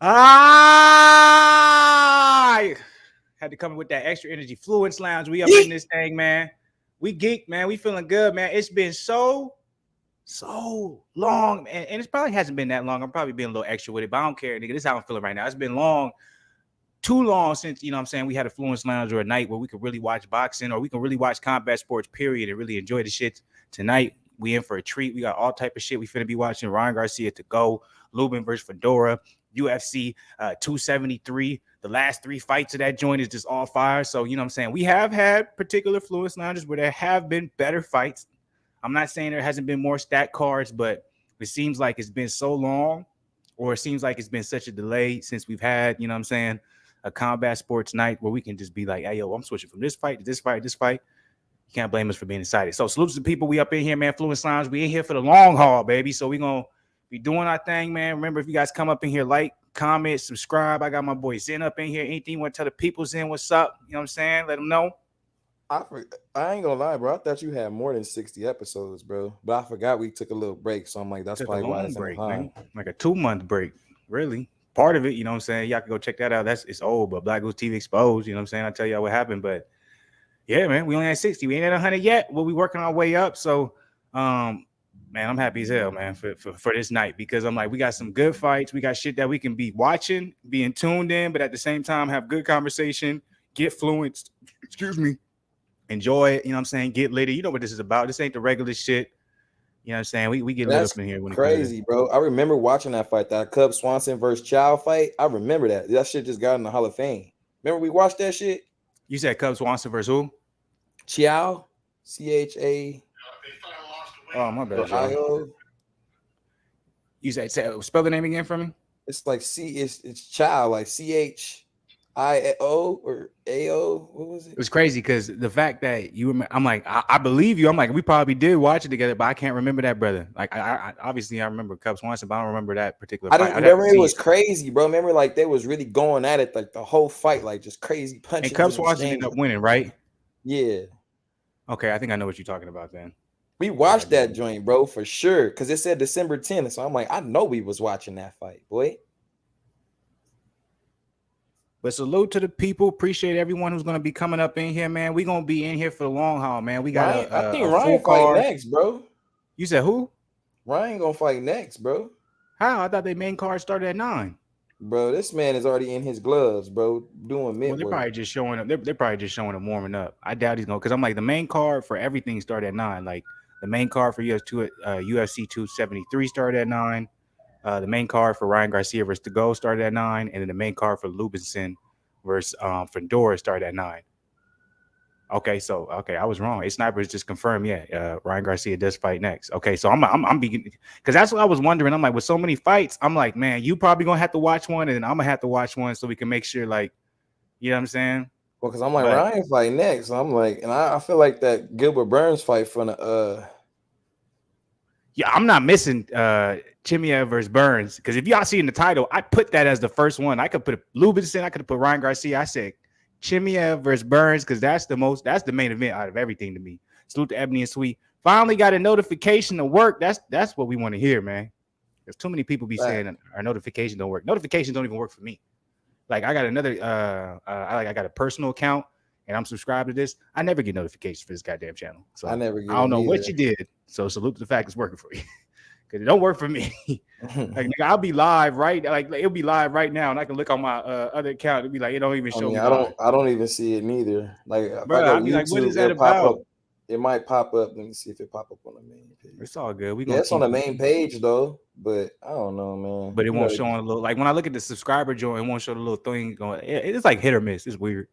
I had to come with that extra energy. Fluence Lounge. We up in this thing, man. We geek, man. We feeling good, man. It's been so long, and it probably hasn't been that long. I'm probably being a little extra with it, but I don't care, nigga. This is how I'm feeling right now. It's been long, too long since, you know what I'm saying, we had a Fluence Lounge or a night where we could really watch boxing or we can really watch combat sports, period, and really enjoy the shit. Tonight, we in for a treat. We got all type of shit we finna be watching. Ryan Garcia Tagoe, Lubin versus Fundora, UFC 273. The last 3 fights of that joint is just all fire. So, you know what I'm saying? We have had particular Fluence Lounges where there have been better fights. I'm not saying there hasn't been more stat cards, but it seems like it's been so long, or it seems like it's been such a delay since we've had, you know what I'm saying, a combat sports night where we can just be like, hey, yo, I'm switching from this fight to this fight, this fight. You can't blame us for being excited. So salute to the people. We up in here, man. Fluence Lounge. We in here for the long haul, baby. So we going to be doing our thing, man. Remember, if you guys come up in here, like, comment, subscribe. I got my boy Zen up in here. Anything you want to tell the people, Zen, what's up? You know what I'm saying? Let them know. I ain't gonna lie, bro. I thought you had more than 60 episodes, bro. But I forgot we took a little break, so I'm like, that's probably why it's break, man. Like a 2-month break, really. Part of it, you know what I'm saying? Y'all can go check that out. It's old, but Black Goose TV Exposed, you know what I'm saying? I'll tell y'all what happened, but yeah, man, we only had 60. We ain't at 100 yet. We'll be working our way up. So, man, I'm happy as hell, man, for this night, because I'm like, we got some good fights. We got shit that we can be watching, being tuned in, but at the same time, have good conversation, get fluenced, enjoy it. You know what I'm saying? Get litty. You know what this is about. This ain't the regular shit. You know what I'm saying? We get lit up in here when crazy, bro. I remember watching that fight, that Cub Swanson versus Chow fight. I remember that. That shit just got in the Hall of Fame. Remember we watched that shit? You said Cub Swanson versus who? Chow. CHA. Oh, my bad. You said spell the name again for me? It's like it's Chow, like CHIO or AO. What was it? It was crazy because the fact that you remember, I'm like, I believe you. I'm like, we probably did watch it together, but I can't remember that, brother. Like, I obviously I remember Cub Swanson, but I don't remember that particular fight. I don't remember. It was crazy, bro. Remember, like they was really going at it, like the whole fight, like just crazy punches. And Cub Swanson ended up winning, right? Yeah. Okay, I think I know what you're talking about then. We watched that joint, bro, for sure, because it said December 10th. So I'm like, I know we was watching that fight, boy. But salute to the people. Appreciate everyone who's going to be coming up in here, man. We're going to be in here for the long haul, man. We got I think Ryan fight next, bro. You said who? Ryan going to fight next, bro. How? I thought their main card started at 9. Bro, this man is already in his gloves, bro, doing mid. Well, they're probably just showing up. They're probably just showing him warming up. I doubt he's going to, because I'm like, the main card for everything started at 9. Like, the main card for UFC 273 started at 9. The main card for Ryan Garcia versus Tagoe started at 9, and then the main card for Lubin versus Fundora started at 9. Okay, I was wrong. A Sniper just confirmed. Yeah, Ryan Garcia does fight next. Okay, so I'm beginning, because that's what I was wondering. I'm like, with so many fights, I'm like, man, you probably gonna have to watch one, and I'm gonna have to watch one so we can make sure, like, you know what I'm saying? Well, because I'm like, Ryan fight next. So I'm like, and I feel like that Gilbert Burns fight from the Yeah, I'm not missing Chimeav versus Burns, because if y'all see in the title, I put that as the first one. I could put Lubin, I could have put Ryan Garcia. I said Chimeav versus Burns, because that's the main event out of everything to me. Salute to Ebony and Sweet. Finally got a notification to work. That's what we want to hear, man. There's too many people be saying our notifications don't work. Notifications don't even work for me. Like, I got another I got a personal account and I'm subscribed to this. I never get notifications for this goddamn channel. So I don't know what you did. So salute to the fact it's working for you. Because it don't work for me. Like, nigga, I'll be live it'll be live right now, and I can look on my other account. It'll be like, it don't even show me. I don't even see it neither. Like, bro, I'll be like, what is that about? It might pop up. Let me see if it pop up on the main page. It's all good. It's on the main page though, but I don't know, man. But it won't show on a little, like, when I look at the subscriber joint, it won't show the little thing going. It's like hit or miss. It's weird.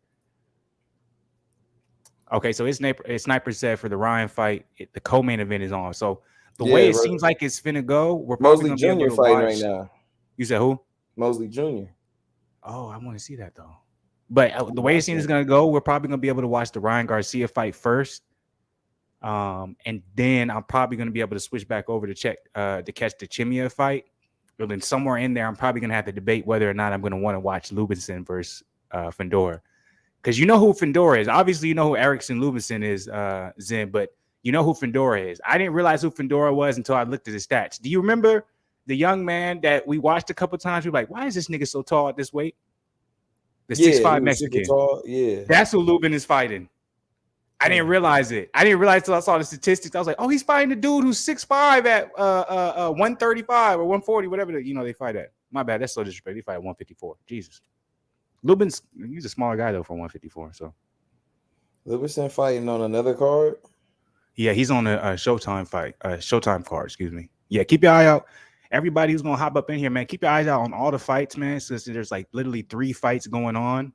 Okay, so it's Sniper said for the Ryan fight, the co-main event is on. So the way it seems like it's finna go, we're probably Mosley Jr. fighting right now. You said who? Mosley Jr. Oh, I want to see that though. But the way it seems it's gonna go, we're probably gonna be able to watch the Ryan Garcia fight first. And then I'm probably going to be able to switch back over to catch the Chimeav fight. But then somewhere in there, I'm probably going to have to debate whether or not I'm going to want to watch Lubin versus Fundora. Because you know who Fundora is. Obviously, you know who Erickson Lubin is, Zen, but you know who Fundora is. I didn't realize who Fundora was until I looked at his stats. Do you remember the young man that we watched a couple times. We're like, why is this nigga so tall at this weight? The Yeah, 6'5" he was super Mexican. tall. Yeah. That's who Lubin is fighting. I didn't realize it. I didn't realize till I saw the statistics. I was like, oh, he's fighting the dude who's 6'5" at 135 or 140, whatever they fight at. My bad. That's so disrespectful. He fight at 154. Jesus. He's a smaller guy though for 154. So Lubin fighting on another card. Yeah, he's on a Showtime fight, Showtime card, excuse me. Yeah, keep your eye out. Everybody who's gonna hop up in here, man, keep your eyes out on all the fights, man. Since there's like literally 3 fights going on.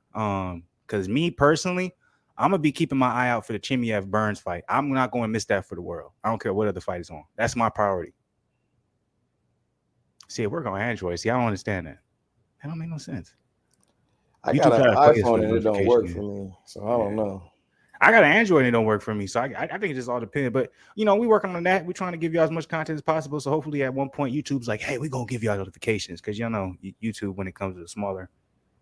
Because me personally, I'm gonna be keeping my eye out for the Chimeav Burns fight. I'm not going to miss that for the world. I don't care what other fight is on. That's my priority. See, it work on Android. See, I don't understand that. That don't make no sense. I got an iPhone and it don't work for me, so I don't know. I got an Android and it don't work for me, so I think it just all depends. But we working on that. We're trying to give you as much content as possible. So hopefully, at one point, YouTube's like, "Hey, we're gonna give y'all notifications," because YouTube, when it comes to the smaller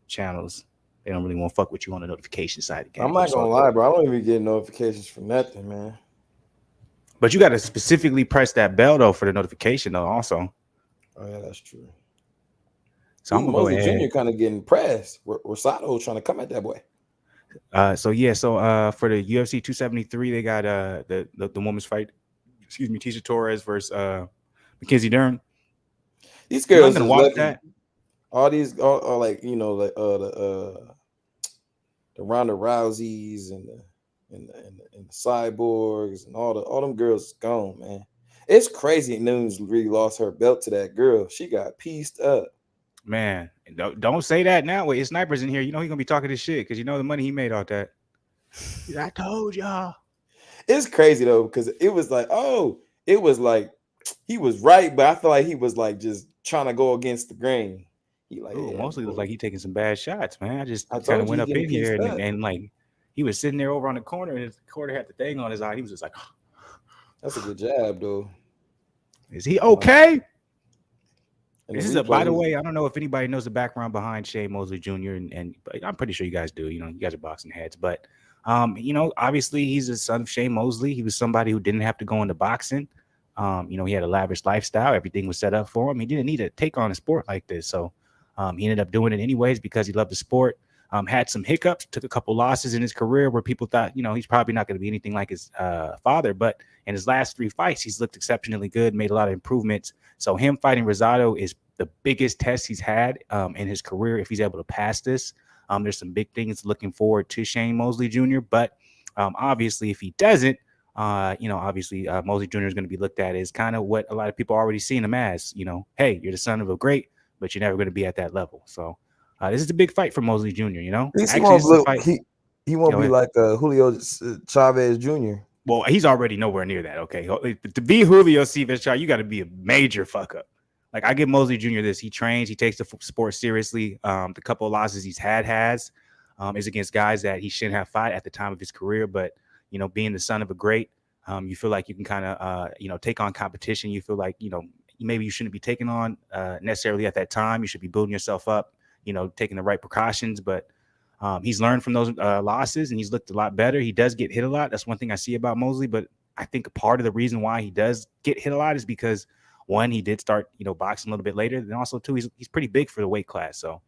channels, they don't really want to fuck with you on the notification side again. I'm not gonna lie, bro. I don't even get notifications for nothing, man. But you got to specifically press that bell though for the notification though. Also. Oh yeah, that's true. So I'm gonna go ahead. Jr. kind of getting pressed. Rosado trying to come at that boy. So for the UFC 273, they got the women's fight. Excuse me, Tisha Torres versus Mackenzie Dern. These girls gonna watch that. All these are like the Ronda Rouseys and the Cyborgs and all them girls gone, man. It's crazy. Nunes really lost her belt to that girl. She got pieced up. Man, don't say that now. Wait, Sniper's in here. He's gonna be talking this shit because the money he made off that. I told y'all. It's crazy though, because it was like he was right, but I feel like he was like just trying to go against the grain. He mostly looks like he taking some bad shots, man. I kind of went up in here and like he was sitting there over on the corner and his corner had the thing on his eye. He was just like, that's a good jab, though. Is he okay? This is by the way, I don't know if anybody knows the background behind Shane Mosley Jr. and I'm pretty sure you guys do. You guys are boxing heads, but obviously he's the son of Shane Mosley. He was somebody who didn't have to go into boxing. He had a lavish lifestyle. Everything was set up for him. He didn't need to take on a sport like this, so he ended up doing it anyways because he loved the sport. Had some hiccups, took a couple losses in his career where people thought, he's probably not going to be anything like his father. But in his last 3 fights, he's looked exceptionally good, made a lot of improvements. So him fighting Rosado is the biggest test he's had in his career. If he's able to pass this, there's some big things looking forward to Shane Mosley Jr. But obviously, if he doesn't, Mosley Jr. is going to be looked at as kind of what a lot of people already seen him as. Hey, you're the son of a great, but you're never going to be at that level. So. This is a big fight for Mosley Jr., He won't be like Julio Chavez Jr. Well, he's already nowhere near that, okay? To be Julio Chavez, you got to be a major fuck up. Like, I give Mosley Jr. this. He trains. He takes the sport seriously. The couple of losses he's has is against guys that he shouldn't have fought at the time of his career. But, being the son of a great, you feel like you can kind of, take on competition. You feel like, maybe you shouldn't be taking on necessarily at that time. You should be building yourself up. Taking the right precautions, but he's learned from those losses and he's looked a lot better. He does get hit a lot. That's one thing I see about Mosley, but I think part of the reason why he does get hit a lot is because one, he did start, boxing a little bit later. And also two, he's pretty big for the weight class. So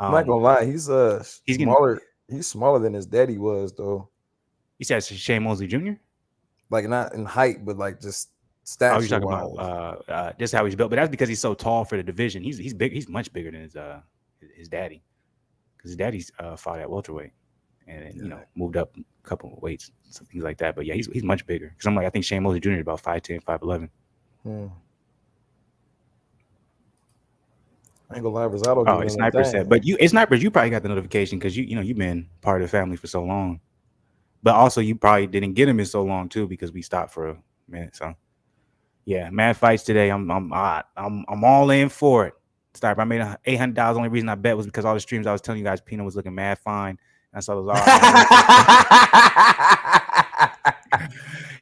I'm not gonna lie, he's smaller. He's smaller than his daddy was, though. You said Shane Mosley Jr.? Like not in height, but like just stature. Oh, you're talking about just how he's built, but that's because he's so tall for the division. He's big. He's much bigger than his daddy, because his daddy's fought at welterweight and moved up a couple of weights, some things like that. But yeah, he's much bigger. Because I think Shane Mosley Jr. is about 5'10", 5'11". I ain't gonna lie, Rosado. Oh, Sniper said, but you probably got the notification because you've been part of the family for so long. But also you probably didn't get him in so long too because we stopped for a minute. So yeah, mad fights today. I'm all in for it. Start. I made $800. Only reason I bet was because all the streams I was telling you guys, Pino was looking mad fine. And I saw those.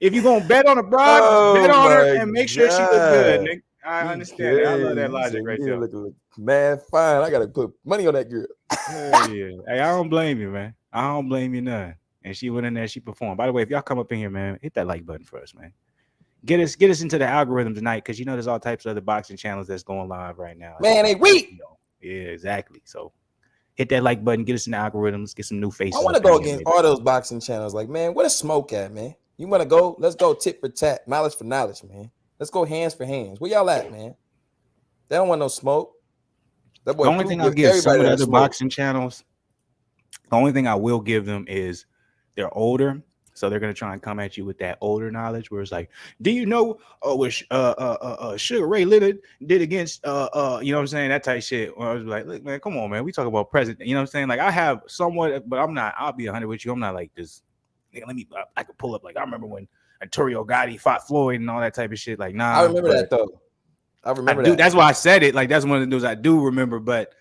If you're gonna bet on a broad, bet on her and make sure she looks good. Nigga. I understand that. I love that logic right there. Looking mad fine. I gotta put money on that girl. Yeah. Hey, I don't blame you, man. I don't blame you none. And she went in there, she performed. By the way, if y'all come up in here, man, hit that like button for us, man. Get us into the algorithm tonight, because there's all types of other boxing channels that's going live right now. Man, they weak. Yeah, exactly. So hit that like button, get us in the algorithms, get some new faces. I want to go against all those boxing channels. Like, man, where the smoke at, man? You want to go? Let's go tit for tat, knowledge for knowledge, man. Let's go hands for hands. Where y'all at, man? They don't want no smoke. That boy, the only thing I'll give some of the other boxing channels, the only thing I will give them is they're older. So they're gonna try and come at you with that older knowledge, where it's like, do you know what Sugar Ray Leonard did against you know what I'm saying, that type of shit? Or I was like, look, man, come on, man, we talk about president, you know what I'm saying? Like, I have somewhat, but I'm not. I'll be 100 with you. I'm not like this. I could pull up, like, I remember when Arturo Gotti fought Floyd and all that type of shit. Like, nah, I remember that though. I remember that. That's why I said it. Like, that's one of the news I do remember, but.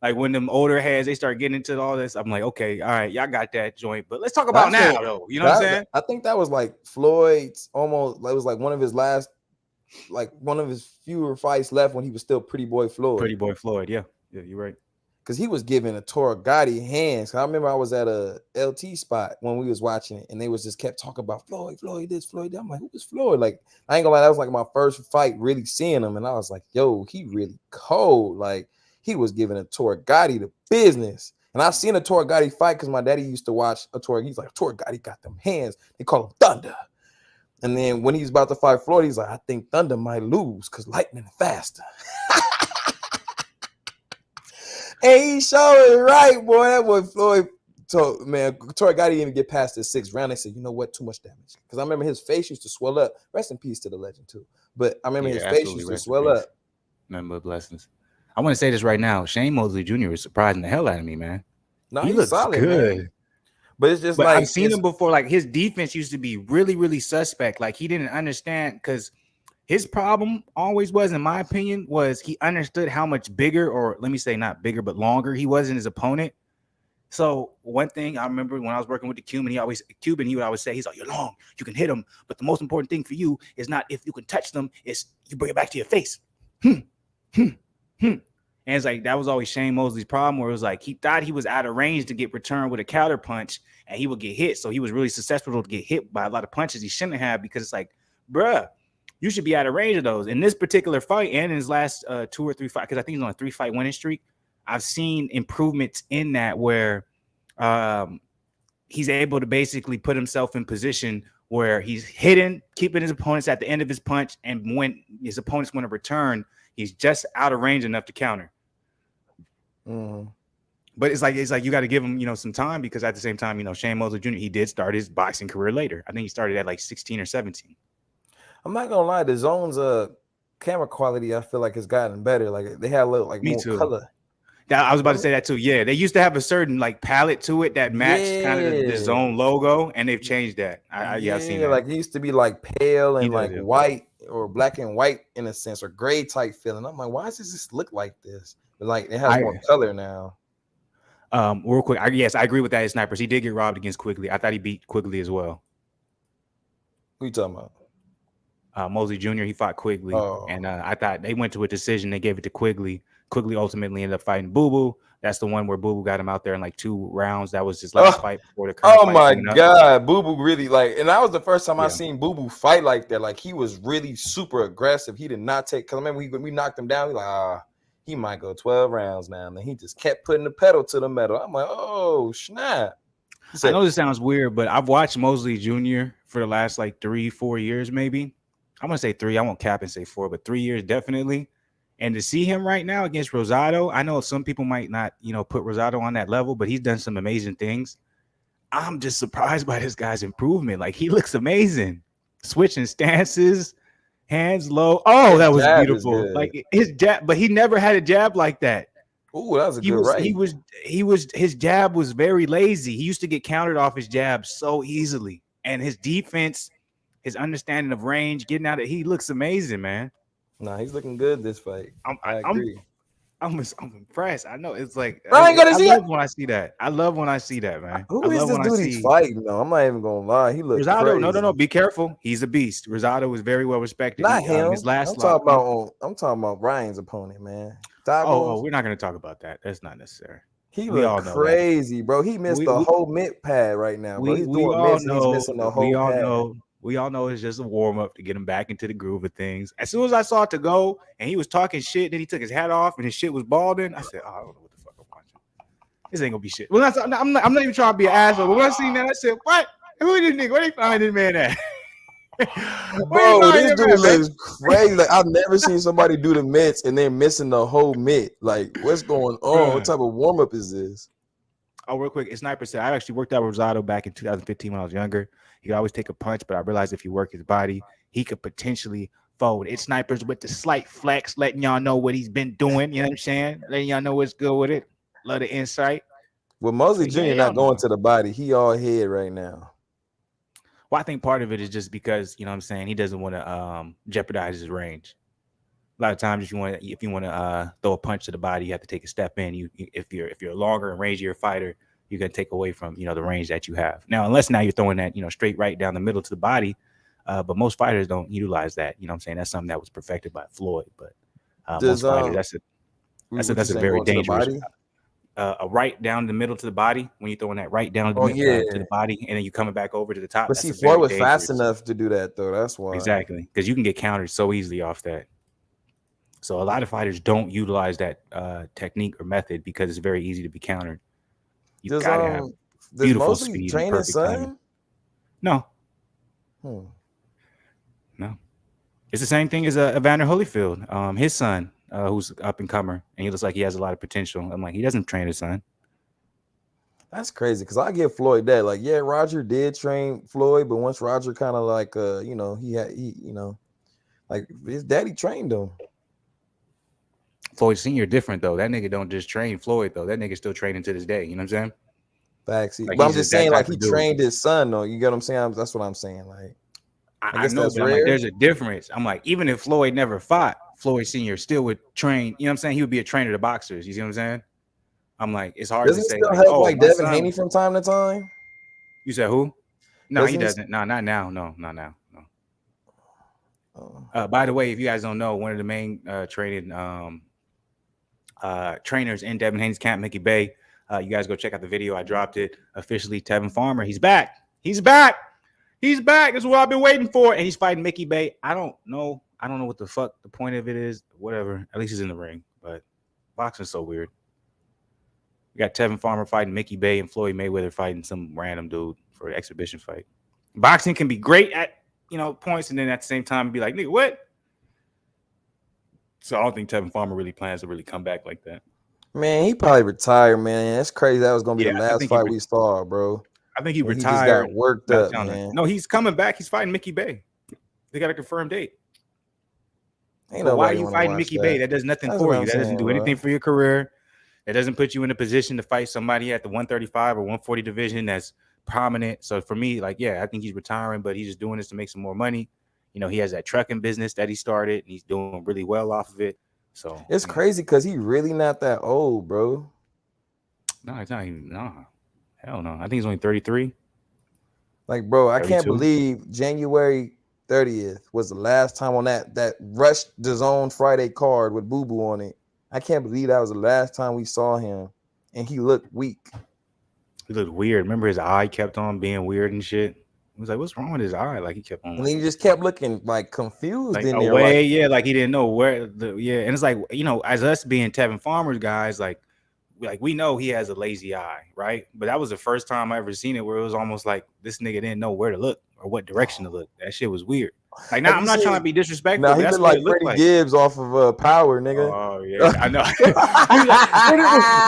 Like, when them older heads, they start getting into all this, I'm like, okay, all right, y'all got that joint, but let's talk about now, though. You know what I'm saying? I think that was like Floyd's almost, it was like one of his last, like one of his fewer fights left when he was still Pretty Boy Floyd. Pretty Boy Floyd, yeah. Yeah, you're right. Because he was giving a Arturo Gotti hands. I remember I was at a LT spot when we was watching it, and they was just kept talking about Floyd this, Floyd that. I'm like, who was Floyd? Like, I ain't gonna lie, that was like my first fight really seeing him, and I was like, yo, he really cold. Like, he was giving Arturo Gotti the business. And I've seen Arturo Gotti fight because my daddy used to watch Arturo. He's like, Arturo Gotti got them hands. They call him Thunder. And then when he's about to fight Floyd, he's like, I think Thunder might lose because lightning faster. And he showed it right, boy. That boy Floyd told, man, Arturo Gotti didn't even get past the 6th round. They said, you know what? Too much damage. Because I remember his face used to swell up. Rest in peace to the legend, too. But I remember his face used to swell up. Nothing but blessings. I want to say this right now. Shane Mosley Jr. is surprising the hell out of me, man. No, he looks solid, good. Man. But it's just like I've seen him before. Like, his defense used to be really, really suspect. Like, he didn't understand, because his problem always was, in my opinion, was he understood how much bigger, or let me say not bigger, but longer he was than his opponent. So one thing I remember when I was working with the Cuban, he would always say, he's like, you're long, you can hit them, but the most important thing for you is not if you can touch them, it's you bring it back to your face. And it's like, that was always Shane Mosley's problem, where it was like, he thought he was out of range to get returned with a counter punch, and he would get hit. So he was really susceptible to get hit by a lot of punches he shouldn't have, because it's like, bruh, you should be out of range of those. In this particular fight and in his last 2 or 3 fights, because I think he's on a 3-fight winning streak, I've seen improvements in that, where he's able to basically put himself in position where he's hitting, keeping his opponents at the end of his punch, and when his opponents want to return, he's just out of range enough to counter. But it's like you got to give him, some time, because at the same time, Shane Mosley Jr., he did start his boxing career later. I think he started at like 16 or 17. I'm not gonna lie, the zone's camera quality, I feel like, has gotten better. Like, they had a little like more color. I was about to say that too. Yeah, they used to have a certain like palette to it that matched kind of the zone logo, and they've changed that. I've seen that. Like, it used to be like pale and like white or black and white in a sense, or gray type feeling. I'm like, why does this look like this? But like, it has more color now. Real quick, yes, I agree with that. Snipers, he did get robbed against Quigley. I thought he beat Quigley as well. Who you talking about? Mosley Jr., he fought Quigley, and I thought they went to a decision. They gave it to Quigley. Quigley ultimately ended up fighting Boo Boo. That's the one where Boo Boo got him out there in like 2 rounds. That was his last fight before the current fight. Oh my God, Boo Boo really and that was the first time I seen Boo Boo fight like that. Like, he was really super aggressive. He did not take, because I remember we knocked him down. We like, he might go 12 rounds now. And he just kept putting the pedal to the metal. I'm like, oh snap. I know this sounds weird, but I've watched Mosley Jr. for the last like 3-4 years, maybe. I'm gonna say 3. I won't cap and say 4, but 3 years definitely. And to see him right now against Rosado, I know some people might not, put Rosado on that level, but he's done some amazing things. I'm just surprised by this guy's improvement. Like, he looks amazing. Switching stances, hands low. Oh, that was beautiful. Like, his jab, but he never had a jab like that. Oh, that was a good right. His jab was very lazy. He used to get countered off his jab so easily. And his defense, his understanding of range, getting out of he looks amazing, man. Nah, he's looking good this fight. I agree. I'm impressed. I know it's like I love when I see that. I love when I see that, man. Who is this dude he's fighting? No, I'm not even gonna lie. He looks Rosado. crazy. No. Be careful. He's a beast. Rosado was very well respected. Not him. His last. I'm talking about Ryan's opponent, man. Oh, we're not gonna talk about that. That's not necessary. He looked crazy, bro. He missed the whole mid pad right now. Bro. He's doing mids. He's missing the whole pad. We all know it's just a warm up to get him back into the groove of things. As soon as I saw Tagoe and he was talking shit, then he took his hat off and his shit was balding. I said, "Oh, I don't know what the fuck I'm watching. This ain't gonna be shit." Well, I'm not even trying to be an asshole. But when I seen that, I said, "What? Who is this nigga? Where they find this man at?" Where they Bro, find this him dude at, man? looks crazy. Like I've never seen somebody do the mitts and then missing the whole mitt. Like, what's going on? What Bruh. type of warm up is this? Oh, real quick, Sniper said I actually worked out with Rosado back in 2015 when I was younger. He could always take a punch, but I realized if you work his body, he could potentially fold. It's Snipers with the slight flex, letting y'all know what he's been doing. You know what I'm saying? Letting y'all know what's good with it. Love the insight. With Mosley So, Jr. yeah, not going to the body, he all head right now. Well, I think part of it is just because, you know what I'm saying, he doesn't want to jeopardize his range. A lot of times if you want to throw a punch to the body, you have to take a step in. If you're a longer and rangier fighter, you're gonna take away from the range that you have. Now, unless now you're throwing that straight right down the middle to the body, but most fighters don't utilize that. You know what I'm saying? That's something that was perfected by Floyd, but most fighters that's a very dangerous. A right down the middle to the body when you're throwing that right down to the body, and then you coming back over to the top. But see, Floyd was fast enough to do that, though. That's why. Exactly, because you can get countered so easily off that. So a lot of fighters don't utilize that technique or method because it's very easy to be countered. You gotta have beautiful speed and perfect timing. No. No. It's the same thing as Evander Holyfield, his son, who's up and comer, and he looks like he has a lot of potential. I'm like, he doesn't train his son. That's crazy because I give Floyd that. Like, yeah, Roger did train Floyd, but once Roger kind of like, like his daddy trained him. Floyd Sr. different though. That nigga don't just train Floyd though. That nigga still training to this day. You know what I'm saying? Facts. Like, but I'm just saying, like he trained his son though. You get what I'm saying? That's what I'm saying. Like, I know, but I'm like, there's a difference. I'm like, even if Floyd never fought, Floyd Sr. still would train. You know what I'm saying? He would be a trainer to boxers. You see what I'm saying? I'm like, it's hard to say. Doesn't he still help like Devin Haney from time to time? You said who? No, he doesn't. No, not now. No, not now. No. By the way, if you guys don't know, one of the main training trainers in Devin Haney's camp, Mickey Bay. You guys go check out the video. I dropped it officially. Tevin Farmer, he's back. He's back. He's back. That's what I've been waiting for. And he's fighting Mickey Bay. I don't know what the fuck the point of it is. Whatever. At least he's in the ring. But boxing's so weird. We got Tevin Farmer fighting Mickey Bay and Floyd Mayweather fighting some random dude for an exhibition fight. Boxing can be great at points, and then at the same time be like, nigga, what? So I don't think Tevin Farmer really plans to really come back like that. Man, he probably retired, man. That's crazy. That was gonna be the last fight we saw, bro. I think he retired. He just got worked up, man. No, he's coming back. He's fighting Mickey Bay. They got a confirmed date. So why are you fighting Mickey Bay? That does nothing for you. That doesn't do anything for your career. That doesn't put you in a position to fight somebody at the 135 or 140 division that's prominent. So for me, like, yeah, I think he's retiring, but he's just doing this to make some more money. He has that trucking business that he started, and he's doing really well off of it. So it's crazy because he really not that old, bro. No, he's not even. No, hell no. I think he's only 33. Like, bro, 32. I can't believe January 30th was the last time on that Rush DAZN Friday card with Boo Boo on it. I can't believe that was the last time we saw him, and he looked weak. He looked weird. Remember his eye kept on being weird and shit. He was like, "What's wrong with his eye?" Like he kept on. And he just kept looking like confused like in away, there. Like he didn't know where and it's like as us being Tevin Farmer's guys, like we know he has a lazy eye, right? But that was the first time I ever seen it where it was almost like this nigga didn't know where to look or what direction to look. That shit was weird. Like now, I'm not trying to be disrespectful. He looked like Freddie Gibbs off of Power, nigga. Oh yeah, I know.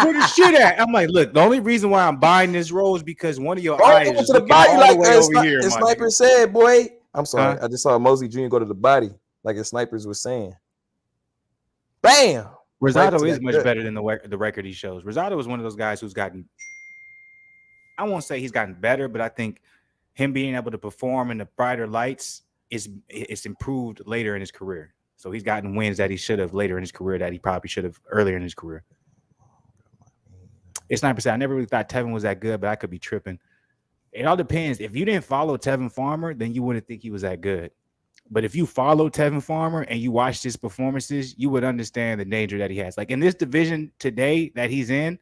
Where the shit at? I'm like, look, the only reason why I'm buying this role is because one of your eyes is to the body all like the way over here. The sniper said, boy. I'm sorry, I just saw Mosley Jr. go to the body, like the snipers was saying. Bam. Rosado is much better than the record he shows. Rosado is one of those guys who's gotten. I won't say he's gotten better, but I think him being able to perform in the brighter lights it's improved later in his career. So he's gotten wins that he should have later in his career that he probably should have earlier in his career. It's 9%. I never really thought Tevin was that good, but I could be tripping. It all depends. If you didn't follow Tevin Farmer, then you wouldn't think he was that good. But if you follow Tevin Farmer and you watch his performances, you would understand the danger that he has. Like in this division today that he's in,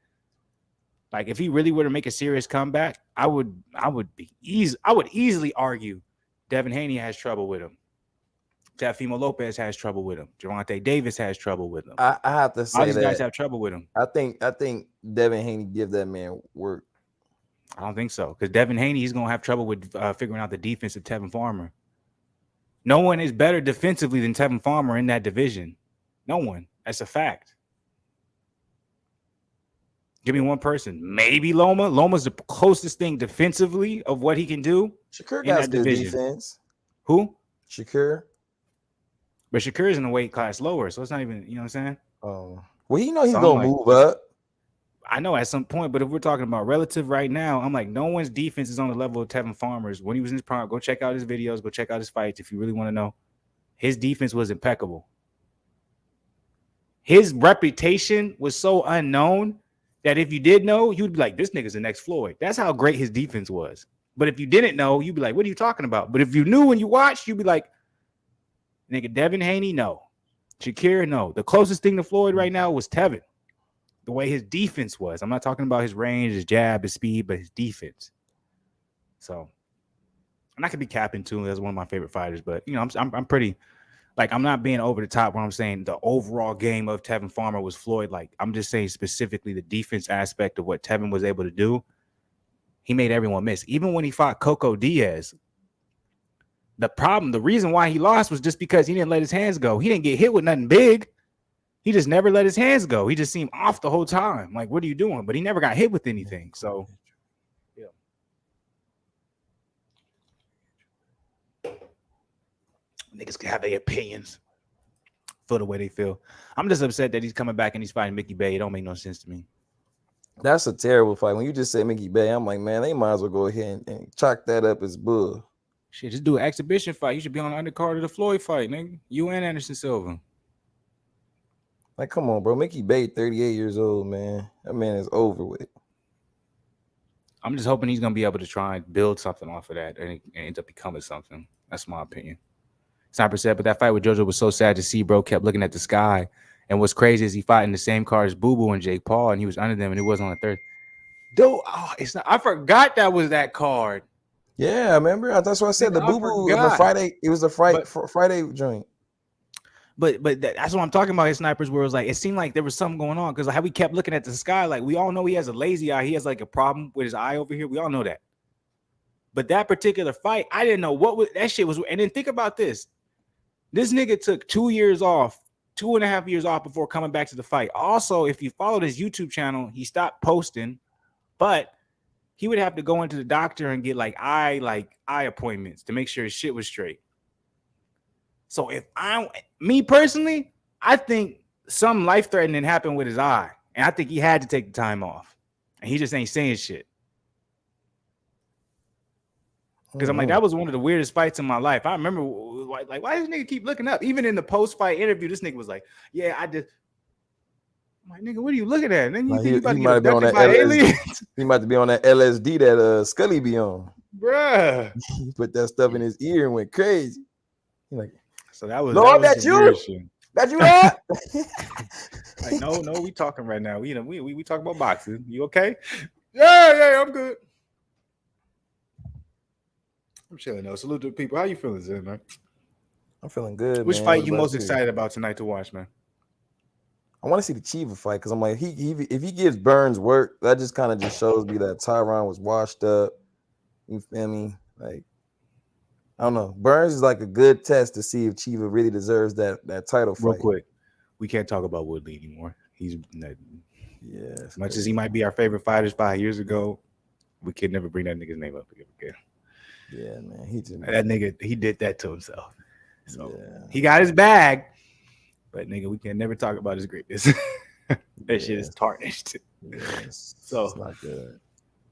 like if he really were to make a serious comeback, I would easily argue Devin Haney has trouble with him. Teofimo Lopez has trouble with him. Gervonta Davis has trouble with him. I have to All say these guys that have trouble with him. I think Devin Haney give that man work. I don't think so, because Devin Haney is gonna have trouble with figuring out the defense of Tevin Farmer. No one is better defensively than Tevin Farmer in that division. No one. That's a fact. Give me one person. Maybe Loma. Loma's the closest thing defensively of what he can do. Shakur in got that good division. defense. Who? Shakur. But Shakur is in a weight class lower, so it's not even, you know what I'm saying? Well, he's So gonna move up. I know at some point, but if we're talking about relative right now, I'm like, no one's defense is on the level of Tevin Farmer's. When he was in his prime, go check out his videos, go check out his fights if you really want to know. His defense was impeccable. His reputation was so unknown that if you did know, you'd be like, this nigga's the next Floyd. That's how great his defense was. But if you didn't know, you'd be like, what are you talking about? But if you knew when you watched, you'd be like, nigga, Devin Haney, no. Shakir, no. The closest thing to Floyd right now was Tevin. The way his defense was. I'm not talking about his range, his jab, his speed, but his defense. So, and I could be capping too as one of my favorite fighters, but you know, I'm pretty, like, I'm not being over the top when I'm saying the overall game of Tevin Farmer was Floyd. Like, I'm just saying specifically the defense aspect of what Tevin was able to do. He made everyone miss. Even when he fought Coco Diaz, the reason why he lost was just because he didn't let his hands go. He didn't get hit with nothing big. He just never let his hands go. He just seemed off the whole time. Like, what are you doing? But he never got hit with anything. So, yeah. Niggas can have their opinions. Feel the way they feel. I'm just upset that he's coming back and he's fighting Mickey Bay. It don't make no sense to me. That's a terrible fight. When you just said Mickey Bay, I'm like, man, they might as well go ahead and chalk that up as bull. Shit, just do an exhibition fight. You should be on the undercard of the Floyd fight, nigga. You and Anderson Silva. Like, come on, bro. Mickey Bay, 38 years old, man. That man is over with. I'm just hoping he's going to be able to try and build something off of that and it ends up becoming something. That's my opinion. Sniper said, but that fight with JoJo was so sad to see, bro. Kept looking at the sky. And what's crazy is he fought in the same car as Boo Boo and Jake Paul, and he was under them, and it was on the third. Dude, it's not. I forgot that was that card. Yeah, I remember. That's what I said. The Boo Boo, the Friday. It was the Friday joint. But that's what I'm talking about. His snipers, where it was like, it seemed like there was something going on because how we kept looking at the sky. Like, we all know he has a lazy eye. He has like a problem with his eye over here. We all know that. But that particular fight, I didn't know what was that shit was. And then think about this. This nigga took 2 years off, 2.5 years off before coming back to the fight. Also, if you followed his YouTube channel, he stopped posting, but he would have to go into the doctor and get eye appointments to make sure his shit was straight. So me personally, I think something life-threatening happened with his eye. And I think he had to take the time off. And he just ain't saying shit. Because I'm like, that was one of the weirdest fights in my life. I remember, like, why does this nigga keep looking up? Even in the post-fight interview, this nigga was like, yeah, I just... I'm like, nigga, what are you looking at? Nigga, you think you about to get abducted by aliens? He might be on that LSD that Scully be on. Bruh. He put that stuff in his ear and went crazy. He like, so that was Lord, that's you? That you not? Like, no, we talking right now. We talking about boxing. You okay? Yeah, I'm good. I'm chilling though. Salute to the people. How you feeling, Zen, man? I'm feeling good. Which fight you most excited about tonight to watch, man? I want to see the Chiva fight because I'm like, if he gives Burns work, that just kind of just shows me that Tyron was washed up. You feel me? Like, I don't know. Burns is like a good test to see if Chiva really deserves that title fight. Real quick, we can't talk about Woodley anymore. He's as much as he might be our favorite fighters 5 years ago, we could never bring that nigga's name up again. Yeah, man. That nigga, he did that to himself. So he got his bag, but nigga, we can never talk about his greatness. That shit is tarnished. So it's not good.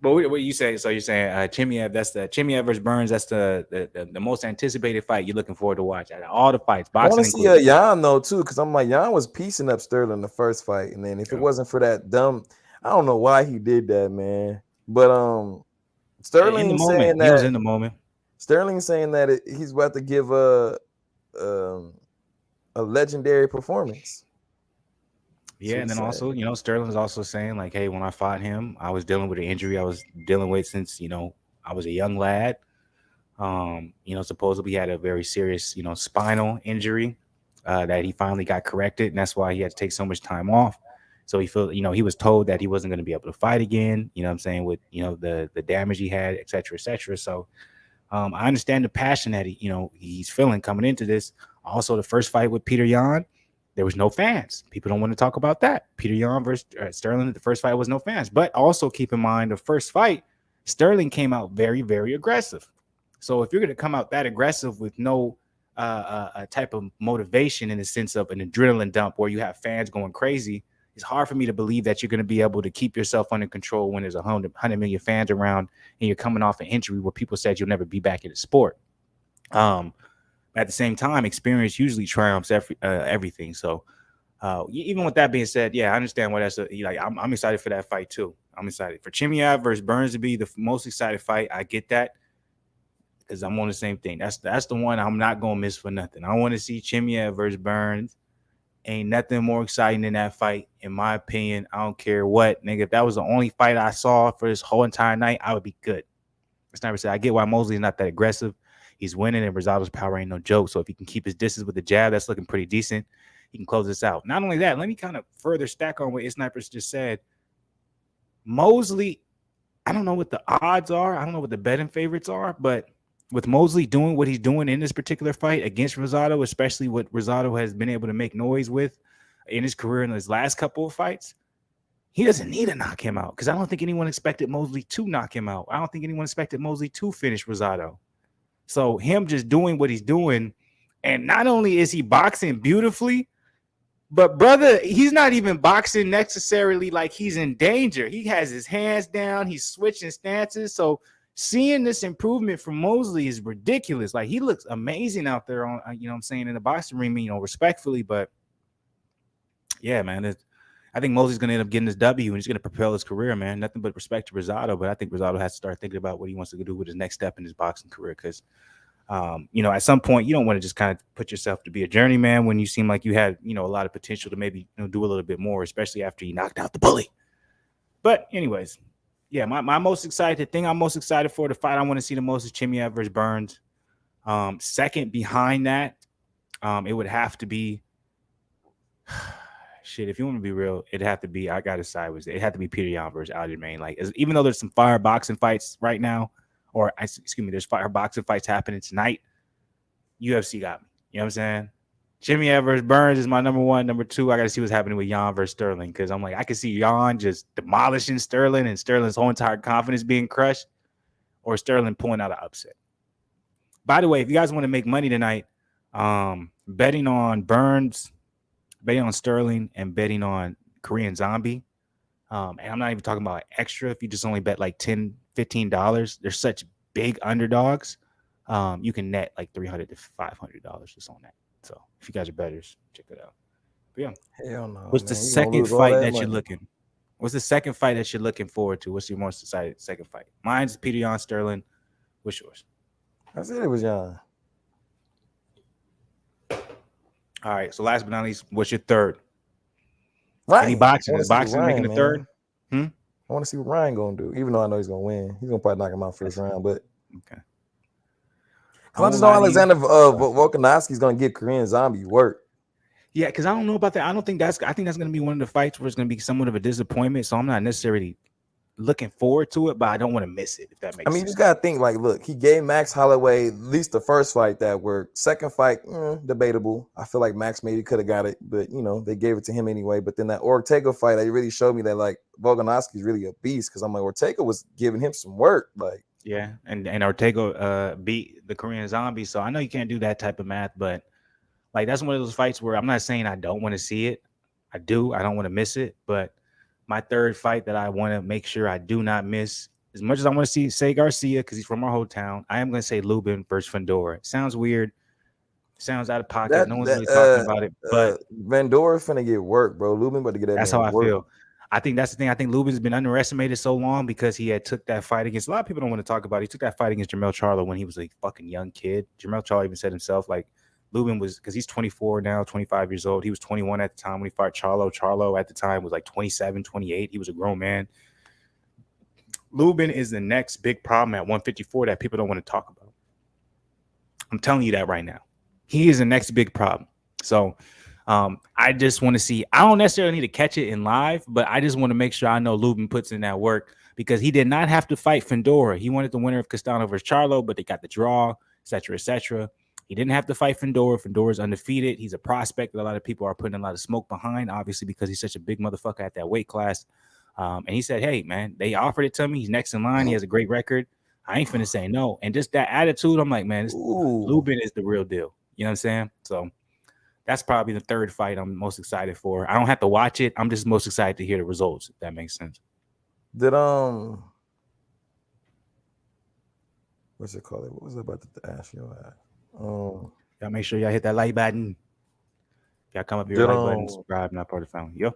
But what you say? So you're saying Chimeav? That's the Chimeav versus Burns. That's the most anticipated fight you're looking forward to watch out of all the fights. I want to see Jan though too, because I'm like, Jan was piecing up Sterling the first fight, and then if it wasn't for that dumb, I don't know why he did that, man. But Sterling saying that he was in the moment. Sterling saying that he's about to give a legendary performance. Yeah, and then also, Sterling's also saying like, hey, when I fought him, I was dealing with an injury I was dealing with since, I was a young lad. Supposedly he had a very serious, spinal injury that he finally got corrected, and that's why he had to take so much time off. So he was told that he wasn't going to be able to fight again. You know what I'm saying, with the damage he had, et cetera, et cetera. So I understand the passion that he's feeling coming into this. Also, the first fight with Peter Yan, there was no fans. People don't want to talk about that. Peter Yan versus Sterling, the first fight was no fans. But also keep in mind, the first fight, Sterling came out very, very aggressive. So if you're going to come out that aggressive with no a type of motivation in the sense of an adrenaline dump where you have fans going crazy, it's hard for me to believe that you're going to be able to keep yourself under control when there's 100 million fans around and you're coming off an injury where people said you'll never be back in the sport. At the same time, experience usually triumphs everything. So even with that being said, yeah, I understand why I'm excited for that fight too. I'm excited for Chimeav versus Burns to be the most excited fight. I get that because I'm on the same thing. That's the one I'm not gonna miss for nothing. I want to see Chimeav versus Burns. Ain't nothing more exciting than that fight, in my opinion. I don't care what, nigga. If that was the only fight I saw for this whole entire night, I would be good. Sniper said, I get why Mosley's not that aggressive. He's winning, and Rosado's power ain't no joke. So if he can keep his distance with the jab, that's looking pretty decent. He can close this out. Not only that, let me kind of further stack on what Snipers just said. Mosley, I don't know what the odds are. I don't know what the betting favorites are, but with Mosley doing what he's doing in this particular fight against Rosado, especially what Rosado has been able to make noise with in his career in his last couple of fights, he doesn't need to knock him out because I don't think anyone expected Mosley to knock him out. I don't think anyone expected Mosley to finish Rosado. So him just doing what he's doing, and not only is he boxing beautifully, but brother, he's not even boxing necessarily like he's in danger. He has his hands down. He's switching stances. So seeing this improvement from Mosley is ridiculous. Like, he looks amazing out there on, what I'm saying, in the boxing ring, respectfully. But yeah, man, I think Mosley's going to end up getting this W, and he's going to propel his career, man. Nothing but respect to Rosado, but I think Rosado has to start thinking about what he wants to do with his next step in his boxing career because, at some point, you don't want to just kind of put yourself to be a journeyman when you seem like you had, a lot of potential to maybe do a little bit more, especially after you knocked out the bully. But anyways, yeah, my most excited thing I'm most excited for, the fight I want to see the most is Chimeav versus Burns. Second behind that, it would have to be shit. If you want to be real, it'd have to be, I gotta side with it. It had to be Peter Yan versus Aljamain. Like, even though there's some fire boxing fights right now, there's fire boxing fights happening tonight, UFC got me. You know what I'm saying? Chimeav versus Burns is my number one. Number two, I got to see what's happening with Yan versus Sterling because I'm like, I can see Yan just demolishing Sterling and Sterling's whole entire confidence being crushed, or Sterling pulling out an upset. By the way, if you guys want to make money tonight, betting on Burns, betting on Sterling, and betting on Korean Zombie, and I'm not even talking about extra. If you just only bet like $10, $15, they're such big underdogs. You can net like $300 to $500 just on that. So if you guys are bettors, check it out. But yeah, hell no. What's the second fight that you're looking? What's the second fight that you're looking forward to? What's your most excited second fight? Mine's Peter Yan Sterling. What's yours? I said it was Yan. All right. So last but not least, what's your third? Ryan. Any boxing? Is boxing Ryan, making a third? I want to see what Ryan gonna do. Even though I know he's gonna win, he's gonna probably knock him out first round. But okay. I just know Alexander Volkanovski is going to give Korean Zombie work. Yeah, because I don't know about that. I think that's going to be one of the fights where it's going to be somewhat of a disappointment. So I'm not necessarily looking forward to it, but I don't want to miss it, if that makes sense. I mean, you just got to think, like, look, he gave Max Holloway at least the first fight that worked. Second fight, debatable. I feel like Max maybe could have got it, but, they gave it to him anyway. But then that Ortega fight, it really showed me that, like, Volkanovski is really a beast because I'm like, Ortega was giving him some work, like. Yeah, and Ortega beat the Korean Zombie, so I know you can't do that type of math, but like that's one of those fights where I'm not saying I don't want to see it. I do. I don't want to miss it, but my third fight that I want to make sure I do not miss, as much as I want to say Garcia because he's from our hometown, I am going to say Lubin versus Fundora. It sounds weird. It sounds out of pocket. No one's really talking about it, but Fundora's finna get work, bro. Lubin about to get that. That's how I feel. I think that's the thing. I think Lubin's been underestimated so long because he had took that fight against, a lot of people don't want to talk about it. He took that fight against Jermell Charlo when he was a fucking young kid. Jermell Charlo even said himself, like, Lubin was, because he's 24 now, 25 years old. He was 21 at the time when he fought Charlo. Charlo at the time was like 27, 28. He was a grown man. Lubin is the next big problem at 154 that people don't want to talk about. I'm telling you that right now. He is the next big problem. So I just want to see. I don't necessarily need to catch it in live, but I just want to make sure I know Lubin puts in that work because he did not have to fight Fundora. He wanted the winner of Castano versus Charlo, but they got the draw, etc., etc. He didn't have to fight Fundora. Fundora's undefeated. He's a prospect that a lot of people are putting a lot of smoke behind, obviously, because he's such a big motherfucker at that weight class. And he said, hey, man, they offered it to me. He's next in line. He has a great record. I ain't finna say no. And just that attitude, I'm like, man, Lubin is the real deal. You know what I'm saying? So that's probably the third fight I'm most excited for. I don't have to watch it. I'm just most excited to hear the results, if that makes sense. Did what's it called? What was I about to ask you at? Y'all make sure y'all hit that like button. If y'all come up here, like button, subscribe, not part of the family. Yo.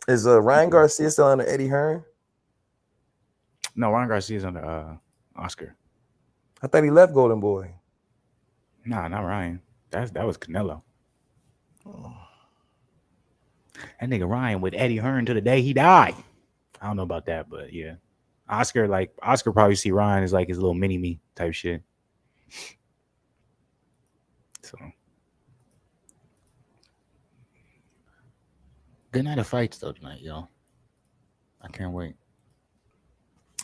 Is Ryan Garcia still under Eddie Hearn? No, Ryan Garcia is under Oscar. I thought he left Golden Boy. Nah, not Ryan. That was Canelo. Oh. That nigga Ryan with Eddie Hearn to the day he died. I don't know about that, but yeah. Oscar probably see Ryan as like his little mini me type shit. So good night of fights though tonight, y'all. I can't wait.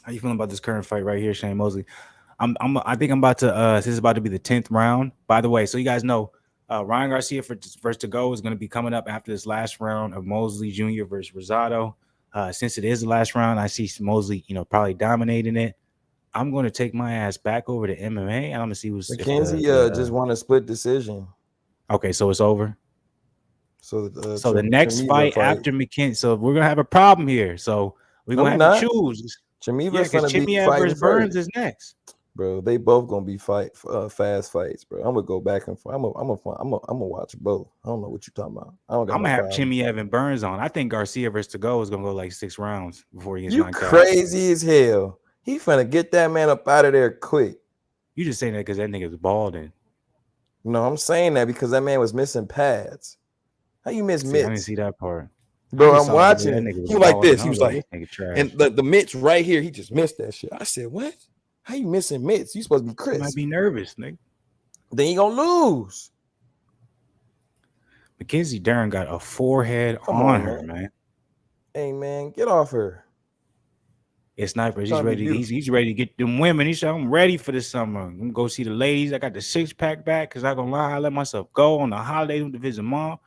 How you feeling about this current fight right here, Shane Mosley? I think I'm about to this is about to be the 10th round. By the way, so you guys know Ryan Garcia versus Tagoe is going to be coming up after this last round of Mosley Jr. versus Rosado. Since it is the last round, I see Mosley, probably dominating it. I'm going to take my ass back over to MMA and I'm going to see what's McKenzie just won a split decision. Okay, so it's over. So the next fight after McKenzie, so we're going to have a problem here. So we're going to have to choose. Chimeav versus Burns is next. Bro, they both gonna be fast fights, bro. I'm gonna go back and forth. I'm gonna watch both. I don't know what you're talking about. I'm gonna have Chimeav and Burns on. I think Garcia versus Tagoe is gonna go like 6 rounds before he gets knocked out. You crazy as hell. He finna get that man up out of there quick. You just saying that because that nigga's balding. No, I'm saying that because that man was missing pads. How you miss mitts? I didn't see that part. Bro, I'm watching. He was like this. He was like, and the mitts right here. He just missed that shit. I said, what? How you missing mitts? You supposed to be crisp. You might be nervous, nigga. Then you gonna lose. Mackenzie Dern got a forehead on her, man. Hey, man, get off her. It's snipers. He's ready. He's ready to get them women. He said, I'm ready for this summer. I'm gonna go see the ladies. I got the 6-pack back because I gonna lie. I let myself go on the holiday to visit mom.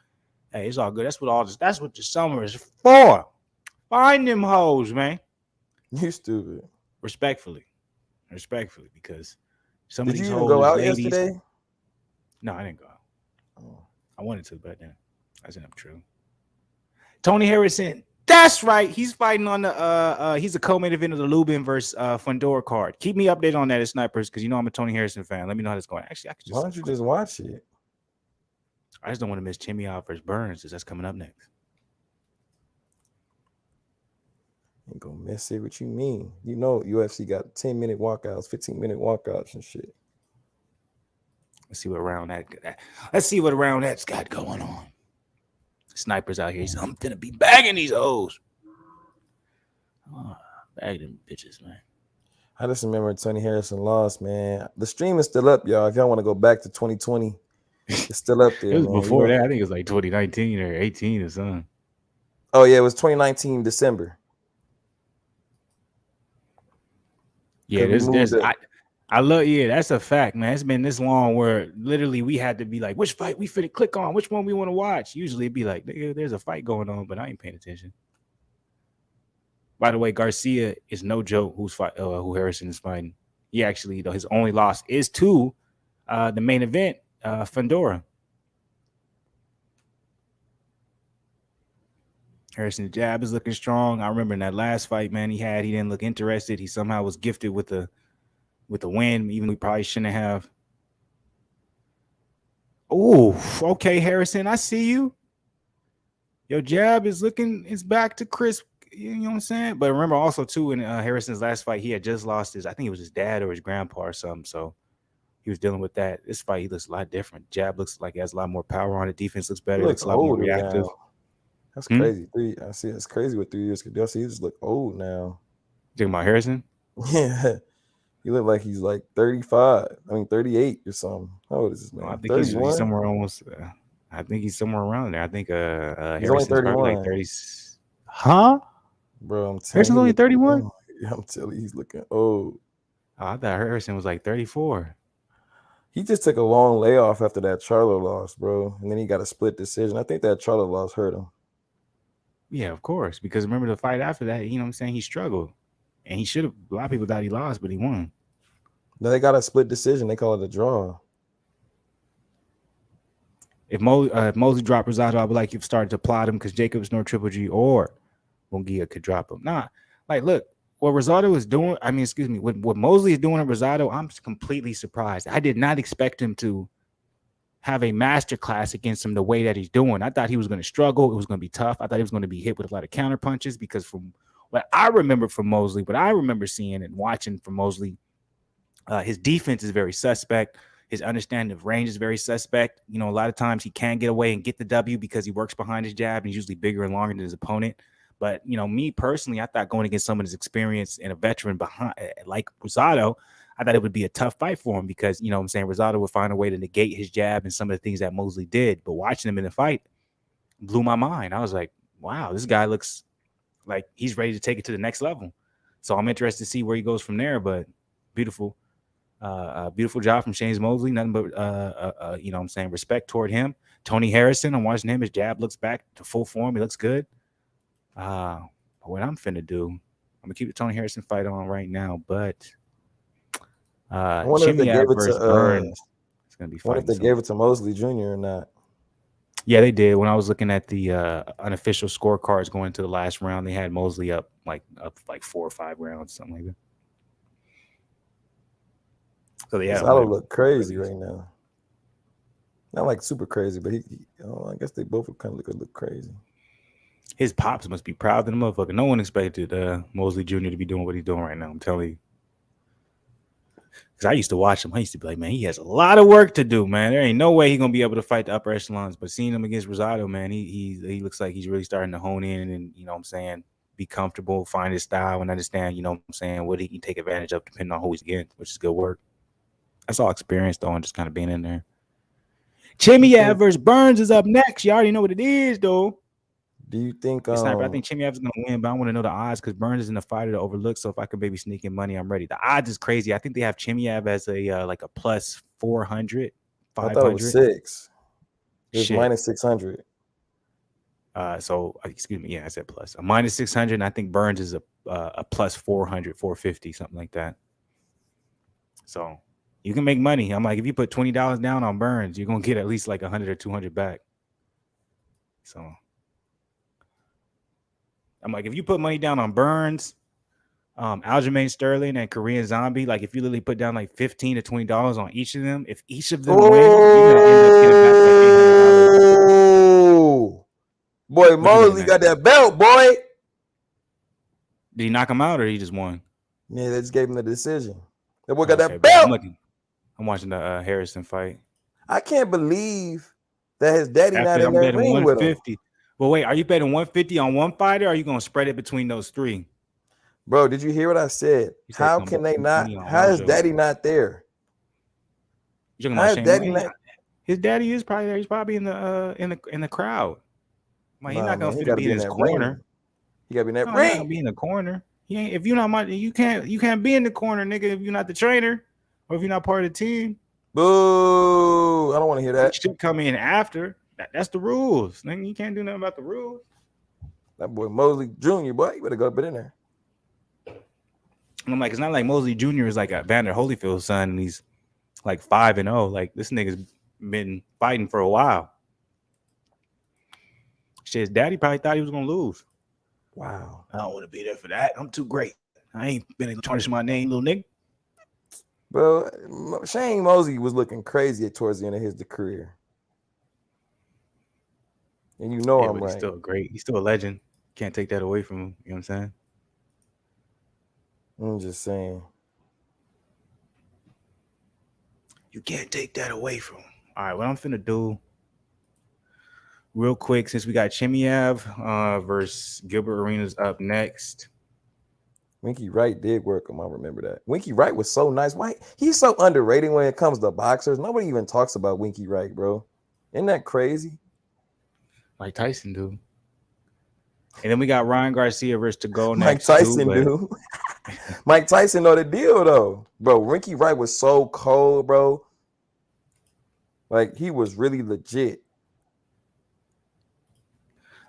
Hey, it's all good. That's what the summer is for. Find them hoes, man. You stupid. Respectfully, because some of these hoes. Did you even go out ladies, yesterday? No, I didn't go out. Oh. I wanted to, but then that's not true. Tony Harrison. That's right. He's fighting on the he's a co-main event of the Lubin versus Fundora card. Keep me updated on that as snipers because I'm a Tony Harrison fan. Let me know how that's going. Actually, I could just why don't you just watch it? I just don't want to miss Chimeav versus Burns because that's coming up next. Ain't gonna miss it. What you mean? UFC got 10-minute walkouts, 15-minute walkouts and shit. Let's see what round that's got going on. Snipers out here. He's I'm gonna be bagging these hoes. Oh, bag them bitches, man. I just remember Tony Harrison lost, man. The stream is still up, y'all. If y'all want to go back to 2020, it's still up there. It was before that. I think it was like 2019 or 18 or something. Oh yeah, it was 2019 December. Yeah, I love, that's a fact, man. It's been this long where literally we had to be like, which fight we finna click on, which one we want to watch. Usually it'd be like, there's a fight going on, but I ain't paying attention. By the way, Garcia is no joke who Harrison is fighting. He actually, though, his only loss is to the main event, Fundora. Harrison's jab is looking strong. I remember in that last fight, man, he didn't look interested. He somehow was gifted with the win, even though he probably shouldn't have. Oh, okay, Harrison, I see you. Your jab is back to crisp. You know what I'm saying? But remember also, too, in Harrison's last fight, he had just lost I think it was his dad or his grandpa or something. So he was dealing with that. This fight, he looks a lot different. Jab looks like he has a lot more power on it. Defense looks better. It looks a lot more reactive. Now. That's crazy. I see it's crazy with 3 years. I see he just look old now. You talking about Harrison? Yeah. He looked like he's like 35. I mean 38 or something. How old is this No, I man? think he's 31? somewhere almost. I think he's somewhere around there. I think He's only Harrison's probably like 31. 30. Huh? Bro, I'm telling Harrison's you, he only looking 31? old. Yeah, I'm telling you, he's looking old. Oh, I thought Harrison was like 34. He just took a long layoff after that Charlo loss, bro. And then he got a split decision. I think that Charlo loss hurt him. Yeah, of course. Because remember the fight after that, you know what I'm saying? He struggled. And he should have, a lot of people thought he lost, but he won. No, they got a split decision. They call it a draw. If Mosley dropped Rosado, I would like you to start to plot him because Jacobs nor Triple G or Munguia could drop him. Nah, like, look, what Rosado is doing, what Mosley is doing at Rosado, I'm completely surprised. I did not expect him to have a master class against him the way that he's doing. I thought he was going to struggle. It was going to be tough. I thought he was going to be hit with a lot of counter punches because from what I remember from Mosley, what I remember seeing and watching from Mosley, his defense is very suspect. His understanding of range is very suspect. You know, a lot of times he can get away and get the W because he works behind his jab and he's usually bigger and longer than his opponent. But, you know, me personally, I thought going against someone as experienced and a veteran behind like Rosado, I thought it would be a tough fight for him because, you know what I'm saying, Rosado would find a way to negate his jab and some of the things that Mosley did. But watching him in the fight blew my mind. I was like, wow, this guy looks like he's ready to take it to the next level. So I'm interested to see where he goes from there. But beautiful. Beautiful job from Shane's Mosley. Nothing but, you know what I'm saying, respect toward him. Tony Harrison, I'm watching him. His jab looks back to full form. He looks good. What I'm finna do, I'm going to keep the Tony Harrison fight on right now, but I wonder if they gave Chimeav it versus to Burns is going to be I wonder fighting. if they gave it to Mosley Jr. or not. Yeah, they did. When I was looking at the unofficial scorecards going into the last round, they had Mosley up like 4 or 5 rounds, something like that. So yeah, Rosado look crazy right now. Not like super crazy, but he I guess they both kind of look crazy. His pops must be proud of the motherfucker. No one expected Mosley Jr. to be doing what he's doing right now. I'm telling you. Because I used to watch him. I used to be like, man, he has a lot of work to do, man. There ain't no way he's going to be able to fight the upper echelons. But seeing him against Rosado, man, he looks like he's really starting to hone in and, you know what I'm saying, be comfortable, find his style, and understand, you know what I'm saying, what he can take advantage of depending on who he's against, which is good work. That's all experience, though, and just kind of being in there. Chimeav versus Burns is up next. You already know what it is, though. Do you think Sniper, I think Chimeav is gonna win, but I want to know the odds because Burns isn't a fighter to overlook. So if I could maybe sneak in money, I'm ready. The odds is crazy. I think they have Chimeav as a like a plus 400, 500. I thought it was 6. It was Shit. minus 600. So excuse me, yeah, I said plus a minus 600, and I think Burns is a plus 400, 450, something like that. So you can make money. I'm like, if you put $20 down on Burns, you're gonna get at least like 100 or 200 back. So I'm like, if you put money down on Burns, Aljamain Sterling, and Korean Zombie, like if you literally put down like $15 to $20 on each of them, if each of them wins, you're gonna end up getting back like $800. Boy, Mosley got that belt, boy. Did he knock him out or he just won? Yeah, they just gave him the decision. That boy got that belt. I'm watching the Harrison fight. I can't believe that his daddy not in that ring with him. Well, wait, are you betting 150 on one fighter or are you going to spread it between those 3? Bro, did you hear what I said? How can they not? How is daddy not there? You're talking about Shane? His daddy is probably there. He's probably in the crowd. Man, he's not going to be in his corner. He got to be in that ring. He's not gonna be in the corner. He ain't, if you're not much, you can't be in the corner, nigga, if you're not the trainer or if you're not part of the team. Boo! I don't want to hear that. You should come in after. That's the rules. Nigga, you can't do nothing about the rules. That boy Mosley Jr., boy, you better go up in there. And I'm like, it's not like Mosley Jr. is like a Vander Holyfield's son and he's like 5-0. Like this nigga's been fighting for a while. Shit, his daddy probably thought he was gonna lose. Wow. I don't want to be there for that. I'm too great. I ain't been able to tarnish my name, little nigga. Bro, Shane Mosley was looking crazy towards the end of his career. And you know I'm right. He's still great. He's still a legend. Can't take that away from him. You know what I'm saying? I'm just saying. You can't take that away from him. All right, what I'm finna do real quick, since we got Chimeav versus Gilbert Arenas up next. Winky Wright did work him. I remember that. Winky Wright was so nice. Why he's so underrated when it comes to boxers? Nobody even talks about Winky Wright, bro. Isn't that crazy? Like Tyson do. And then we got Ryan Garcia versus Tagoe Mike next too. Tyson, dude. Mike Tyson know the deal though, bro. Winky Wright was so cold, bro. Like he was really legit.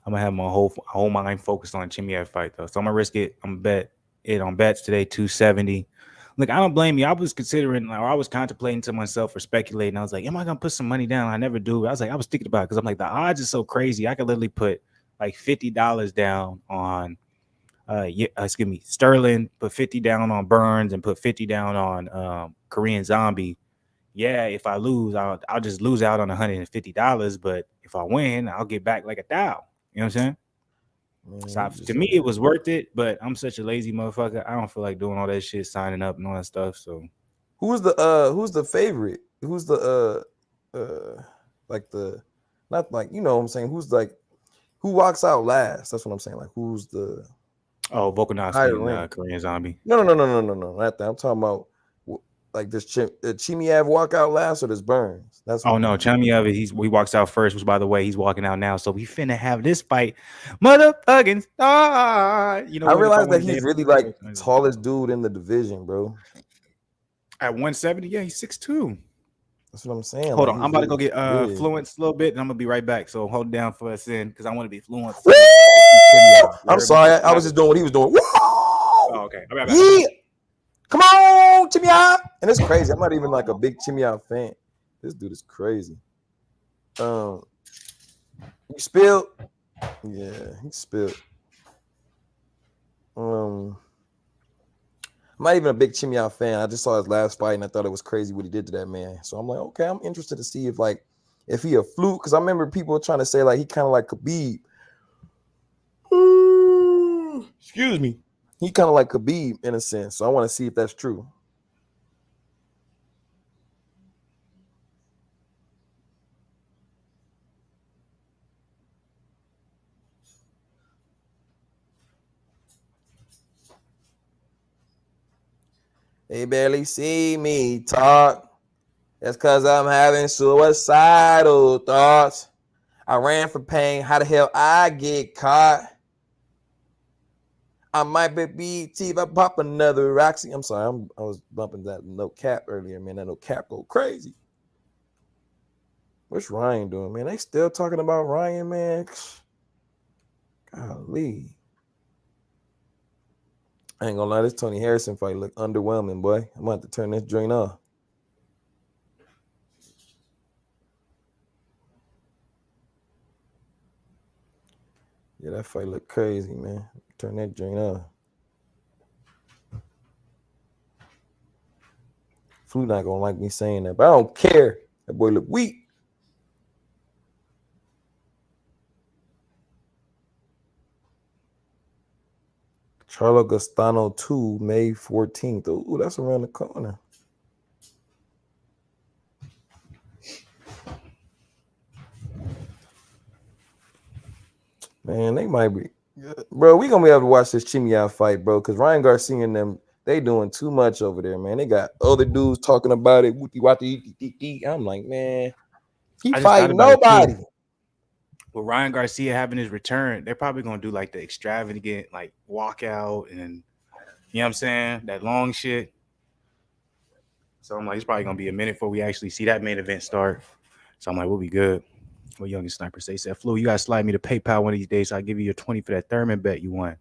I'm gonna have my whole mind focused on Chimeav fight though, so I'm gonna risk it. I'm gonna bet it on bets today, 270. Look, I don't blame you. I was considering, or I was contemplating to myself or speculating. I was like, am I gonna put some money down? I never do. I was thinking about it because I'm like, the odds are so crazy. I could literally put like $50 down on, Sterling. Put 50 down on Burns and put 50 down on Korean Zombie. Yeah, if I lose, I'll just lose out on $150. But if I win, I'll get back like $1,000. You know what I'm saying? So to me, it was worth it, but I'm such a lazy motherfucker. I don't feel like doing all that shit, signing up and all that stuff. So, who's the favorite? Who's the like the not like you know what I'm saying? Who's like who walks out last? That's what I'm saying. Like who's the Volkanovski and Korean Zombie? No. Not that. I'm talking about like does Chimeav walk out last or does Burns? That's no, Chimeav he walks out first. Which by the way, he's walking out now. So we finna have this fight, motherfucking star. You know, I realized that he's really like tallest dude in the division, bro. At 170, yeah, he's 6'2". That's what I'm saying. Hold on, I'm about to go get Fluence a little bit, and I'm gonna be right back. So hold down for us in because I want to be Fluence. I'm sorry, I was just doing what he was doing. Woo! Oh, okay. Yeah. Come on, Chimeav. And it's crazy. I'm not even like a big Chimeav fan. This dude is crazy. You spilled? Yeah, he spilled. I'm not even a big Chimeav fan. I just saw his last fight and I thought it was crazy what he did to that man. So I'm like, okay, I'm interested to see if he a fluke. Because I remember people trying to say like he kind of like Khabib. Excuse me. He kind of like Khabib in a sense. So I want to see if that's true. They barely see me talk. That's because I'm having suicidal thoughts. I ran from pain. How the hell I get caught? I might be BT if I pop another Roxy. I'm sorry, I was bumping that no cap earlier, man. That no cap go crazy. What's Ryan doing, man? They still talking about Ryan, man. Golly. I ain't gonna lie, this Tony Harrison fight look underwhelming, boy. I'm gonna have to turn this joint off. Yeah, that fight look crazy, man. Turn that joint off. Flu not gonna like me saying that, but I don't care. That boy look weak. Charlo Gastano 2, May 14th. Ooh, that's around the corner. Man, they might be. Bro, we gonna be able to watch this Chimeav fight, bro, because Ryan Garcia and them, they doing too much over there, man. They got other dudes talking about it. I'm like, man, he fight nobody. With Ryan Garcia having his return, they're probably gonna do like the extravagant like walkout and you know what I'm saying, that long shit. So I'm like, it's probably gonna be a minute before we actually see that main event start. So I'm like, we'll be good. Well, youngest sniper said, Flu, you gotta slide me to PayPal one of these days. So I'll give you your 20 for that Thurman bet you won.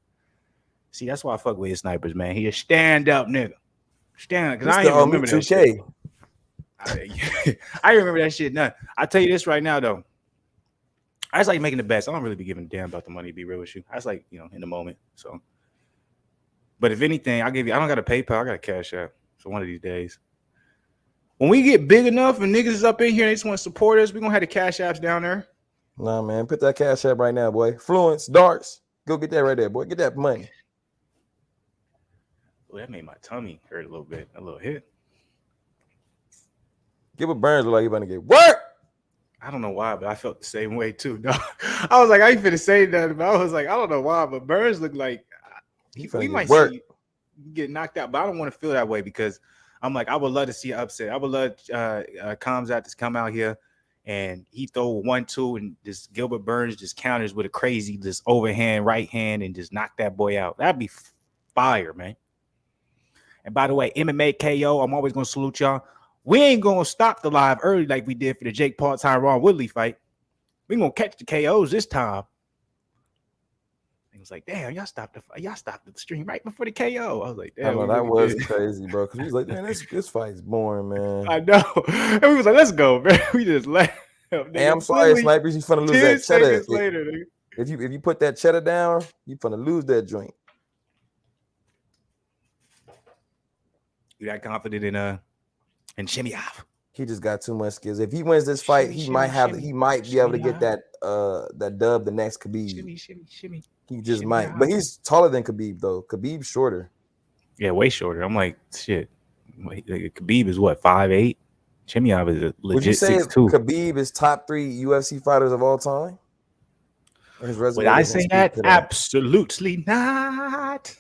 See, that's why I fuck with his snipers, man. He a stand up nigga. Stand up, because I ain't remember that shit. I remember that shit. None. I tell you this right now, though. I just like making the bets. I don't really be giving a damn about the money, to be real with you. I just like, in the moment. So, but if anything, I don't got a PayPal, I got a Cash App. So one of these days. When we get big enough and niggas is up in here and they just want to support us, we're going to have the Cash Apps down there. Nah, man. Put that Cash App right now, boy. Fluence, darts. Go get that right there, boy. Get that money. Well, that made my tummy hurt a little bit. A little hit. Gilbert Burns look like he's about to get work. I don't know why, but I felt the same way too. No, I was like, I ain't finna say that, but I was like, I don't know why, but Burns looked like we might work. See. get knocked out. But I don't want to feel that way because I'm like, I would love to see an upset. I would love Khamzat to come out here and he throw 1-2 and just Gilbert Burns just counters with a crazy just overhand right hand and just knock that boy out. That'd be fire, man. And by the way, MMA KO, I'm always gonna salute y'all. We ain't gonna stop the live early like we did for the Jake Paul Tyron Woodley fight. We gonna catch the KOs this time. It was like, damn, y'all stopped the stream right before the KO. I was like, damn, I know, that was crazy, bro. Because we was like, man, this fight's boring, man. I know. And we was like, let's go, man. We just left. Hey, I'm sorry, snipers. You finna lose that cheddar. Later, if you put that cheddar down, you finna lose that joint. You that confident in Chimeav? He just got too much skills. If he wins this fight, he might be able to get that dub the next Khabib. Shimmy. He just might. But he's taller than Khabib, though. Khabib's shorter. Yeah, way shorter. I'm like, shit. Khabib is what, 5'8"? Chimeav is a legit 6'2". Would you say Khabib is top 3 UFC fighters of all time? Would I say that? Absolutely not.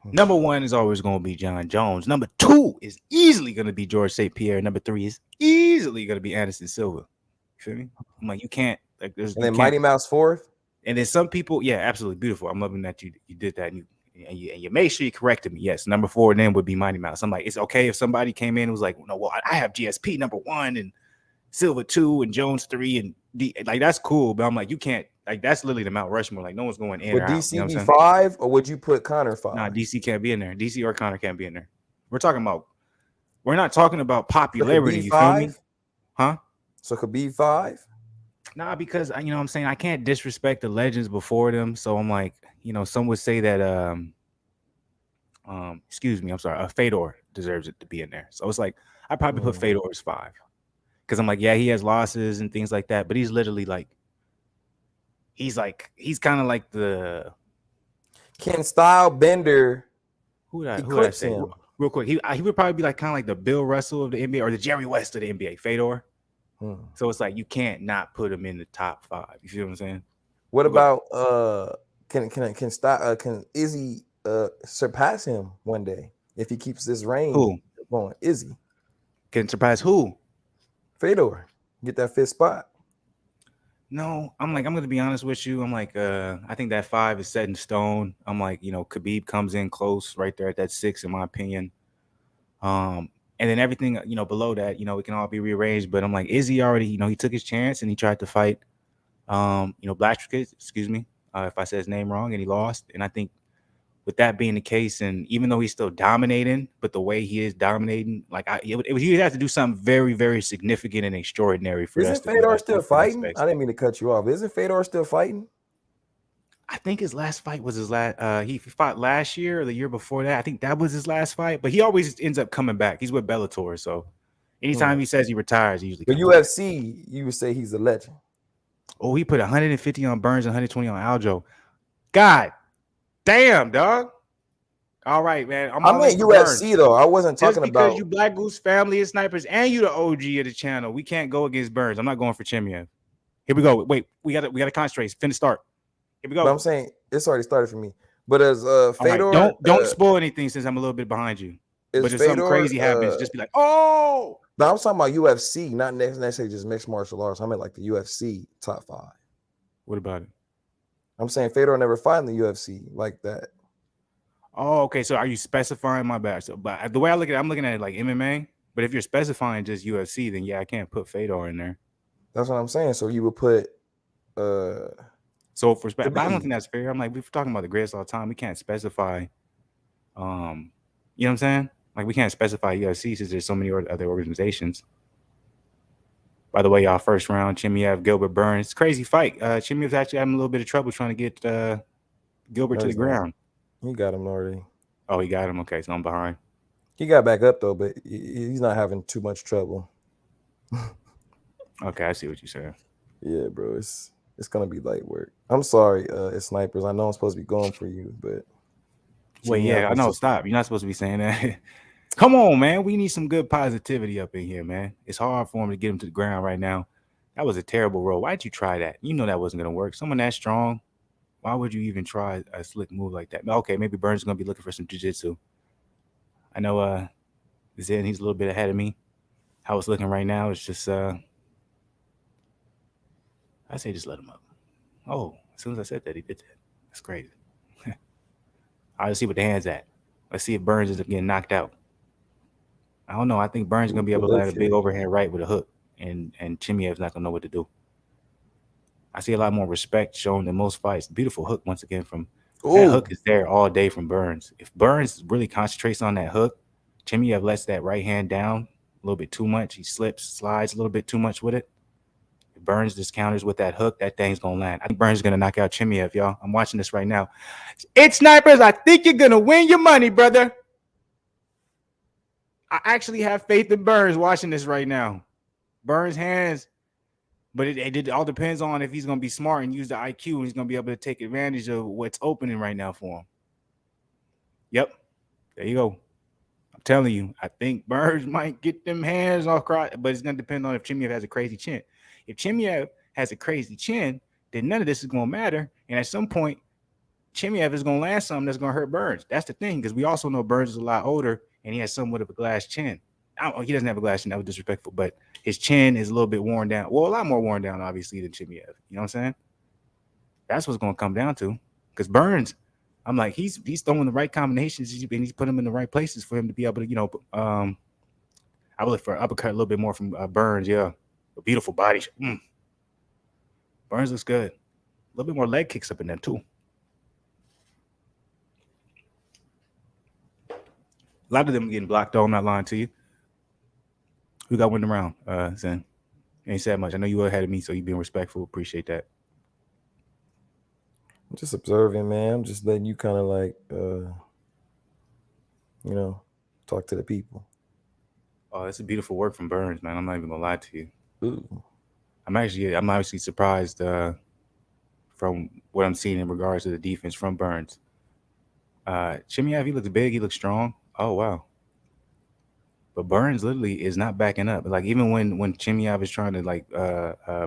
Number 1 is always going to be John Jones. Number 2 is easily going to be George St. Pierre. Number 3 is easily going to be Anderson Silva. You feel me? I'm like, you can't. Like, and then Mighty Mouse 4th? And then some people, yeah, absolutely beautiful. I'm loving that you did that. And you made sure you corrected me. Yes, number 4 then would be Mighty Mouse. I'm like, it's okay if somebody came in and was like, no, well, I have GSP number 1 and Silva 2 and Jones 3 and D. Like, that's cool. But I'm like, you can't. Like, that's literally the Mount Rushmore. Like, no one's going in. Would or DC out, be 5 or would you put Conor 5? Nah, DC can't be in there. DC or Conor can't be in there. We're not talking about popularity. You feel me? Huh? So Khabib 5? Nah, because you know what I'm saying, I can't disrespect the legends before them. So I'm like, you know, some would say that excuse me, I'm sorry, Fedor deserves it to be in there. So it's like I probably put Fedor as 5. Because I'm like, yeah, he has losses and things like that, but he's literally like he's kind of like the Can Style Bender who would I say him? Real quick, he would probably be like kind of like the Bill Russell of the NBA or the Jerry West of the NBA, Fedor. So it's like you can't not put him in the top 5. You feel what I'm saying? What about can Izzy surpass him one day if he keeps this reign going? Izzy can surpass who? Fedor. Get that 5th spot. No, I'm gonna be honest with you. I'm like, I think that 5 is set in stone. I'm like, you know, Khabib comes in close right there at that 6, in my opinion. And then everything, you know, below that, you know, it can all be rearranged. But I'm like, Izzy already, you know, he took his chance and he tried to fight, you know, Blackstreet, excuse me, if I said his name wrong, and he lost. And I think with that being the case, and even though he's still dominating, but the way he is dominating, like he has to do something very, very significant and extraordinary for us. Isn't Fedor still fighting? I didn't mean to cut you off. Isn't Fedor still fighting? I think his last fight was his last. He fought last year or the year before that. I think that was his last fight. But he always ends up coming back. He's with Bellator, so anytime he says he retires, he usually. But UFC, back. You would say he's a legend. Oh, he put 150 on Burns and 120 on Aljo. God damn, dog. All right, man. I meant UFC though. I wasn't talking about because you Black Goose family of snipers and you the OG of the channel. We can't go against Burns. I'm not going for Chimeav. Here we go. Wait, we gotta concentrate. Finish start. Here we go. But I'm saying it's already started for me. But as Fedor, right, don't spoil anything since I'm a little bit behind you. But if something crazy happens, just be like, oh. No, I'm talking about UFC, not necessarily just mixed martial arts. I meant like the UFC top 5. What about it? I'm saying Fedor never fought in the UFC like that. Oh, okay. So are you specifying my bad? So, but the way I look at it, I'm looking at it like MMA. But if you're specifying just UFC, then yeah, I can't put Fedor in there. That's what I'm saying. So you would put so for but I don't think that's fair. I'm like, we're talking about the greatest of all time. We can't specify you know what I'm saying? Like we can't specify UFC since there's so many other organizations. By the way, y'all, first round, Chimeav, Gilbert Burns. Crazy fight. Chimeav's actually having a little bit of trouble trying to get Gilbert to the ground. He got him already. Oh, he got him. Okay, so I'm behind. He got back up though, but he's not having too much trouble. Okay, I see what you're saying. Yeah, bro, it's gonna be light work. I'm sorry, it's snipers. I know I'm supposed to be going for you, but wait, yeah, I know. Stop. You're not supposed to be saying that. Come on, man. We need some good positivity up in here, man. It's hard for him to get him to the ground right now. That was a terrible roll. Why'd you try that? You know that wasn't gonna work. Someone that strong. Why would you even try a slick move like that? Okay, maybe Burns is gonna be looking for some jiu-jitsu. I know Zen, he's a little bit ahead of me. How it's looking right now is just I say just let him up. Oh, as soon as I said that, he did that. That's crazy. All right, let's see what the hands at. Let's see if Burns is getting knocked out. I don't know. I think Burns is gonna be able to land a big overhand right with a hook, and Chimeav's not gonna know what to do. I see a lot more respect shown in most fights. Beautiful hook once again from that hook is there all day from Burns. If Burns really concentrates on that hook, Chimeav lets that right hand down a little bit too much. He slips, slides a little bit too much with it. If Burns just counters with that hook, that thing's gonna land. I think Burns is gonna knock out Chimeav, y'all. I'm watching this right now. It's snipers. I think you're gonna win your money, brother. I actually have faith in Burns watching this right now. Burns' hands, but it all depends on if he's going to be smart and use the IQ and he's going to be able to take advantage of what's opening right now for him. Yep. There you go. I'm telling you, I think Burns might get them hands off, but it's going to depend on if Chimeav has a crazy chin. If Chimeav has a crazy chin, then none of this is going to matter. And at some point, Chimeav is going to land something that's going to hurt Burns. That's the thing, because we also know Burns is a lot older and he has somewhat of a glass chin. He doesn't have a glass chin. That was disrespectful, but his chin is a little bit worn down. Well, a lot more worn down, obviously, than Chimeav. You know what I'm saying? That's what's going to come down to. Because Burns, I'm like, he's throwing the right combinations and he's putting them in the right places for him to be able to, I would look for an uppercut a little bit more from Burns. Yeah, a beautiful body. Burns looks good. A little bit more leg kicks up in there too. A lot of them getting blocked, though. I'm not lying to you. Who got winning round? Zen. Ain't said much. I know you were ahead of me, so you being respectful. Appreciate that. I'm just observing, man. I'm just letting you kind of like, talk to the people. Oh, that's a beautiful work from Burns, man. I'm not even gonna lie to you. Ooh. I'm actually surprised from what I'm seeing in regards to the defense from Burns. Chimeav, he looks big. He looks strong. Oh wow. But Burns literally is not backing up. Like even when Chimeav is trying to like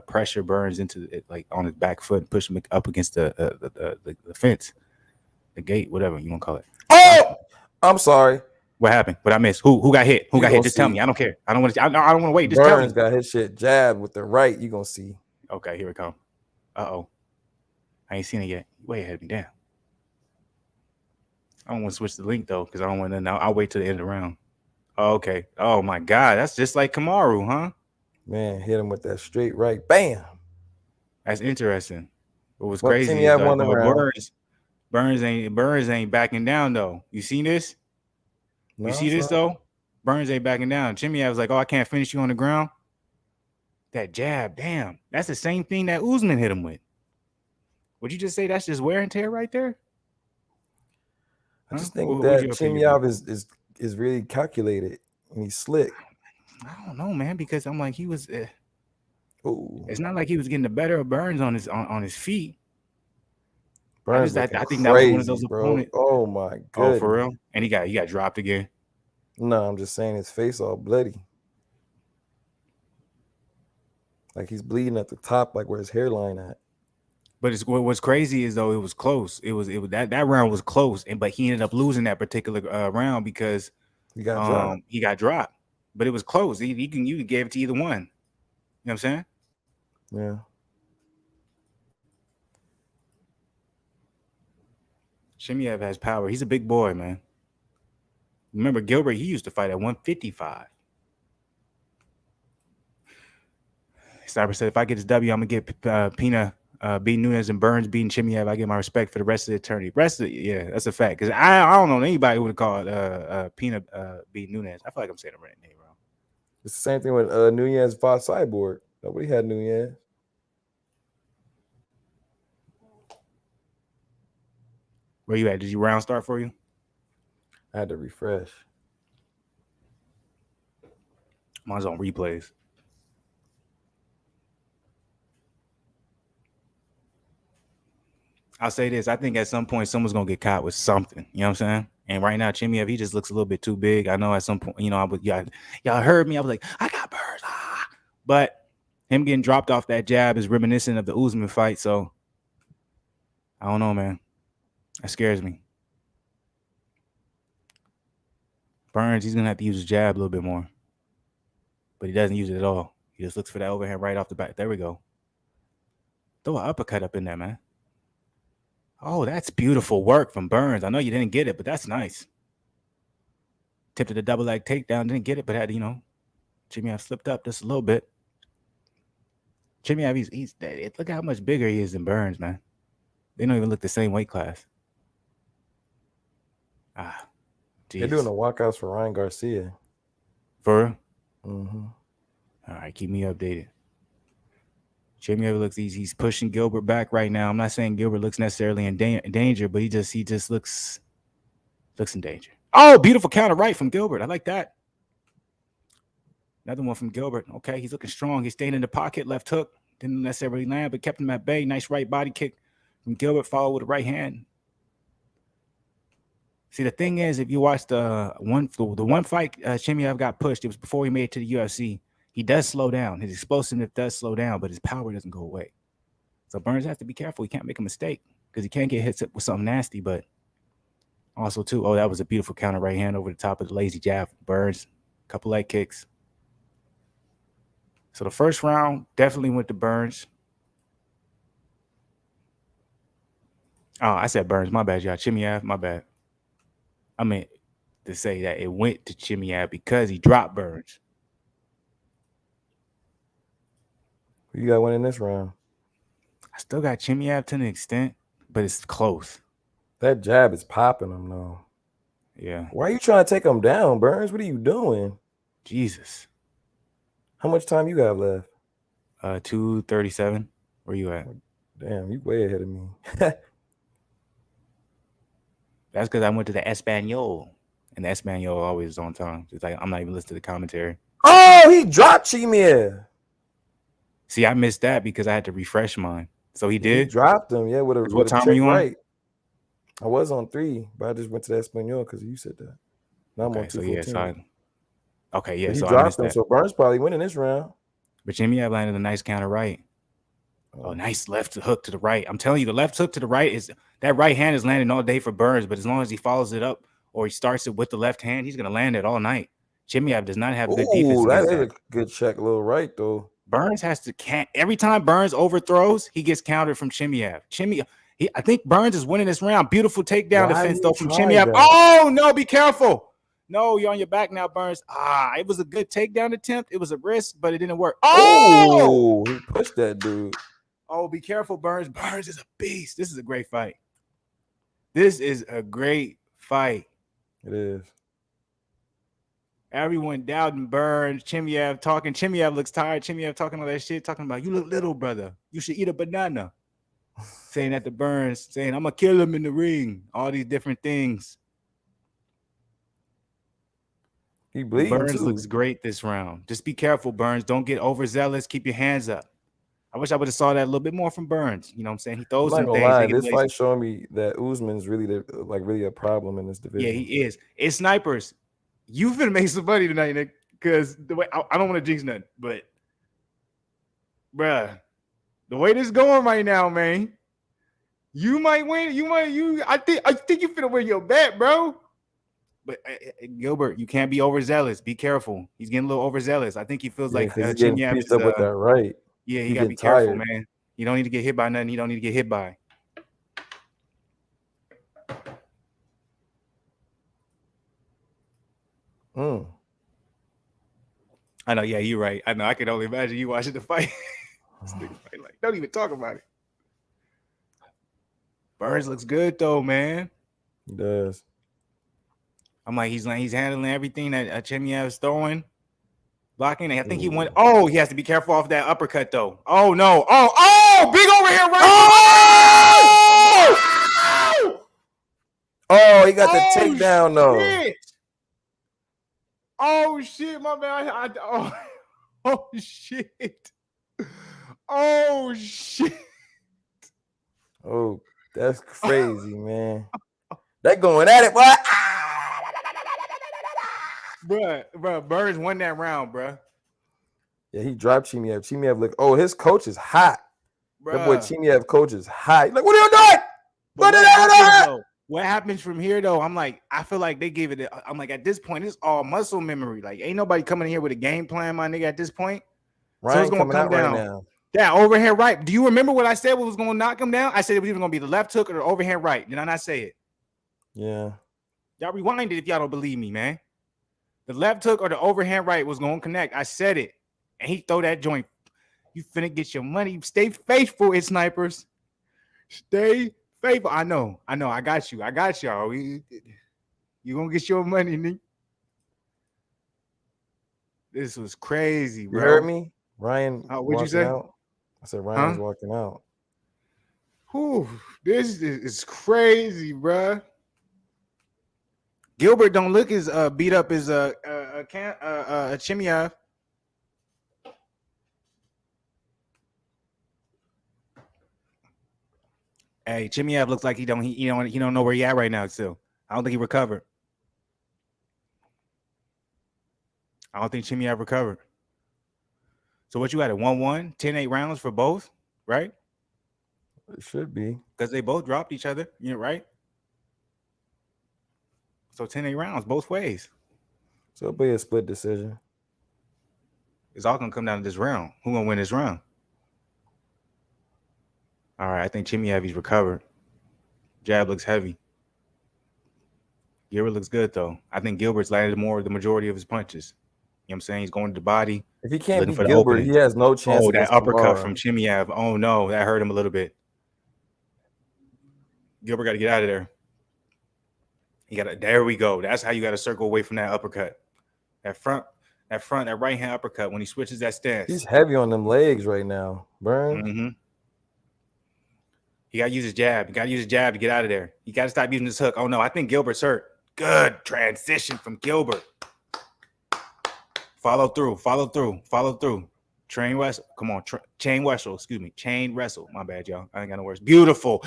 pressure Burns into it, like on his back foot, and push him up against the fence, the gate, whatever you want to call it. Oh, I'm sorry. What happened? What I missed? Who got hit? Who got hit? Just tell me. I don't care. I don't want to. I don't want to wait. Just tell me. Burns got his shit jabbed with the right. You gonna see? Okay, here it come. Uh-oh. I ain't seen it yet. Way ahead of me. Damn. I don't want to switch the link though, because I don't want to know. I'll wait till the end of the round. Oh, okay. Oh my God, that's just like Kamaru, huh? Man, hit him with that straight right. Bam. That's interesting. What was crazy is Burns ain't backing down though. You seen this? You see this though? Burns ain't backing down. Chimeav was like, "Oh, I can't finish you on the ground." That jab, damn. That's the same thing that Usman hit him with. Would you just say that's just wear and tear right there? I just think that Chimeav is really calculated and he's slick. I don't know, man, because I'm like he was. It's not like he was getting the better of Burns on his feet. Burns, I think that was one of those opponents. Oh my God! Oh, for real? And he got dropped again. No, I'm just saying his face all bloody. Like he's bleeding at the top, like where his hairline at. But what's crazy is though it was close. It was that round was close, but he ended up losing that particular round because he got dropped. But it was close. You can give it to either one. You know what I'm saying? Yeah. Chimeav has power. He's a big boy, man. Remember Gilbert? He used to fight at 155. Sniper said, if I get this W, I'm gonna get Pina beating Nunes and Burns beating Chimeav. I get my respect for the rest of the attorney. Yeah, that's a fact. Because I don't know anybody who would have called Pina beating Nunes. I feel like I'm saying the right name wrong. It's the same thing with Nunes fought Cyborg. Nobody had Nunes. Where you at? Did you round start for you? I had to refresh. Mine's on replays. I'll say this. I think at some point someone's gonna get caught with something. You know what I'm saying? And right now, Chimeav, he just looks a little bit too big. I know at some point, y'all heard me. I was like, I got Burns. But him getting dropped off that jab is reminiscent of the Usman fight. So I don't know, man. That scares me. Burns, he's gonna have to use his jab a little bit more, but he doesn't use it at all. He just looks for that overhand right off the bat. There we go. Throw an uppercut up in there, man. Oh, that's beautiful work from Burns. I know you didn't get it, but that's nice. Tipped the double leg takedown, didn't get it, but had Chimeav slipped up just a little bit. Chimeav, he's look how much bigger he is than Burns, man. They don't even look the same weight class. They're doing the walkouts for Ryan Garcia. For real? Mm-hmm. All right, keep me updated. Chimeav looks he's pushing Gilbert back right now. I'm not saying Gilbert looks necessarily in danger, but he just looks in danger. Oh, beautiful counter right from Gilbert. I like that. Another one from Gilbert. Okay, he's looking strong. He's staying in the pocket. Left hook. Didn't necessarily land, but kept him at bay. Nice right body kick from Gilbert, followed with a right hand. See, the thing is, if you watch the one fight Chimeav got pushed, it was before he made it to the UFC. He does slow down. His explosiveness does slow down, but his power doesn't go away. So Burns has to be careful. He can't make a mistake because he can't get hit with something nasty. But also, too, that was a beautiful counter right hand over the top of the lazy jab. Burns, couple leg kicks. So the first round definitely went to Burns. Oh, I said Burns. My bad, y'all. Chimeav, my bad. I meant to say that it went to Chimeav because he dropped Burns. You got one in this round. I still got Chimeav to an extent, but it's close. That jab is popping him, though. Yeah. Why are you trying to take him down, Burns? What are you doing? Jesus. How much time you got left? 2:37. Where you at? Damn, you way ahead of me. That's because I went to the Espanol, and the Espanol always is on time. It's like I'm not even listening to the commentary. Oh, he dropped Chimeav. See, I missed that because I had to refresh mine. So he did? He dropped him, yeah, with a What time are you on? I was on 3, but I just went to the Espanol because you said that. Now I'm on 2:14. Okay, yeah. But he so dropped I missed him, that. so Burns probably winning this round. But Chimeav landed a nice counter right. Oh, nice left hook to the right. I'm telling you, the left hook to the right is that right hand is landing all day for Burns, but as long as he follows it up or he starts it with the left hand, he's gonna land it all night. Chimeav does not have good defense. That is a good check, little right though. Burns has to every time Burns overthrows, he gets countered from Chimeav. I think Burns is winning this round. Beautiful takedown defense though from Chimeav. Oh no, be careful. No, you're on your back now, Burns. It was a good takedown attempt. It was a risk, but it didn't work. Oh, he pushed that dude. Oh, be careful, Burns. Burns is a beast. This is a great fight. This is a great fight. It is. Everyone doubting Burns. Chimeav talking. Chimeav looks tired. Chimeav talking all that shit, talking about, you look little, brother. You should eat a banana. Saying that to Burns, saying, I'm going to kill him in the ring. All these different things. He bleeding Burns too. looks great this round. Just be careful, Burns. Don't get overzealous. Keep your hands up. I wish I would have saw that a little bit more from Burns. You know what I'm saying? He throws some things. This fight showing me that Usman's really a problem in this division. Yeah, he is. It's snipers. You've been making some money tonight, Nick, because the way I don't want to jinx nothing, but bruh, the way this is going right now, man, you might win. I think you finna win your bet, bro. But Gilbert, you can't be overzealous. Be careful. He's getting a little overzealous. I think he feels like he's getting pieced up with that right. Yeah, he gotta be careful, man. You don't need to get hit by nothing. You don't need to get hit by. I know. Yeah, you're right. I know. I can only imagine you watching the fight. Like, don't even talk about it. Burns looks good though, man. He does. I'm like, he's handling everything that Chimeav is throwing, blocking. I think he went. Oh, he has to be careful off that uppercut though. Oh no. Oh, big overhand right. Oh, he got the takedown though. Shit. Oh shit, my man. Oh shit. Oh shit. Oh, that's crazy, man. They going at it, boy. Bruh, Burns won that round, bruh. Yeah, he dropped Chimeav. Chimeav look. Oh, his coach is hot. Bruh. That boy Chimeav coach is hot. Like, what are you doing? But what happens though? What happens from here though? I'm like, I feel like they gave it. I'm like, at this point, it's all muscle memory. Like, ain't nobody coming in here with a game plan, my nigga. At this point, Ryan so it's gonna come down. Right now. That overhand right. Do you remember what I said? What was gonna knock him down? I said it was either gonna be the left hook or the overhand right. Did I not say it? Yeah. Y'all rewind it if y'all don't believe me, man. The left hook or the overhand right was gonna connect. I said it, and he throw that joint. You finna get your money. Stay faithful, it's snipers. Stay faithful. I know. I got you. I got y'all. You gonna get your money, Nick. This was crazy, bro. You heard me? Ryan, what'd you say? Out. I said Ryan's walking out. Whew, this is crazy, bro. Gilbert don't look as beat up as Chimeav. Hey, Chimeav looks like he don't know where he at right now. Still, I don't think he recovered. I don't think Chimeav recovered. So what you had, a 1-1, 10-8 rounds for both, right? It should be. Because they both dropped each other, right? So 10-8 rounds both ways. So it'll be a split decision. It's all gonna come down to this round. Who's gonna win this round? All right, I think Chimeav, he's recovered. Jab looks heavy. Gilbert looks good though. I think Gilbert's landed the majority of his punches. You know what I'm saying? He's going to the body. If he can't beat Gilbert, he has no chance. Oh, that uppercut from Chimeav. Oh no, that hurt him a little bit. Gilbert got to get out of there. There we go. That's how you got to circle away from that uppercut. That right hand uppercut when he switches that stance. He's heavy on them legs right now, Burns. Mm-hmm. He got to use his jab. He got to use his jab to get out of there. He got to stop using his hook. Oh no, I think Gilbert's hurt. Good transition from Gilbert. Follow through. Chain wrestle. Come on, chain wrestle. Excuse me. Chain wrestle. My bad, y'all. I ain't got no words. Beautiful.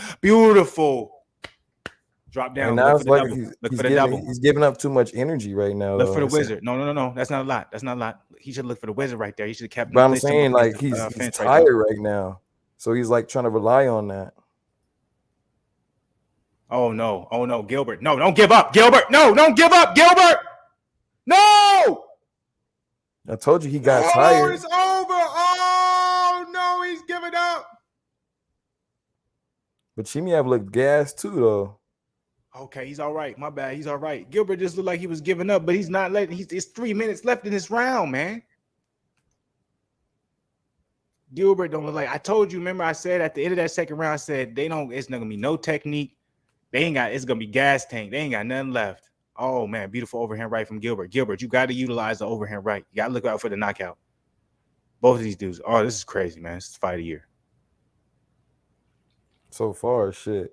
Drop down. Look for the double. He's giving up too much energy right now. Look for the wizard. No. That's not a lot. He should look for the wizard right there. He should have kept. But I'm saying like he's tired right now, so he's like trying to rely on that. Oh no, Gilbert. No, don't give up, Gilbert. No, don't give up, Gilbert. No. I told you he got tired. It's over. Oh no, he's giving up. But Chimeav looked gassed too, though. Okay, he's all right. My bad. He's all right. Gilbert just looked like he was giving up, but he's not letting. It's 3 minutes left in this round, man. Gilbert don't look like. I told you. Remember, I said at the end of that second round, I said they don't. It's not gonna be no technique. They ain't got. It's gonna be gas tank. They ain't got nothing left. Oh man, beautiful overhand right from Gilbert. Gilbert, you got to utilize the overhand right. You got to look out for the knockout. Both of these dudes. Oh, this is crazy, man. This is fight of the year. So far, shit.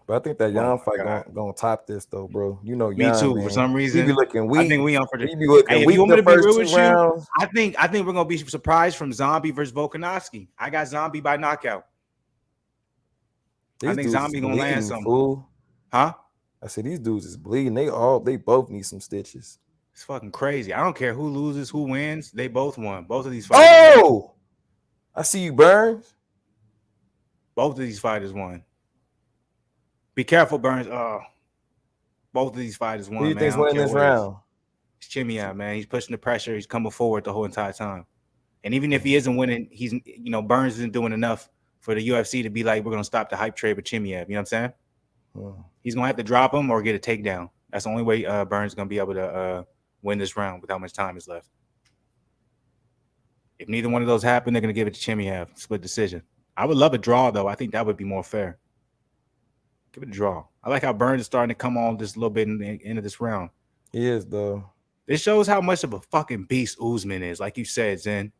But I think that Yan fight gonna top this though, bro. You know, me too. Man. For some reason, he be looking weak. I think we on for the. He be looking weak the first 2 rounds. I think we're gonna be surprised from Zombie versus Volkanovski. I got Zombie by knockout. I think Zombie gonna land something. Fool. Huh? I said these dudes is bleeding. They both need some stitches. It's fucking crazy. I don't care who loses, who wins. They both won. Both of these fighters. Oh, I see you, Burns. Both of these fighters won. Be careful, Burns. Both of these fighters won. Who do you think's winning this round? It's Chimeav, man. He's pushing the pressure. He's coming forward the whole entire time. And even if he isn't winning, he's Burns isn't doing enough for the UFC to be like, we're gonna stop the hype trade with Chimeav. You know what I'm saying? He's gonna have to drop him or get a takedown. That's the only way Burns is gonna be able to win this round with how much time is left. If neither one of those happen, they're gonna give it to Chimeav. Split decision. I would love a draw though. I think that would be more fair. Give it a draw. I like how Burns is starting to come on just a little bit in the end of this round. He is though. This shows how much of a fucking beast Usman is, like you said, Zen.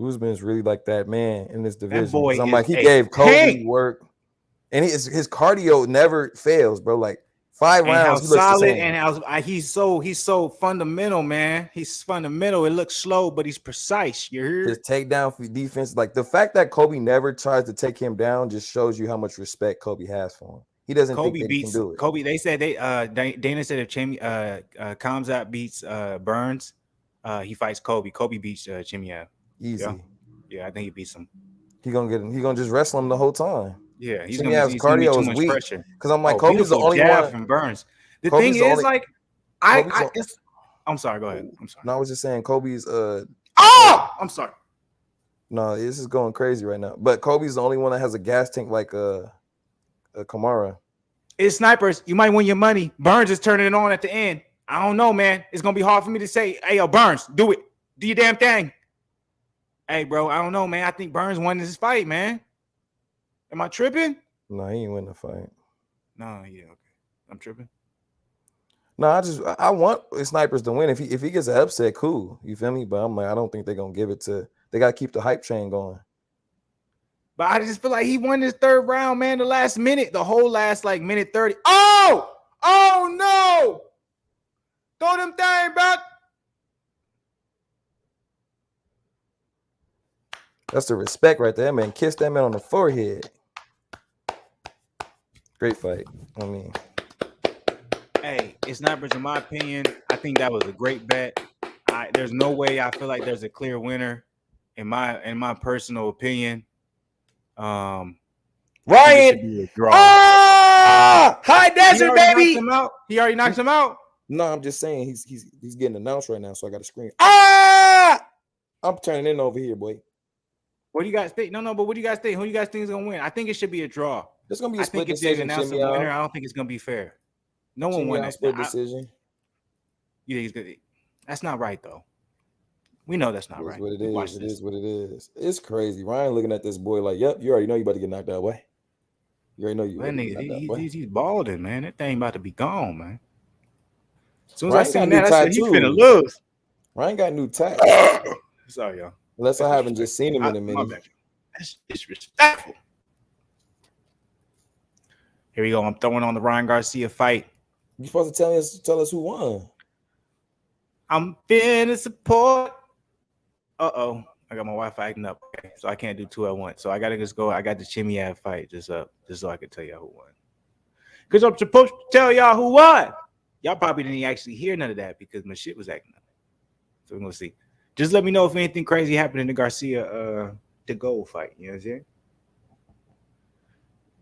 Usman is really like that man in this division. That boy I'm like, he gave Kobe work. And his cardio never fails, bro. Like 5 rounds, he looks solid, and he's so fundamental, man. He's fundamental. It looks slow, but he's precise. You hear? His takedown for defense, like the fact that Kobe never tries to take him down, just shows you how much respect Kobe has for him. He doesn't think that he can do it. Kobe. They said Dana said if Khamzat beats Burns, he fights Kobe. Kobe beats Chimeav. Easy. Yeah, I think he beats him. He gonna just wrestle him the whole time. Yeah, he's gonna Chimeav's be too cardio is much weak pressure. because I'm like Oh, Kobe's the beautiful only jab one. from Burns. The Kobe's thing the is, only- like, I'm sorry. Go ahead. I'm sorry. No, I was just saying Kobe's. I'm sorry. No, this is going crazy right now. But Kobe's the only one that has a gas tank like a Kamara. It's snipers. You might win your money. Burns is turning it on at the end. I don't know, man. It's gonna be hard for me to say, hey, yo, Burns, do it. Do your damn thing. Hey, bro, I don't know, man. I think Burns won this fight, man. Am I tripping? No, he ain't win the fight. No, yeah, okay. I'm tripping. No, I want snipers to win. If he gets an upset, cool. You feel me? But I'm like, I don't think they're gonna give it to. They gotta keep the hype train going. But I just feel like he won this third round, man. The last minute, the whole last like minute 30. Oh no! Throw them thing back. That's the respect right there, man. Kiss that man on the forehead. Great fight. I mean, hey, it's snipers, in my opinion. I think that was a great bet. There's no way I feel like there's a clear winner in my personal opinion. Ryan, high desert, baby. He already knocked him out. No, I'm just saying he's getting announced right now, so I got to scream. I'm turning in over here, boy. What do you guys think? No, but what do you guys think? Who do you guys think is gonna win? I think it should be a draw. There's gonna be a split decision. decision. Announce the winner. I don't think it's gonna be fair. No one won that split decision. You think he's good? That's not right, though. We know that's not right. What it is. It is what it is. It's crazy. Ryan looking at this boy like, "Yep, you already know you about to get knocked out, boy. You already know you." He's balding, man. That thing about to be gone, man. As soon as Ryan I seen that, I said he's finna lose. Ryan got new tats. Sorry, y'all. Unless I haven't just seen him in a minute. That's disrespectful. Here we go. I'm throwing on the Ryan Garcia fight. You're supposed to tell us who won. I'm finna support. I got my Wi-Fi acting up. Okay, so I can't do two at once. So I gotta just go. I got the Chimeav fight just up, just so I can tell y'all who won. Because I'm supposed to tell y'all who won. Y'all probably didn't actually hear none of that because my shit was acting up. So we're gonna see. Just let me know if anything crazy happened in the Garcia Tagoe fight. You know what I'm saying?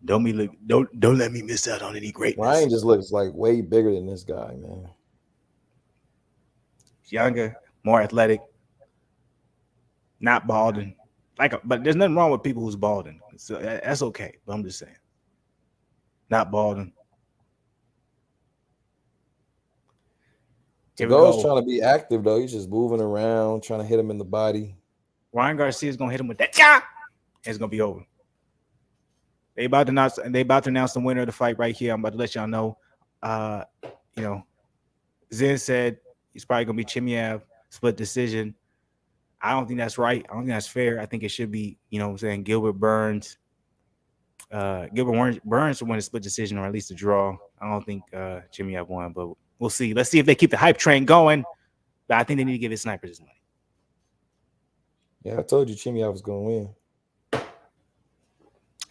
Don't let me miss out on any greatness. Ryan just looks like way bigger than this guy, man. He's younger, more athletic, not balding. But there's nothing wrong with people who's balding. So that's okay. But I'm just saying, not balding. Tagoe's trying to be active though. He's just moving around, trying to hit him in the body. Ryan Garcia is gonna hit him with that. And it's gonna be over. They about to announce the winner of the fight right here. I'm about to let y'all know. Zen said he's probably gonna be Chimeav, split decision. I don't think that's right. I don't think that's fair. I think it should be, Gilbert Burns. Gilbert Burns will win a split decision or at least a draw. I don't think Chimeav won, but we'll see. Let's see if they keep the hype train going. But I think they need to give his snipers his money. Yeah, I told you Chimeav was gonna win.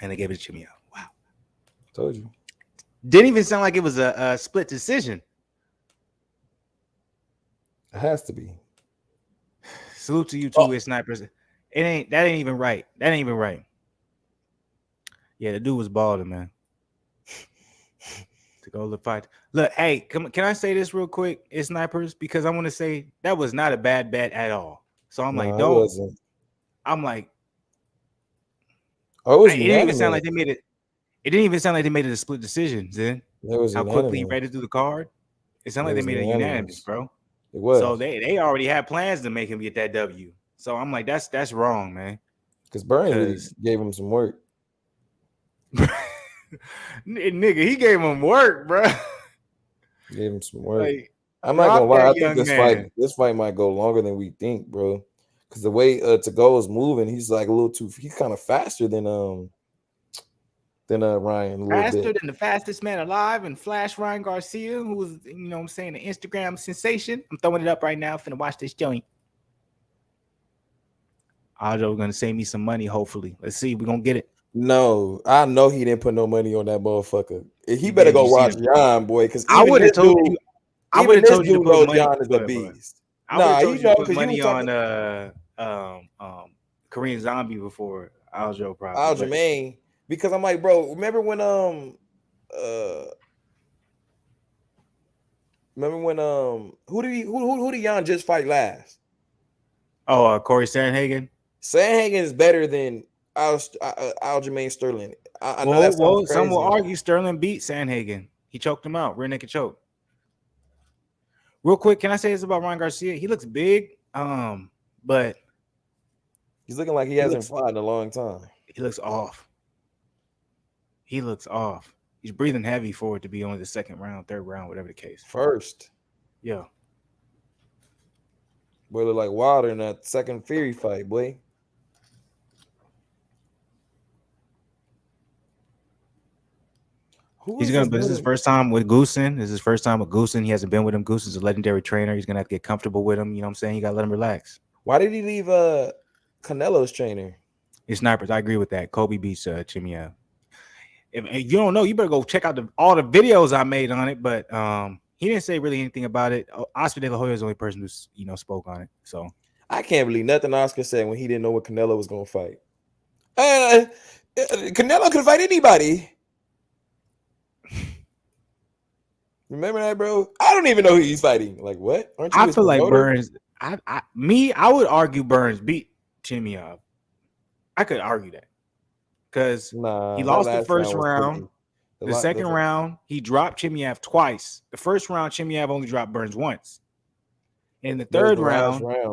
And they gave it to Chimeav. Wow. Told you. Didn't even sound like it was a split decision. It has to be. Salute to you too, snipers. That ain't even right. That ain't even right. Yeah, the dude was balding, man. To go to the fight. Look, hey, can I say this real quick? It's snipers, because I want to say that was not a bad bet at all. So I'm like, don't. It wasn't. I'm like, it didn't even sound like they made it. It didn't even sound like they made it a split decision, Zen. How quickly he read it through the card. It sounded like they made it unanimous, bro. It was. So they already had plans to make him get that W. So I'm like, that's wrong, man. Because Burns really gave him some work. Nigga, he gave him work, bro. Gave him some work. Like, I'm not gonna lie. I think this fight might go longer than we think, bro. Because the way Tagoe is moving, he's like a little too. He's kind of faster than Ryan. Faster than the fastest man alive, and Flash Ryan Garcia, who was, an Instagram sensation. I'm throwing it up right now. Finna watch this joint. Aljo gonna save me some money. Hopefully, let's see. We're gonna get it. No, I know he didn't put no money on that motherfucker. He better go watch Jan, boy. Because I would have told you. I would have told you to put money. Jan is a beast. I would have told you to put money on Korean Zombie before Aljo. Probably Aljamain. because I'm like, bro, remember when who did Jan just fight last? Oh, Corey Sandhagen. Sandhagen is better than Aljamain Sterling. I know that sounds Well, some will crazy. argue Sterling beat Sandhagen. He choked him out, rear naked choke. Real quick, can I say this about Ryan Garcia? He looks big, but He's looking like he hasn't fought in a long time. He looks off. He looks off. He's breathing heavy for it to be only the second round, third round, whatever the case. First. Yeah. Boy, look like Wilder in that second Fury fight, boy. This is his first time with Goosen. This is his first time with Goosen. He hasn't been with him. Goosen's a legendary trainer. He's gonna have to get comfortable with him. You know what I'm saying? You gotta let him relax. Why did he leave Canelo's trainer? It's snipers. I agree with that. Kobe beats Chimeav. If you don't know, you better go check out all the videos I made on it. But he didn't say really anything about it. Oscar De La Hoya is the only person who spoke on it. So I can't believe nothing Oscar said when he didn't know what Canelo was gonna fight. Canelo could fight anybody. Remember that, bro? I don't even know who he's fighting. Like, what? I feel like Burns. I would argue Burns beat Chimeav. I could argue that because he lost the first round. The second round, he dropped Chimeav twice. The first round, Chimeav only dropped Burns once. In the third round, I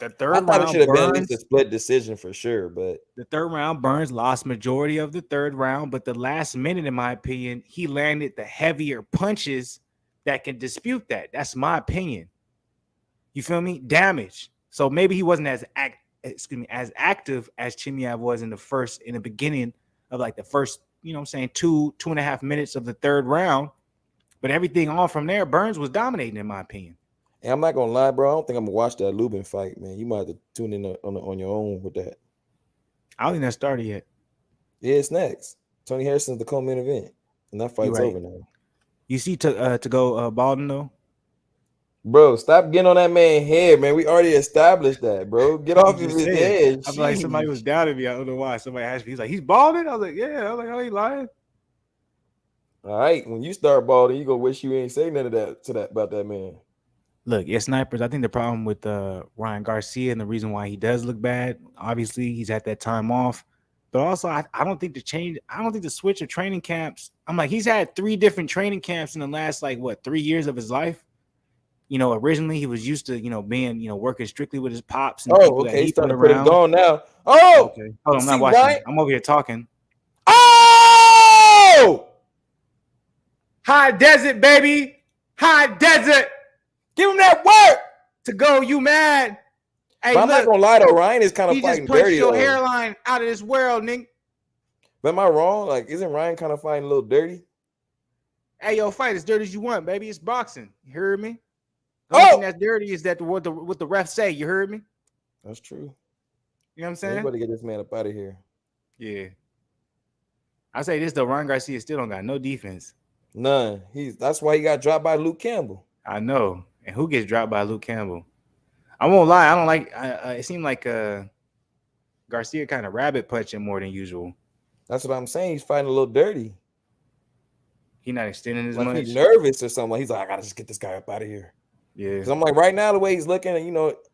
thought it should have been at least a split decision for sure, but the third round, Burns lost majority of the third round, but the last minute, in my opinion, he landed the heavier punches that can dispute that. That's my opinion. You feel me? Damage. So maybe he wasn't as active as Chimeav was in the beginning of like the first, you know what I'm saying, 2.5 minutes of the third round. But everything on from there, Burns was dominating, in my opinion. And I'm not gonna lie, bro. I don't think I'm gonna watch that Lubin fight, man. You might have to tune in on your own with that. I don't think that started yet. Yeah, it's next. Tony Harrison's the co-main event, and that fight's over now. You see, to go Baldwin though, bro. Stop getting on that man's head, man. We already established that, bro. Get off of his head. I'm like, somebody was doubting me. I don't know why. Somebody asked me, he's like, he's balding. I was like, yeah. I was like, oh, he lying. All right, when you start balding, you gonna wish you ain't say none of that about that man. Look, snipers. I think the problem with Ryan Garcia and the reason why he does look bad, obviously, he's had that time off. But also, I don't think the switch of training camps. I'm like, he's had 3 different training camps in the last 3 years of his life. You know, originally he was used to, being, working strictly with his pops. And people okay, he's starting to put it on now. Oh, okay. Hold on, I'm not watching. Right? I'm over here talking. Oh, high desert, baby, high desert. Give him that work to go. You mad? Hey, I'm not gonna lie though. Ryan is kind of fighting dirty. He just punched your hairline out of this world, nigga. But am I wrong? Like, isn't Ryan kind of fighting a little dirty? Hey, yo, fight as dirty as you want, baby. It's boxing. You heard me? The only thing that's dirty is that what the refs say. You heard me? That's true. You know what I'm saying? You better get this man up out of here. Yeah. I say this though, Ryan Garcia still don't got no defense. None. That's why he got dropped by Luke Campbell. I know. And who gets dropped by Luke Campbell? I won't lie. I don't like. It seemed like Garcia kind of rabbit punching more than usual. That's what I'm saying. He's fighting a little dirty. He's not extending as much. He's nervous or something. He's like, I gotta just get this guy up out of here. Yeah. Because I'm like, right now the way he's looking,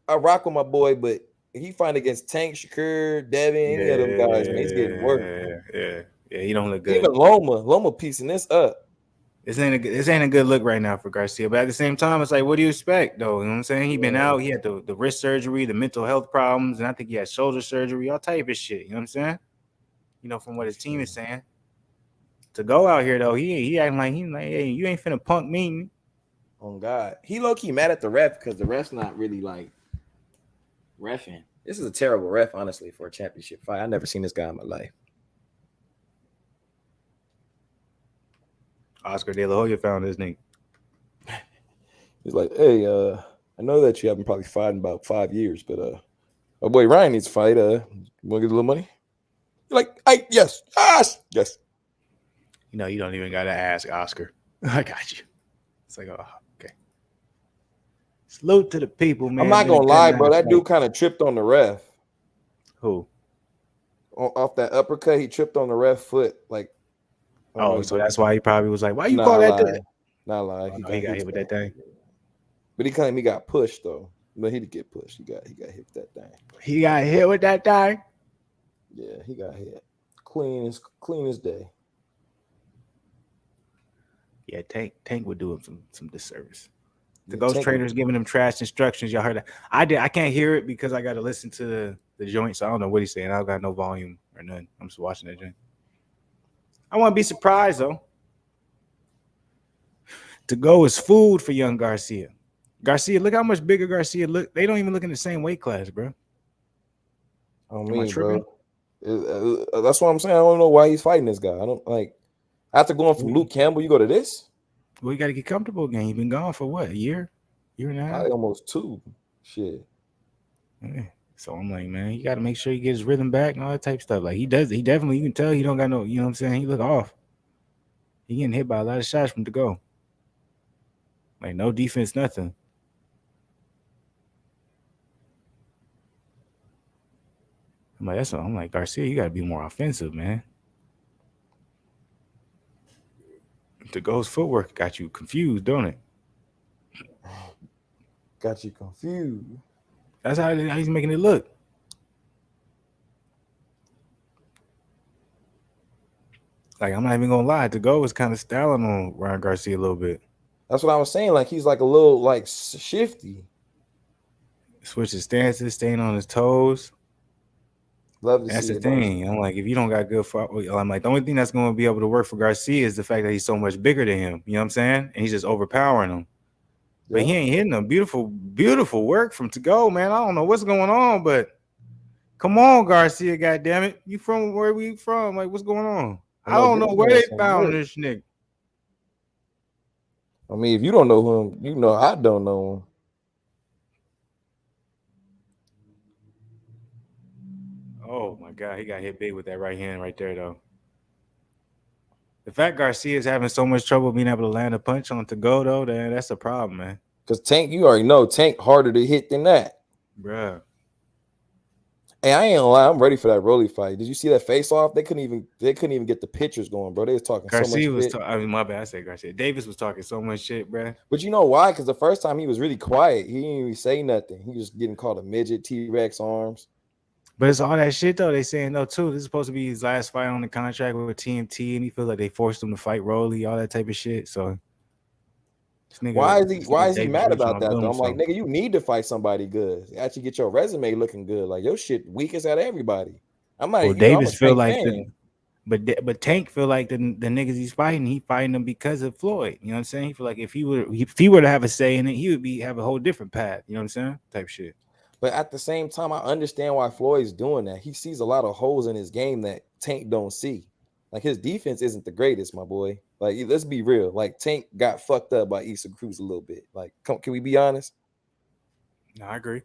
I rock with my boy, but he fighting against Tank, Shakur, Devin, any of them guys, man, he's getting work. Yeah. He don't look good. Even Loma piecing this up. This ain't a good look right now for Garcia. But at the same time, it's like, what do you expect, though? You know what I'm saying? He been out. He had the wrist surgery, the mental health problems, and I think he had shoulder surgery, all type of shit. You know what I'm saying? From what his team is saying. To go out here, though, he acting like hey, you ain't finna punk me. Oh, God. He low-key mad at the ref because the ref's not really, reffing. This is a terrible ref, honestly, for a championship fight. I've never seen this guy in my life. Oscar De La Hoya found his name. He's like, hey, I know that you haven't probably fought in about 5 years, but my boy Ryan needs to fight. You want to get a little money? You're like, yes. You don't even got to ask Oscar. I got you. It's like, oh, okay. Salute to the people, man. I'm not going to lie, bro. That dude kind of tripped on the ref. Who? off that uppercut. He tripped on the ref foot. Like, I don't know. Oh, so that's why he probably was like, "Why you Nah, call that?" lie. Not lie. Oh He no, he got got hit hit with though. that thing. But he claimed he got pushed though. But he did get pushed. He got hit with that thing. He got hit with that thing. Yeah, he got hit. Clean as day. Yeah, Tank would do him some disservice. The Yeah, ghost Tank was trader's giving him trash instructions. Y'all heard that? I did. I can't hear it because I got to listen to the joint, so I don't know what he's saying. I don't got no volume or nothing. I'm just watching that joint. I wouldn't be surprised though. Tagoe is food for young Garcia. Garcia, look how much bigger Garcia look. They don't even look in the same weight class, bro. on Am I me, tripping? bro. That's what I'm saying. I don't know why he's fighting this guy. I don't like. After going from Luke Campbell, you go to this. We got to get comfortable again. You've been gone for what, a year and a half? Probably almost 2. Shit. Yeah. So I'm like, man, you got to make sure you get his rhythm back and all that type of stuff. Like he does, he definitely, you can tell he don't got no, you know what I'm saying? He look off. He getting hit by a lot of shots from Tagoe. Like no defense, nothing. I'm like Garcia, you got to be more offensive, man. Tagoe's footwork got you confused, don't it? Got you confused. That's how he's making it look. Like I'm not even gonna lie, Tagoe was kind of styling on Ryan Garcia a little bit. That's what I was saying. Like he's like a little like shifty. Switching stances, staying on his toes. Love to That's see the it. Though. thing. I'm like, if you don't got good, I'm like, the only thing that's going to be able to work for Garcia is the fact that he's so much bigger than him. You know what I'm saying? And he's just overpowering him. But he ain't hitting him. Beautiful, beautiful work from Tagoe, man. I don't know what's going on, but come on, Garcia, goddammit. You from where we from? Like, what's going on? I don't know where they found this nigga. I mean, if you don't know him, you know I don't know him. Oh my God, he got hit big with that right hand right there, though. The fact Garcia is having so much trouble being able to land a punch on Tagoe, though, that's a problem, man. Because Tank, you already know, Tank harder to hit than that. Bruh. Hey, I ain't gonna lie, I'm ready for that Rolly fight. Did you see that face off? They couldn't even get the pictures going, bro. They was talking Garcia so much shit. I mean, my bad, I said Garcia. Davis was talking so much shit, bruh. But you know why? Because the first time he was really quiet. He didn't even say nothing. He was getting called a midget, T-Rex arms. But it's all that shit though. They saying no too. This is supposed to be his last fight on the contract with TMT, and he feels like they forced him to fight Rolly, all that type of shit. So this nigga, why is he mad about that though? I'm like, himself. nigga, you need to fight somebody good. Actually get your resume looking good. Like your shit weakest out of everybody. I'm like, Well, Davis Davis feel like fan. but Tank feel like the niggas he's fighting, he fighting them because of Floyd. You know what I'm saying? He feel like if he were to have a say in it, he would have a whole different path. You know what I'm saying? Type shit. But at the same time, I understand why Floyd's doing that. He sees a lot of holes in his game that Tank don't see. Like his defense isn't the greatest, my boy. Like let's be real. Like Tank got fucked up by Issa Cruz a little bit. Like, can we be honest? No, I agree.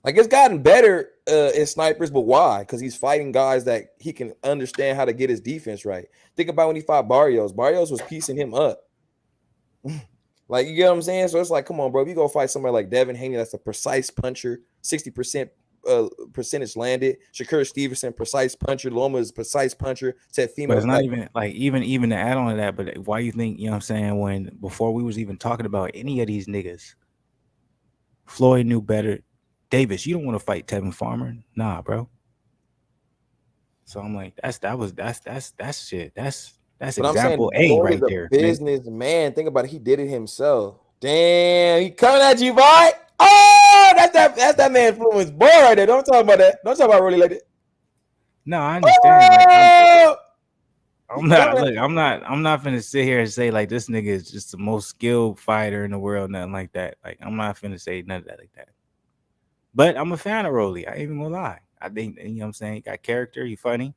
Like it's gotten better in snipers, but why? Because he's fighting guys that he can understand how to get his defense right. Think about when he fought Barrios. Barrios was piecing him up. Like, you get what I'm saying? So it's like, come on, bro. If you go fight somebody like Devin Haney, that's a precise puncher, 60% percentage landed. Shakur Stevenson, precise puncher. Loma is precise puncher. Said female. But it's not even like even to add on to that. But why you think, you know what I'm saying, when before we was even talking about any of these niggas, Floyd knew better. Davis, you don't want to fight Tevin Farmer, nah, bro. So I'm like, that's shit. That's but example I'm saying, A Floyd right is a there. businessman. Think about it. He did it himself. Damn, he coming at you, boy. Oh, that's that man Fluence boy right there. Don't talk about that. Don't talk about really like that. No, I understand. Oh! I'm not. Look, I'm not finna sit here and say like this nigga is just the most skilled fighter in the world, nothing like that. Like I'm not finna say none of that like that. But I'm a fan of Rolly. I ain't even gonna lie. I think, you know what I'm saying, he got character, he funny.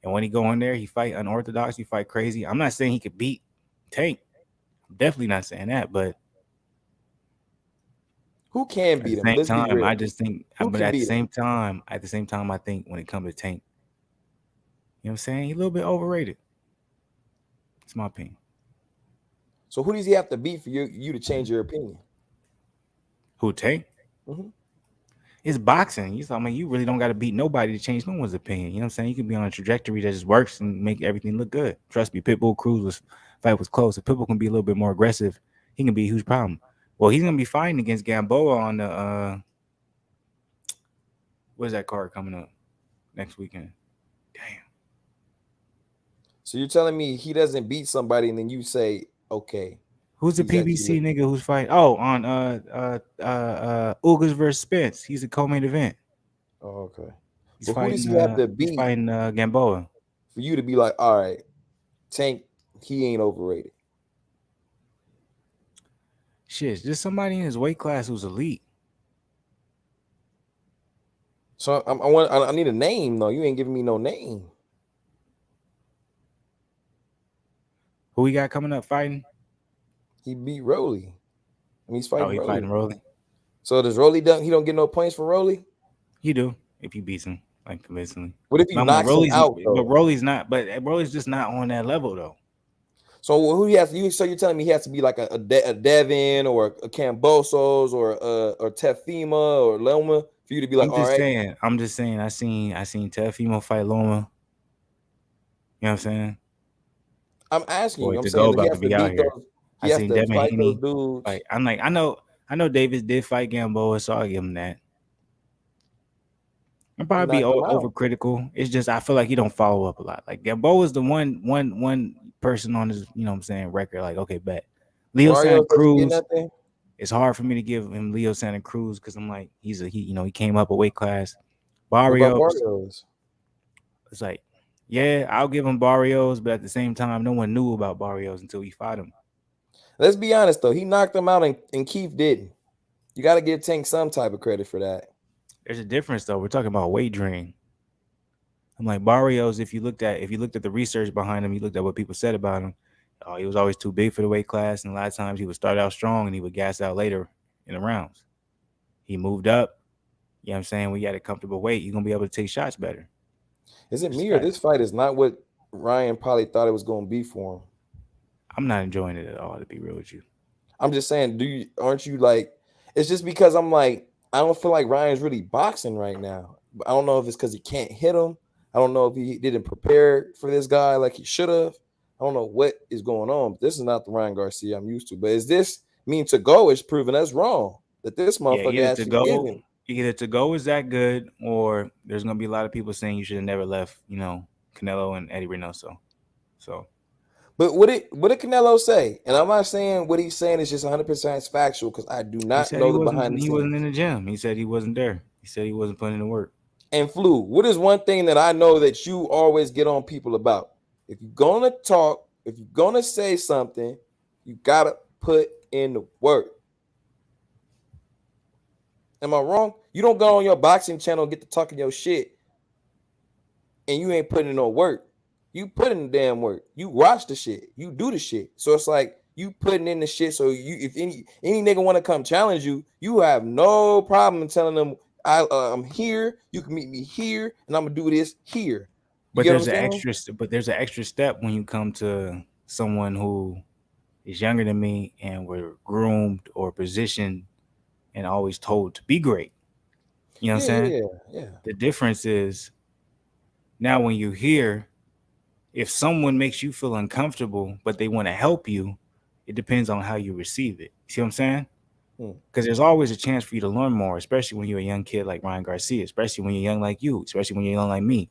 And when he go in there, he fight unorthodox, he fight crazy. I'm not saying he could beat Tank. I'm definitely not saying that, but who can beat him? Let's be real. I just think, but at the same time, I think when it comes to Tank, you know what I'm saying, he's a little bit overrated. It's my opinion. So who does he have to beat for you to change your opinion? Who, Tank? Mm-hmm. It's boxing. I mean, you really don't got to beat nobody to change no one's opinion. You know what I'm saying? You can be on a trajectory that just works and make everything look good. Trust me, Pitbull Cruz fight was close. If Pitbull can be a little bit more aggressive, he can be a huge problem. Well, he's gonna be fighting against Gamboa on the where's that card coming up next weekend? Damn. So you're telling me he doesn't beat somebody, and then you say, okay, Who's the he's actually PBC nigga who's fighting? Oh, on Ugas versus Spence. He's a co-main event. Oh, okay. He's But who does fighting he have to he's beat fighting Gamboa. for you to be like, all right, Tank, he ain't overrated? Shit, just somebody in his weight class who's elite. So I need a name though. You ain't giving me no name. Who we got coming up fighting? He beat Rolly. I mean, he's fighting. Oh, he Rolly. fighting Rolly. So does Rolly he don't get no points for Rolly? You do if he beats him like convincingly. What if he knocks him out? Though? But Rolly's not. But Rolly's just not on that level though. So who he has? So you're telling me he has to be like a Devin or a Cambosos or Tefima or Loma for you to be like, all right. I'm just saying. I seen Tefimo fight Loma. You know what I'm saying? I'm asking you. I'm saying he has to beat those. He has to fight those dudes. Like, I'm like, I know Davis did fight Gamboa, so I'll give him that. I'll probably be overcritical. It's just I feel like he don't follow up a lot. Like Gamboa is the one person on his, you know what I'm saying, record. Like, okay, bet. Leo Santa Cruz. It's hard for me to give him Leo Santa Cruz because I'm like, he came up a weight class. Barrios. It's like, yeah, I'll give him Barrios, but at the same time, no one knew about Barrios until we fought him. Let's be honest though, he knocked him out and Keith didn't. You got to give Tank some type of credit for that. There's a difference though. We're talking about weight drain. I'm like Barrios. If you looked at the research behind him, you looked at what people said about him. Oh, he was always too big for the weight class, and a lot of times he would start out strong and he would gas out later in the rounds. He moved up. You know what I'm saying? When you had a comfortable weight, you're gonna be able to take shots better. Is it me or this fight is not what Ryan probably thought it was gonna be for him? I'm not enjoying it at all, to be real with you. I'm just saying, aren't you like? It's just because I'm like, I don't feel like Ryan's really boxing right now. I don't know if it's because he can't hit him. I don't know if he didn't prepare for this guy like he should have. I don't know what is going on. But this is not the Ryan Garcia I'm used to. But is this Tagoe is proving us wrong that this motherfucker has to give him? Either Tagoe is that good, or there's gonna be a lot of people saying you should have never left, Canelo and Eddie Reynoso. So. But what did Canelo say? And I'm not saying what he's saying is just 100% factual because I do not know the behind the scenes. He wasn't in the gym. He said he wasn't there. He said he wasn't putting in the work. And Flu, what is one thing that I know that you always get on people about? If you're gonna talk, if you're gonna say something, you gotta put in the work. Am I wrong? You don't go on your boxing channel and get to talking your shit, and you ain't putting in no work. You put in the damn work. You watch the shit. You do the shit. So it's like you putting in the shit. So if any nigga want to come challenge you, you have no problem telling them I'm here. You can meet me here, and I'm gonna do this here. But there's an extra step when you come to someone who is younger than me and we're groomed or positioned and always told to be great. You know what I'm saying? Yeah. The difference is now when you're here, if someone makes you feel uncomfortable, but they want to help you, it depends on how you receive it. See what I'm saying? Because there's always a chance for you to learn more, especially when you're a young kid like Ryan Garcia, especially when you're young like you, especially when you're young like me.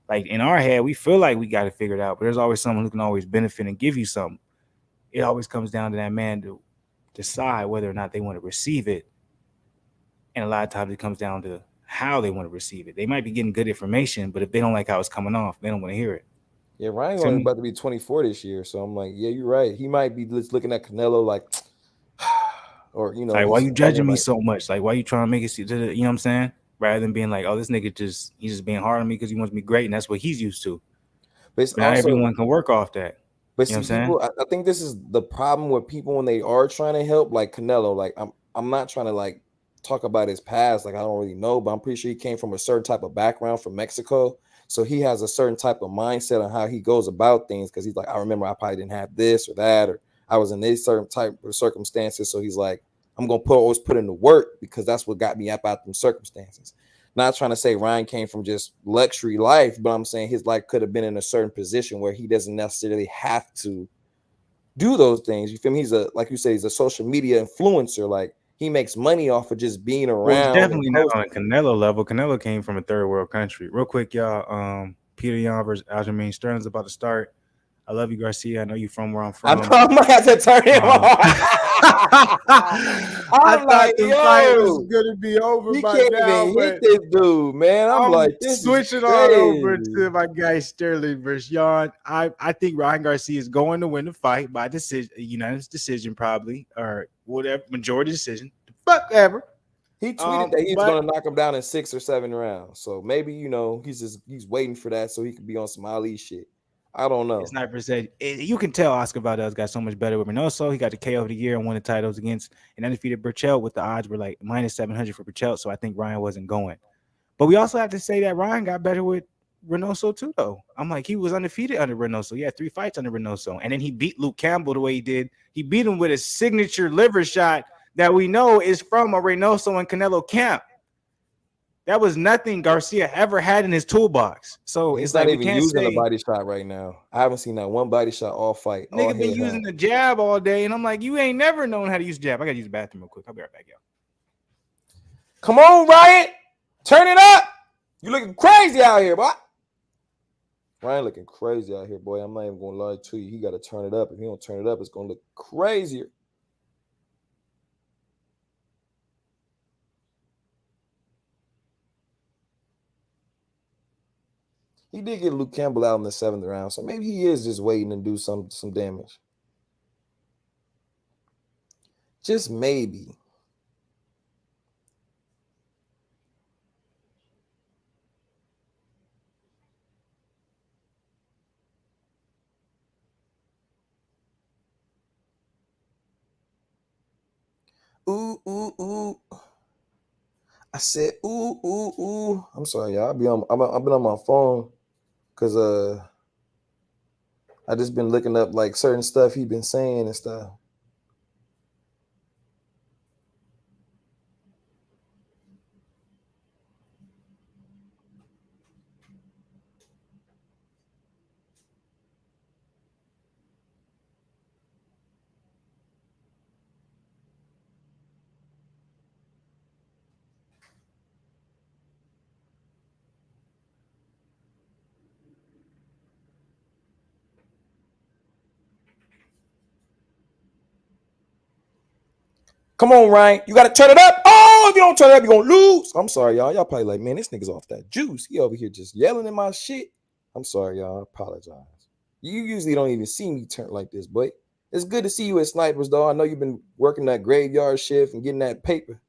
Like in our head, we feel like we got it figured out, but there's always someone who can always benefit and give you something. It always comes down to that man to decide whether or not they want to receive it. And a lot of times it comes down to how they want to receive it. They might be getting good information, but if they don't like how it's coming off, they don't want to hear it. Yeah, Ryan's only about to be 24 this year, so I'm like, yeah, you're right. He might be just looking at Canelo like, or like, why you judging me so much? Like, why you trying to make it? You know what I'm saying? Rather than being like, oh, this nigga he's just being hard on me because he wants to be great, and that's what he's used to. But not everyone can work off that. But you know see, people, I think this is the problem with people when they are trying to help, like Canelo. Like, I'm not trying to like talk about his past, like I don't really know, but I'm pretty sure he came from a certain type of background from Mexico. So he has a certain type of mindset on how he goes about things because he's like, I remember I probably didn't have this or that, or I was in this certain type of circumstances. So he's like, I'm I'm gonna always put in the work because that's what got me up out them circumstances. Not trying to say Ryan came from just luxury life, but I'm saying his life could have been in a certain position where he doesn't necessarily have to do those things. You feel me? He's like you say, he's a social media influencer. Like he makes money off of just being Well, it's around and definitely not on posting. a Canelo level. Canelo came from a third world country. Real quick, y'all. Peter Yan versus Aljamain Sterling's about to start. I love you, Garcia. I know you from where I'm I from. know I might have to turn him on. I I'm thought like, the fight was yo, gonna be over he by can't now, even hit but this dude, man. I'm I'm like, this is switching on over crazy. to my guy Sterling versus Yan. I think Ryan Garcia is going to win the fight by decision, unanimous decision, probably, or whatever, majority decision. Fuck ever. He tweeted that he was But gonna knock him down in 6 or 7 rounds. So maybe he's waiting for that so he could be on some Ali shit. I don't know. Sniper said you can tell Oscar Valdez got so much better with Reynoso. He got the KO of the year and won the titles against an undefeated Burchell with the odds were like minus 700 for Burchell. So I think Ryan wasn't going. But we also have to say that Ryan got better with Reynoso too, though. I'm like, he was undefeated under Reynoso. He had 3 fights under Reynoso. And then he beat Luke Campbell the way he did. He beat him with a signature liver shot that we know is from a Reynoso and Canelo camp. That was nothing Garcia ever had in his toolbox. So He's it's not like we even can't using a say body shot right now. I haven't seen that one body shot all fight, all nigga been head using high. the jab all day. And I'm like, you ain't never known how to use jab. I gotta use the bathroom real quick. I'll be right back, y'all. Come on, Ryan. Turn it up. You looking crazy out here, boy. Ryan looking crazy out here, boy. I'm not even gonna lie to you. He gotta turn it up. If he don't turn it up, it's gonna look crazier. He did get Luke Campbell out in the 7th round, so maybe he is just waiting to do some damage. Just maybe. Ooh, ooh, ooh. I said, ooh, ooh, ooh. I'm sorry, y'all. I've been on my phone because I just been looking up like certain stuff he been saying and stuff. Come on, Ryan. You got to turn it up. Oh, if you don't turn it up, you're going to lose. I'm sorry, y'all. Y'all probably like, man, this nigga's off that juice. He over here just yelling in my shit. I'm sorry, y'all. I apologize. You usually don't even see me turn like this, but it's good to see you at Snipers, though. I know you've been working that graveyard shift and getting that paper.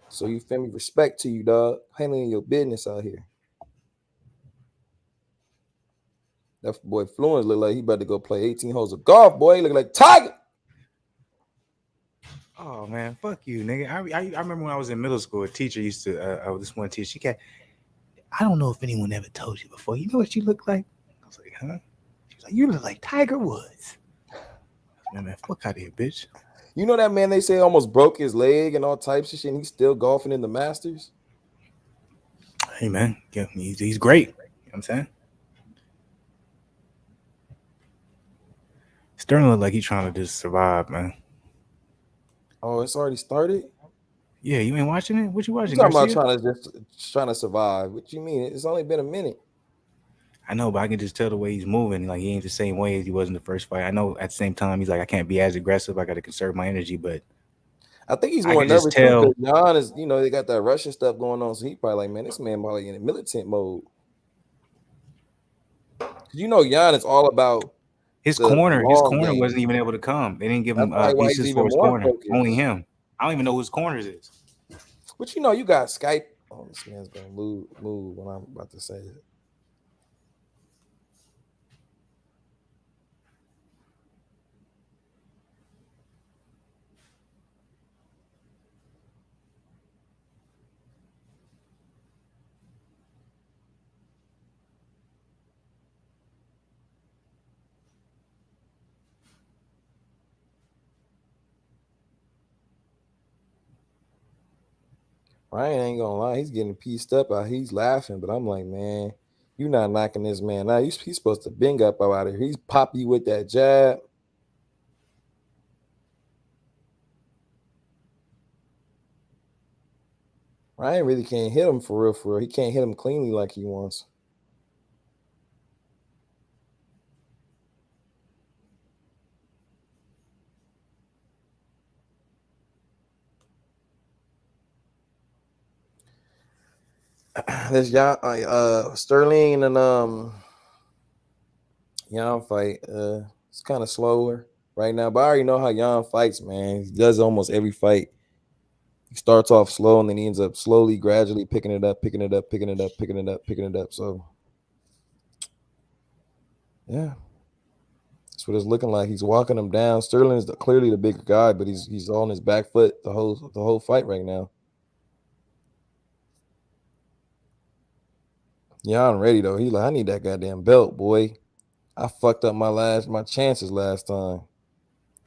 So you feel me? Respect to you, dog. Handling your business out here. That boy Fluence look like he about to go play 18 holes of golf, boy. He look like Tiger. Oh man, fuck you, nigga. I remember when I was in middle school, a teacher used to this one teacher, she got I don't know if anyone ever told you before. You know what you look like? I was like, huh? She was like, you look like Tiger Woods. Man, fuck out of here, bitch. You know that man they say almost broke his leg and all types of shit, and he's still golfing in the Masters? Hey man, yeah, he's great. You know what I'm saying? Sterling look like he's trying to just survive, man. Oh, it's already started? Yeah, you ain't watching it? What you You watching, talking about Garcia? trying to survive. What you mean? It's only been a minute. I know, but I can just tell the way he's moving. Like he ain't the same way as he was in the first fight. I know at the same time he's like, I can't be as aggressive. I got to conserve my energy, but I think he's I more can just nervous too because tell Jan is, they got that Russian stuff going on. So he probably like, man, this man probably in a militant mode. Because Jan is all about his the his long corner game. wasn't even able to come. They didn't give That's him probably why he's pieces for even his more corner. Only focused. him. I don't even know who his corners is. But you got Skype. Oh, this man's gonna move when I'm about to say it. Ryan ain't gonna lie, he's getting pieced up out. He's laughing, but I'm like, man, you not knocking this man out. He's supposed to bing up out of here. He's poppy with that jab. Ryan really can't hit him for real, for real. He can't hit him cleanly like he wants. This Sterling and Jan fight. It's kind of slower right now, but I already know how Jan fights, man. He does almost every fight. He starts off slow and then he ends up slowly, gradually picking it up, picking it up, picking it up, picking it up, picking it up. So yeah, that's what it's looking like. He's walking him down. Sterling is clearly the bigger guy, but he's on his back foot the whole fight right now. Jan ready though. He like, I need that goddamn belt, boy. I fucked up my chances last time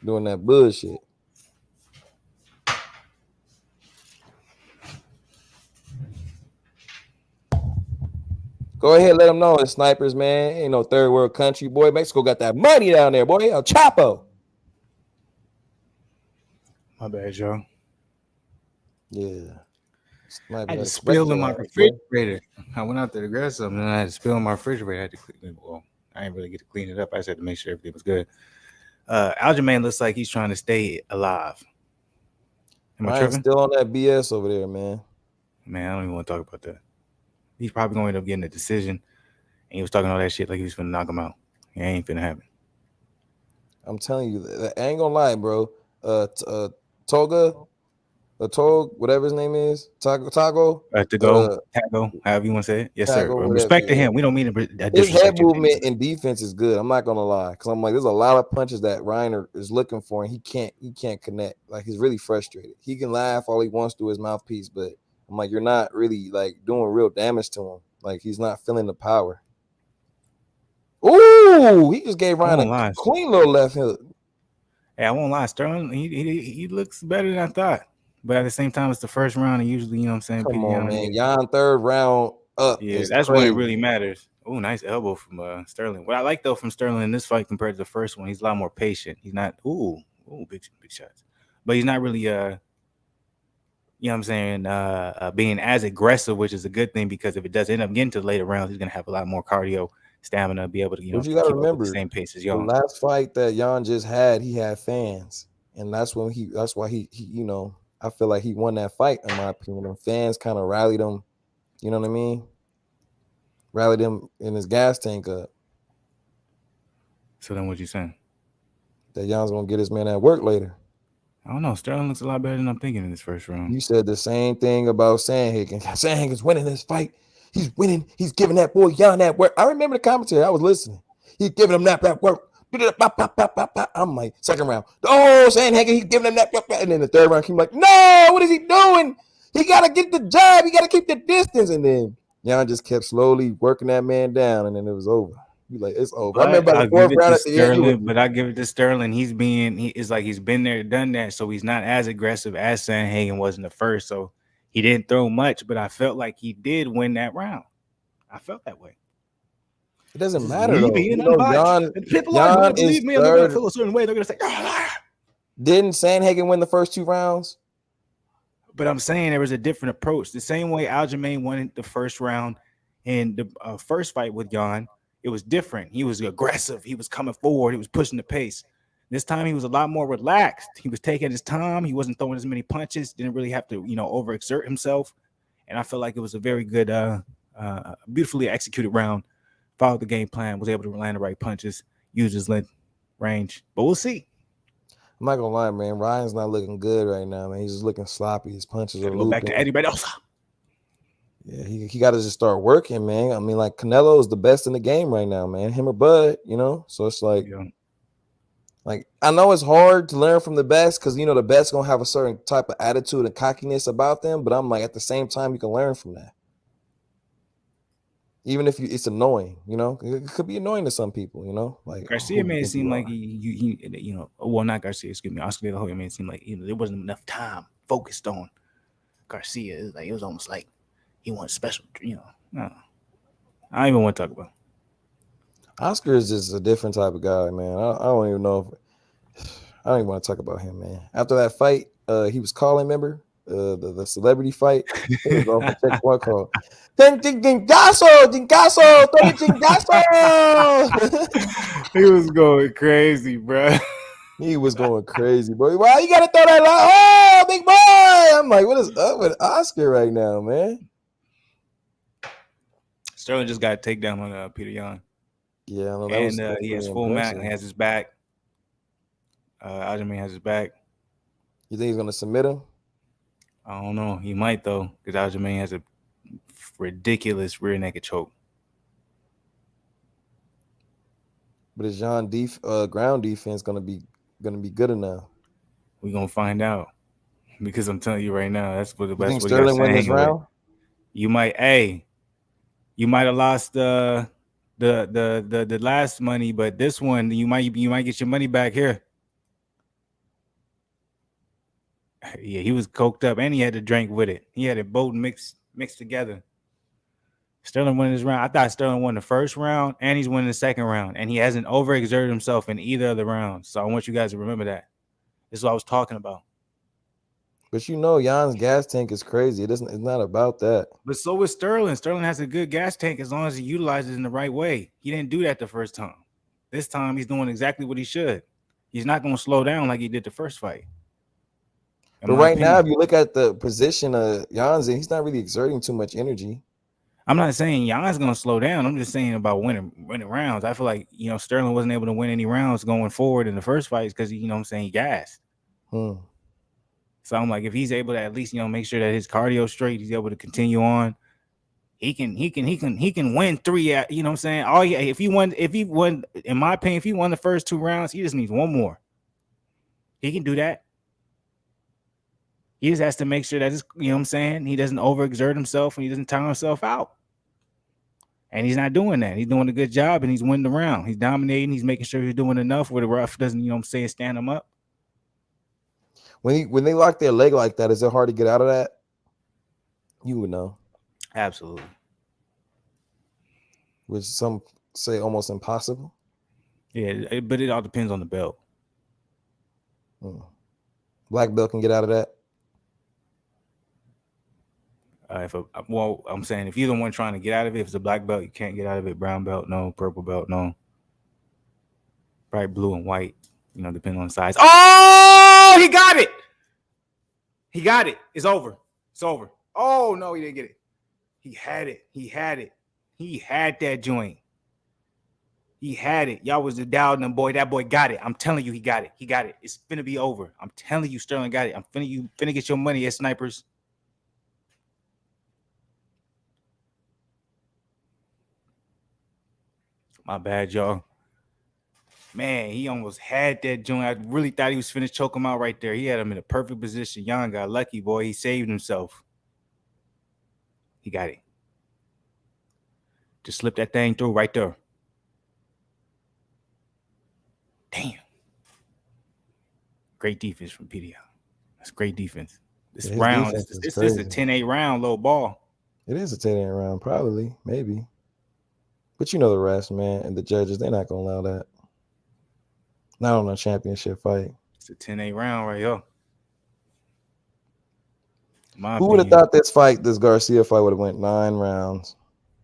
doing that bullshit. Go ahead, let them know it's snipers, man. Ain't no third world country, boy. Mexico got that money down there, boy. El Chapo. My bad, y'all. Yeah. I had to spill in my refrigerator. I went out there to grab something, and I had to spill in my refrigerator. I had to clean it. Well, I didn't really get to clean it up. I just had to make sure everything was good. Aljamain looks like he's trying to stay alive. Am I tripping? Still on that BS over there, man. Man, I don't even want to talk about that. He's probably going to end up getting a decision, and he was talking all that shit like he was finna knock him out. It ain't finna happen. I'm telling you, I ain't gonna lie, bro. Toga, whatever his name is, Tagoe. Tagoe, however you want to say it. Yes, sir. Respect to him. We don't mean to his head movement and defense is good. I'm not gonna lie, because I'm like, there's a lot of punches that Ryan is looking for, and he can't connect. Like, he's really frustrated. He can laugh all he wants through his mouthpiece, but I'm like, you're not really like doing real damage to him. Like, he's not feeling the power. Ooh, he just gave Ryan a clean little left hook. Hey, I won't lie, Sterling, he looks better than I thought. But at the same time, it's the first round, and usually, you know what I'm saying? Come on, man. Jan third round up. Yeah, that's crazy. When it really matters. Oh, nice elbow from Sterling. What I like, though, from Sterling in this fight compared to the first one, he's a lot more patient. He's not, big shots. But he's not really, you know what I'm saying, being as aggressive, which is a good thing, because if it does end up getting to the later rounds, he's going to have a lot more cardio, stamina, be able to, you know, you gotta remember, the same pace as Jan. The last fight that Jan just had, he had fans. And that's why he you know, I feel like he won that fight, in my opinion. The fans kind of rallied him, you know what I mean? Rallied him in his gas tank up. So then what you saying? That Jan's going to get his man at work later. I don't know. Sterling looks a lot better than I'm thinking in this first round. You said the same thing about Sandhagen. Sandhagen's winning this fight. He's winning. He's giving that boy Jan that work. I remember the commentary. I was listening. He's giving him that work. I'm like, second round. Oh, Sandhagen, he's giving him that. And then the third round, he's like, no, what is he doing? He got to get the jab. He got to keep the distance. And then Jan just kept slowly working that man down, and then it was over. You like, it's over. But I remember the fourth round at the end. But I give it to Sterling. He's like he's been there, done that. So he's not as aggressive as Sandhagen was in the first. So he didn't throw much, but I felt like he did win that round. I felt that way. It doesn't matter though. You know, people are going to believe me. I'm going to feel a certain way. They're going to say, didn't Sandhagen win the first two rounds? But I'm saying there was a different approach. The same way Aljamain won the first round in the first fight with Jan, it was different. He was aggressive. He was coming forward. He was pushing the pace. This time he was a lot more relaxed. He was taking his time. He wasn't throwing as many punches. Didn't really have to, you know, overexert himself. And I feel like it was a very good, beautifully executed round. Followed the game plan, was able to land the right punches, use his length, range. But we'll see. I'm not gonna lie, man. Ryan's not looking good right now, man. He's just looking sloppy. His punches are go back to Eddie Mendoza. Yeah, he got to just start working, man. I mean, like, Canelo is the best in the game right now, man. Him or Bud, you know. So it's like, like, I know it's hard to learn from the best because, you know, the best gonna have a certain type of attitude and cockiness about them. But I'm like, at the same time, you can learn from that. Even if it's annoying, you know, it could be annoying to some people, you know. Like Garcia made it seem like he, you know, well, not Garcia, excuse me, Oscar De La Hoya made it seem like, you know, there wasn't enough time focused on Garcia. It was almost like he wants special, No, I don't even want to talk about. Oscar is just a different type of guy, man. I don't even know if I don't even want to talk about him, man. After that fight, he was calling, remember? The celebrity fight. He was going for check one call. Dingaso, Tony Dingaso. He was going crazy, bro. He was going crazy, bro. Why you gotta throw that line? Oh, big boy! I'm like, what is up with Oscar right now, man? Sterling just got a takedown on Peter Yan. Yeah, I know that and was he has really full mount. impressive. He has his back. Aljamain has his back. You think he's gonna submit him? I don't know. He might though, because Aljamain has a ridiculous rear naked choke. But is John ground defense gonna be good enough? We're gonna find out. Because I'm telling you right now, that's what the You best. think What you got Sterling win this round? You might, you might have lost the last money, but this one you might get your money back here. Yeah, he was coked up and he had to drink with it. He had it both mixed together. Sterling won this round. I thought Sterling won the first round and he's winning the second round, and he hasn't overexerted himself in either of the rounds. So I want you guys to remember that. This is what I was talking about. But you know, Jan's gas tank is crazy. It's not about that. But so is Sterling. Sterling has a good gas tank as long as he utilizes it in the right way. He didn't do that the first time. This time he's doing exactly what he should. He's not going to slow down like he did the first fight. But right now, if you look at the position of Jan's, he's not really exerting too much energy. I'm not saying Jan's going to slow down. I'm just saying about winning rounds. I feel like, Sterling wasn't able to win any rounds going forward in the first fights because, he gassed. So I'm like, if he's able to at least, make sure that his cardio straight, he's able to continue on. He can win 3 at, you know what I'm saying? Oh yeah, if he won, in my opinion, if he won the first 2 rounds, he just needs one more. He can do that. He just has to make sure that he doesn't overexert himself and he doesn't tire himself out. And he's not doing that. He's doing a good job and he's winning the round. He's dominating. He's making sure he's doing enough where the ref doesn't, stand him up. When they lock their leg like that, is it hard to get out of that? You would know. Absolutely. Which some say almost impossible. Yeah, but it all depends on the belt. Black belt can get out of that. I'm saying if you're the one trying to get out of it, if it's a black belt, you can't get out of it. Brown belt, no. Purple belt, no. Probably blue and white, depending on the size. Oh, he got it. He got it. It's over. It's over. Oh, no, he didn't get it. He had it. He had it. He had that joint. He had it. Y'all was doubting him, boy. That boy got it. I'm telling you, he got it. He got it. It's finna be over. I'm telling you, Sterling got it. You finna get your money as snipers. My bad, y'all. Man, he almost had that joint. I really thought he was finna choke him out right there. He had him in a perfect position. Jan got lucky, boy. He saved himself. He got it. Just slip that thing through right there. Damn. Great defense from PDI. That's great defense. This round, this is a 10-8 round, low ball. It is a 10-8 round, probably, maybe. But you know the rest, man, and the judges, they're not going to allow that. Not on a championship fight. It's a 10-8 round right here. Who would have thought this Garcia fight would have went 9 rounds?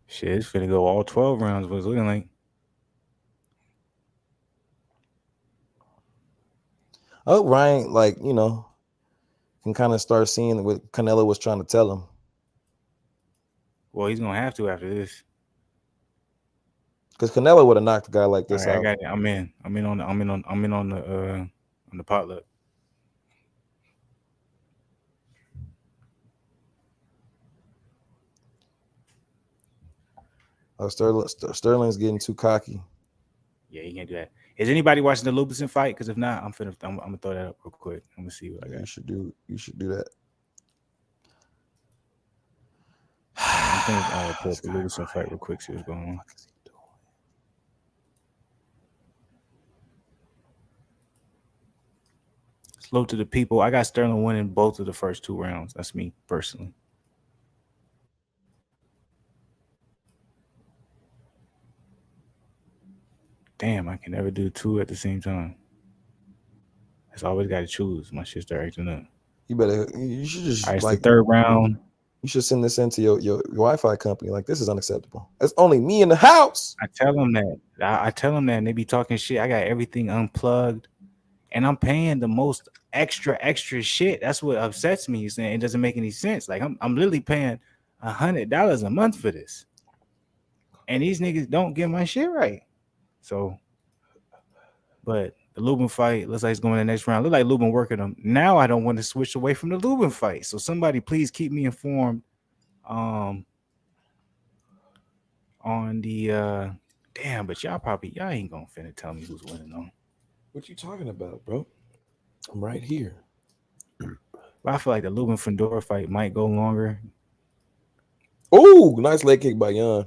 Shit, it's finna go all 12 rounds, what it's looking like. Oh, Ryan, can kind of start seeing what Canelo was trying to tell him. Well, he's gonna have to after this. Because Canelo would have knocked a guy like this out. I got it. I'm in on the potluck. Oh, Sterling's getting too cocky. Yeah, you can't do that. Is anybody watching the Lubin fight? Because if not, I'm gonna throw that up real quick. I'm gonna see what I got. You should do that. I'm gonna pull up the Lubin fight real quick. See what's going on. Slow to the people. I got Sterling winning both of the first 2 rounds. That's me personally. Damn, I can never do two at the same time. It's always got to choose. My shit start acting up. You better. You should All right, just it's the like. third round. You should send this into your Wi-Fi company. Like, this is unacceptable. It's only me in the house. I tell them that. I tell them that, and they be talking shit. I got everything unplugged, and I'm paying the most extra shit. That's what upsets me. Saying it doesn't make any sense. Like I'm literally paying $100 a month for this, and these niggas don't get my shit right. So, but the Lubin fight looks like it's going to the next round. Look like Lubin working them. Now I don't want to switch away from the Lubin fight. So somebody please keep me informed. On the damn, but y'all ain't gonna finna tell me who's winning though. What you talking about, bro? I'm right here. But I feel like the Lubin Fundora fight might go longer. Oh, nice leg kick by Jan.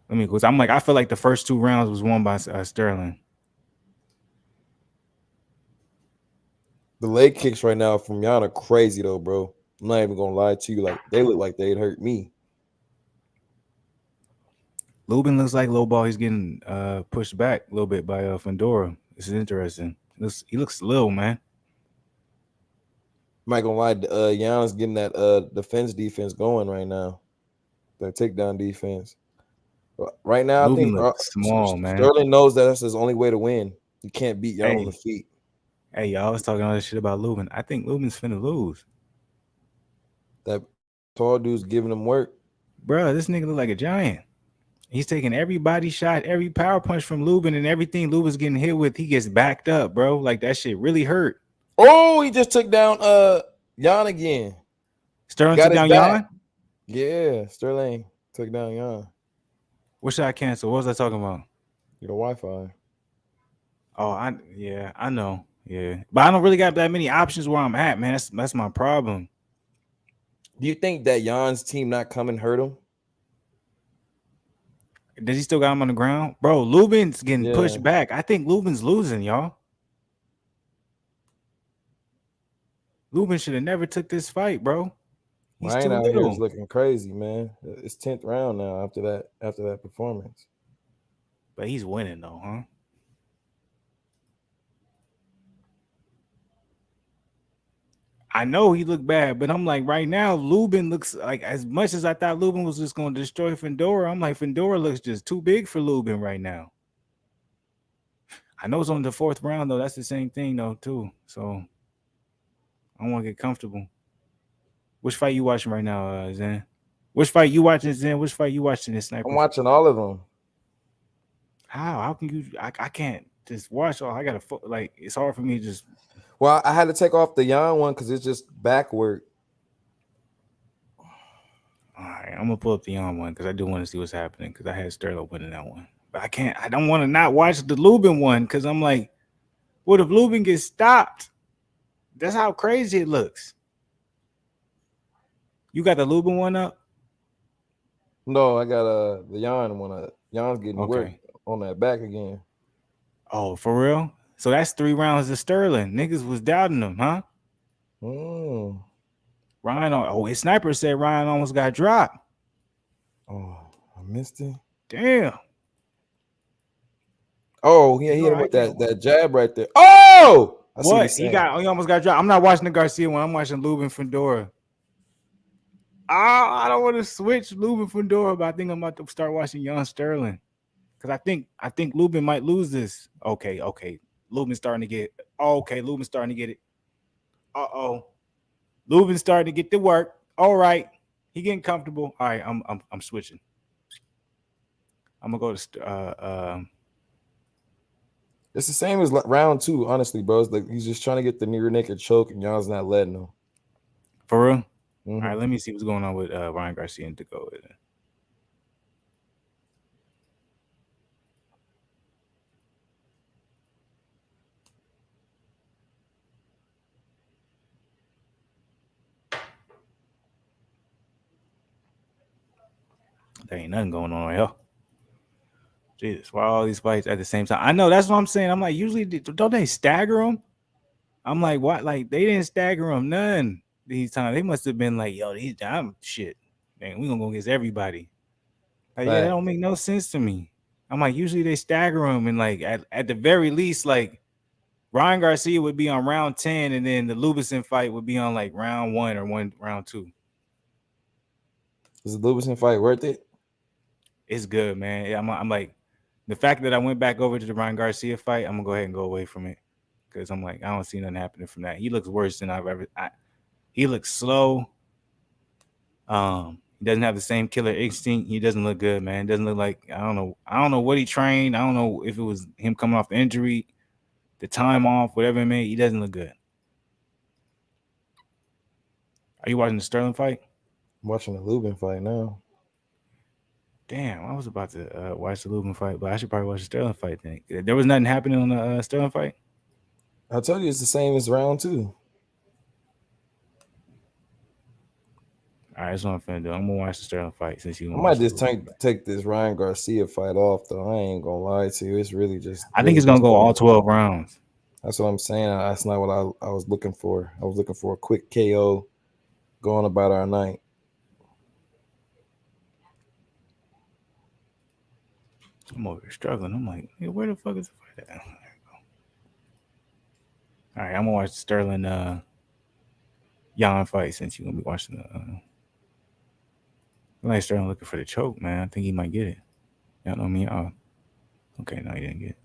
Let me go. I'm like, I feel like the first 2 rounds was won by Sterling. The leg kicks right now from Jan are crazy though, bro. I'm not even gonna lie to you. Like, they look like they'd hurt me. Lubin looks like low ball. He's getting pushed back a little bit by Fundora. This is interesting. He looks little, man. I'm not gonna lie, Jan's getting that defense going right now. That takedown defense. But right now, Lubin I think looks small, man. Sterling knows that that's his only way to win. You can't beat Jan on the feet. Hey, y'all was talking all this shit about Lubin. I think Lubin's finna lose. That tall dude's giving him work. Bro, this nigga look like a giant. He's taking every body shot, every power punch from Lubin, and everything Lubin's getting hit with, he gets backed up, bro. Like, that shit really hurt. Oh, he just took down Jan again. Sterling took down Jan? Yeah, Sterling took down Jan. What should I cancel? What was I talking about? Your Wi-Fi. Oh, I know. Yeah. But I don't really got that many options where I'm at, man. That's my problem. Do you think that Jan's team not coming hurt him? Does he still got him on the ground? Bro, Lubin's getting pushed back. I think Lubin's losing, y'all. Lubin should have never took this fight, bro. He's too little. He's looking crazy, man. It's 10th round now after that performance. But he's winning though, huh? I know he looked bad, but I'm like, right now, Lubin looks like, as much as I thought Lubin was just going to destroy Fundora, I'm like, Fundora looks just too big for Lubin right now. I know it's on the 4th round, though. That's the same thing, though, too. So I want to get comfortable. Which fight you watching right now, Zen? Which fight you watching, Zen? Which fight you watching this Sniper? I'm watching all of them. How can you? I can't just watch all. I got to, like, it's hard for me to just. Well, I had to take off the Jan one because it's just backward. All right, I'm gonna pull up the Jan one because I do want to see what's happening because I had Sterling winning that one, but I can't. I don't want to not watch the Lubin one because I'm like, what if Lubin gets stopped? That's how crazy it looks. You got the Lubin one up? No, I got the Jan one up. Jan's getting work on that back again. Oh, for real? So that's 3 rounds of Sterling. Niggas was doubting him, huh? Ryan, his sniper said Ryan almost got dropped. Oh, I missed it. Damn. Oh, yeah, he hit him with that jab right there. Oh! What? He almost got dropped. I'm not watching the Garcia one. I'm watching Lubin Fundora. I don't want to switch Lubin Fundora, but I think I'm about to start watching Jan Sterling. Because I think Lubin might lose this. Okay. Lubin's starting to get Lubin's starting to get it. Lubin's starting to get the work. All right. He getting comfortable. All right, I'm switching. I'm gonna go to it's the same as round 2, honestly, bro. It's like he's just trying to get the near naked choke, and Jan's not letting him. For real? Mm-hmm. All right, let me see what's going on with Ryan Garcia and Tagoe. There ain't nothing going on here. Jesus, why all these fights at the same time? I know that's what I'm saying. I'm like, usually don't they stagger them? I'm like, what? Like they didn't stagger them none these times. They must have been like, yo, these I'm shit. Man, we gonna go against everybody. Like, yeah, that Fact. don't make no sense to me. I'm like, usually they stagger them, and like at the very least, like Ryan Garcia would be on round 10, and then the Lubin fight would be on like round 1 or round 2. Is the Lubin fight worth it? It's good, man. Yeah, I'm like, the fact that I went back over to the Ryan Garcia fight, I'm gonna go ahead and go away from it because I'm like, I don't see nothing happening from that. He looks worse than I've ever. He looks slow. He doesn't have the same killer instinct. He doesn't look good, man. Doesn't look like I don't know. I don't know what he trained. I don't know if it was him coming off the injury, the time off, whatever it may. He doesn't look good. Are you watching the Sterling fight? I'm watching the Lubin fight now. Damn, I was about to watch the Lubin fight, but I should probably watch the Sterling fight then. There was nothing happening on the Sterling fight. I told you it's the same as round 2. All right, that's what I'm finna do. I'm gonna watch the Sterling fight since you I gonna might watch the just Lubin fight. take this Ryan Garcia fight off though. I ain't gonna lie to you. It's really just I think it's gonna go all 12 rounds. That's what I'm saying. That's not what I was looking for. I was looking for a quick KO going about our night. I'm over here struggling. I'm like, hey, where the fuck is the fight at? There we go. All right, I'm gonna watch the Sterling Jan fight since you're gonna be watching the. I like Sterling looking for the choke, man. I think he might get it. Y'all know me. Oh, okay, no, he didn't get it.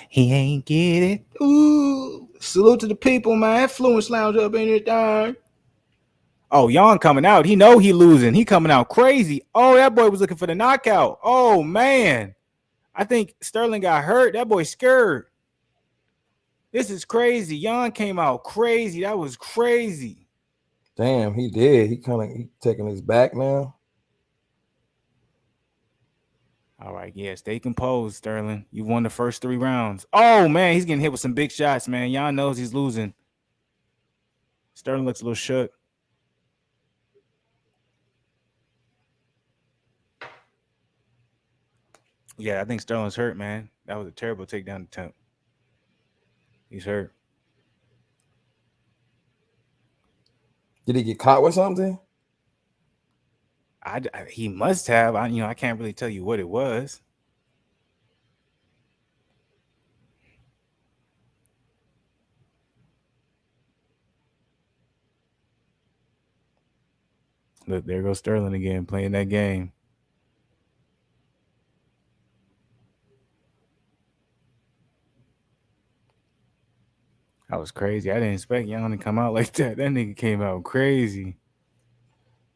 He ain't get it. Ooh, salute to the people, man. Fluence lounge up in this time. Oh, Jan coming out. He know he losing. He coming out crazy. Oh, that boy was looking for the knockout. Oh man, I think Sterling got hurt. That boy scared. This is crazy. Jan came out crazy. That was crazy. Damn, he did. He taking his back now. All right, yeah, stay composed, Sterling. You won the first 3 rounds. Oh man, he's getting hit with some big shots, man. Jan knows he's losing. Sterling looks a little shook. Yeah, I think Sterling's hurt, man. That was a terrible takedown attempt. He's hurt. Did he get caught with something? He must have. I can't really tell you what it was. Look, there goes Sterling again playing that game. That was crazy. I didn't expect Jan to come out like that. That nigga came out crazy.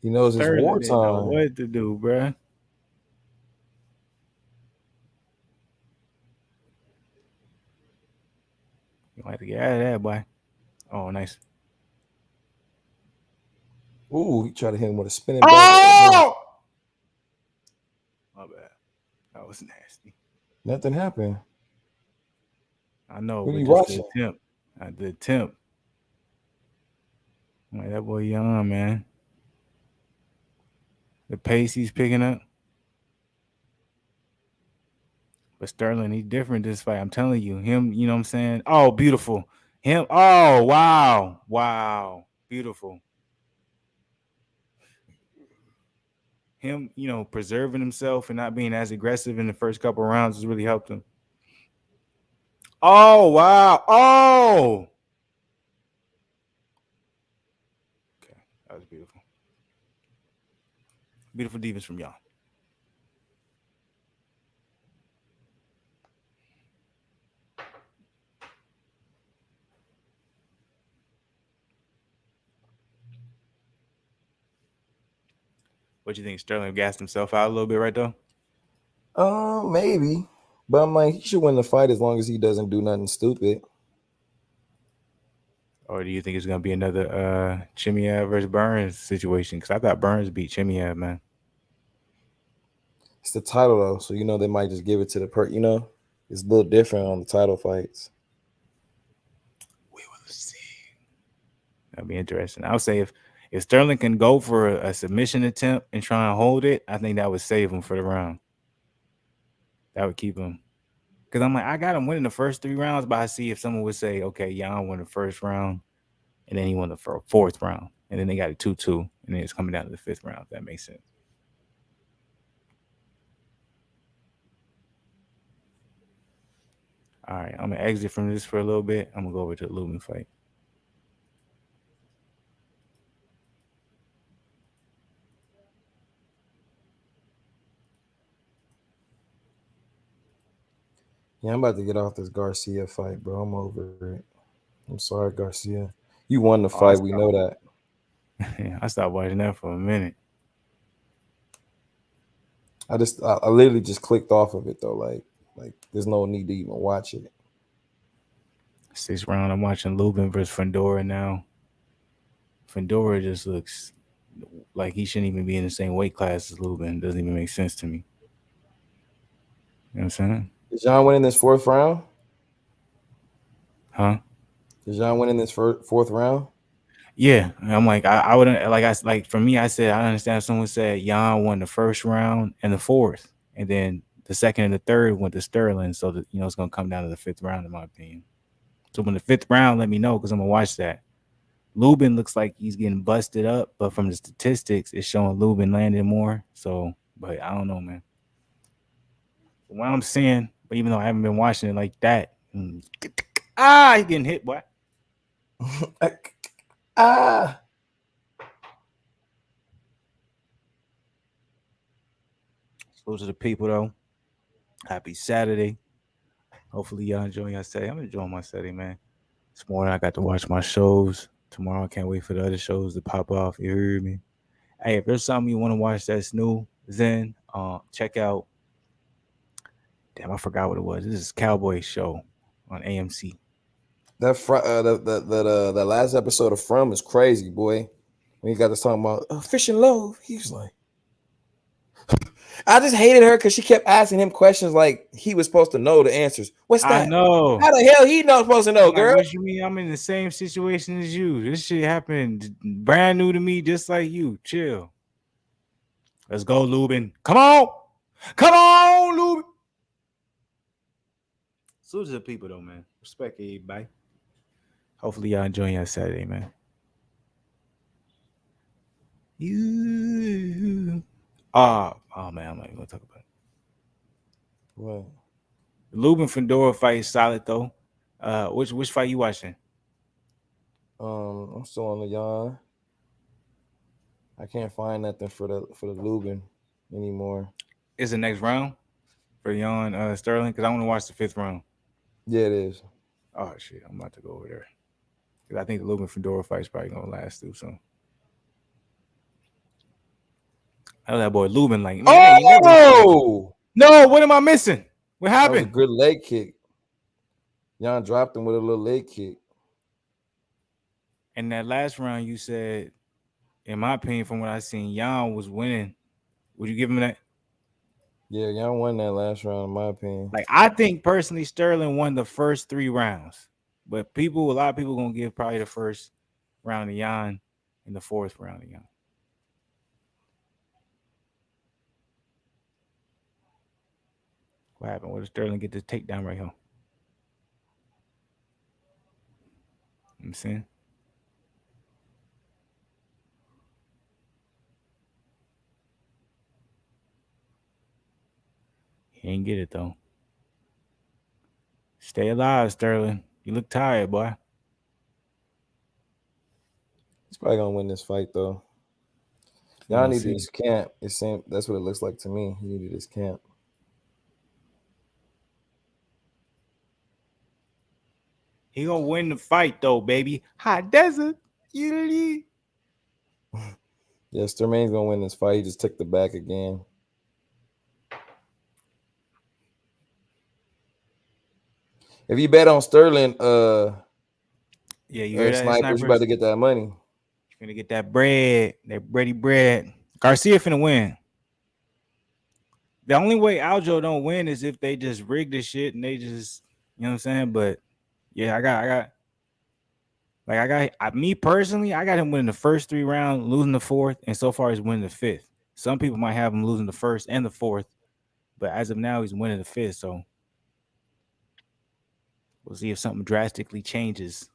He knows it's Sterling didn't know wartime. what to do, bruh. You have to get out of that, boy. Oh, nice. Ooh, he tried to hit him with a spinning back. Oh! My bad. That was nasty. Nothing happened. I know, What are but you just watching? the attempt. The attempt. Like that boy young, man. The pace he's picking up. But Sterling, he's different this fight. I'm telling you. Him, you know what I'm saying? Oh, beautiful. Him. Oh, wow. Wow. Beautiful. Him, preserving himself and not being as aggressive in the first couple of rounds has really helped him. Oh, wow. Oh. Okay. That was beautiful. Beautiful defense from y'all. What you think? Sterling gassed himself out a little bit right though? Maybe. But I'm like, he should win the fight as long as he doesn't do nothing stupid. Or do you think it's gonna be another Chimeav versus Burns situation? Because I thought Burns beat Chimeav, man. It's the title though, so they might just give it to the it's a little different on the title fights. We will see. That'll be interesting. I would say if Sterling can go for a submission attempt and try and hold it, I think that would save him for the round. That would keep him. Because I'm like, I got him winning the first 3 rounds, but I see if someone would say, okay, Jan won the first round, and then he won the fourth round, and then they got a 2-2, and then it's coming down to the fifth round. If that makes sense. All right, I'm gonna exit from this for a little bit. I'm gonna go over to the Lubin fight. Yeah, I'm about to get off this Garcia fight, bro. I'm over it. I'm sorry, Garcia. You won the Oh, I fight. We stopped. know that. I stopped watching that for a minute. I literally just clicked off of it though. Like there's no need to even watch it. Sixth round, I'm watching Lubin versus Fundora now. Fundora just looks like he shouldn't even be in the same weight class as Lubin. Doesn't even make sense to me. You know what I'm saying? Is John winning this fourth round? Huh? Is John winning this fourth round? Yeah. And I'm like, I wouldn't like for me, I said I understand if someone said Jan won the first round and the fourth, and then the second and the third went to Sterling. So that it's gonna come down to the fifth round, in my opinion. So when the fifth round, let me know because I'm gonna watch that. Lubin looks like he's getting busted up, but from the statistics, it's showing Lubin landing more. So, but I don't know, man. From what I'm seeing, but even though I haven't been watching it like that, he getting hit, boy. Ah. Salute to the people though. Happy Saturday. Hopefully y'all enjoying your Saturday. I'm enjoying my Saturday, man. This morning I got to watch my shows. Tomorrow I can't wait for the other shows to pop off. You heard me? Hey, if there's something you want to watch that's new, then check out. Damn, I forgot what it was. This is Cowboy Show on AMC. That last episode of From is crazy, boy. When he got to talking about fish and loaf, he was like, I just hated her because she kept asking him questions like he was supposed to know the answers. What's I that? know. How the hell he not supposed to know, I'm like, girl? what you mean? I'm in the same situation as you. This shit happened brand new to me, just like you. Chill. Let's go, Lubin. Come on. Come on, Lubin. Salute to the people, though, man. Respect everybody. Hopefully, y'all enjoying your Saturday, man. You. Oh man, I'm not even gonna talk about it. What? The Lubin Fundora fight is solid though. Which fight you watching? I'm still on the yawn. I can't find nothing for the Lubin anymore. Is the next round for Jan Sterling? Because I want to watch the fifth round. Yeah, it is. Oh shit, I'm about to go over there. Because I think the Lubin Fundora fight is probably gonna last through some. I know that boy Lubin like, man, you never. Oh, No, what am I missing? What that was a happened? good leg kick. Jan dropped him with a little leg kick. In that last round, you said, in my opinion, from what I seen, Jan was winning. Would you give him that? Yeah, Jan won that last round, in my opinion. Like, I think personally, Sterling won the first 3 rounds, but a lot of people gonna give probably the first round to Jan and the fourth round to Jan. What happened? Where did Sterling get this takedown right here? I'm saying. He ain't get it though. Stay alive, Sterling. You look tired, boy. He's probably gonna win this fight though. We Jan gonna needed see. his camp. That's what it looks like to me. He needed his camp. He gonna win the fight though, baby. Hot desert. You Yeah, Sterling's gonna win this fight. He just took the back again. If you bet on Sterling, Yeah, you hear that, snipers, you about snipers? to get that money. You finna get that bread, that bready bread. Garcia finna win. The only way Aljo don't win is if they just rig the shit and they just, you know what I'm saying? But yeah, me personally, I got him winning the first 3 rounds, losing the fourth, and so far he's winning the fifth. Some people might have him losing the first and the fourth, But as of now, he's winning the fifth. So we'll see if something drastically changes.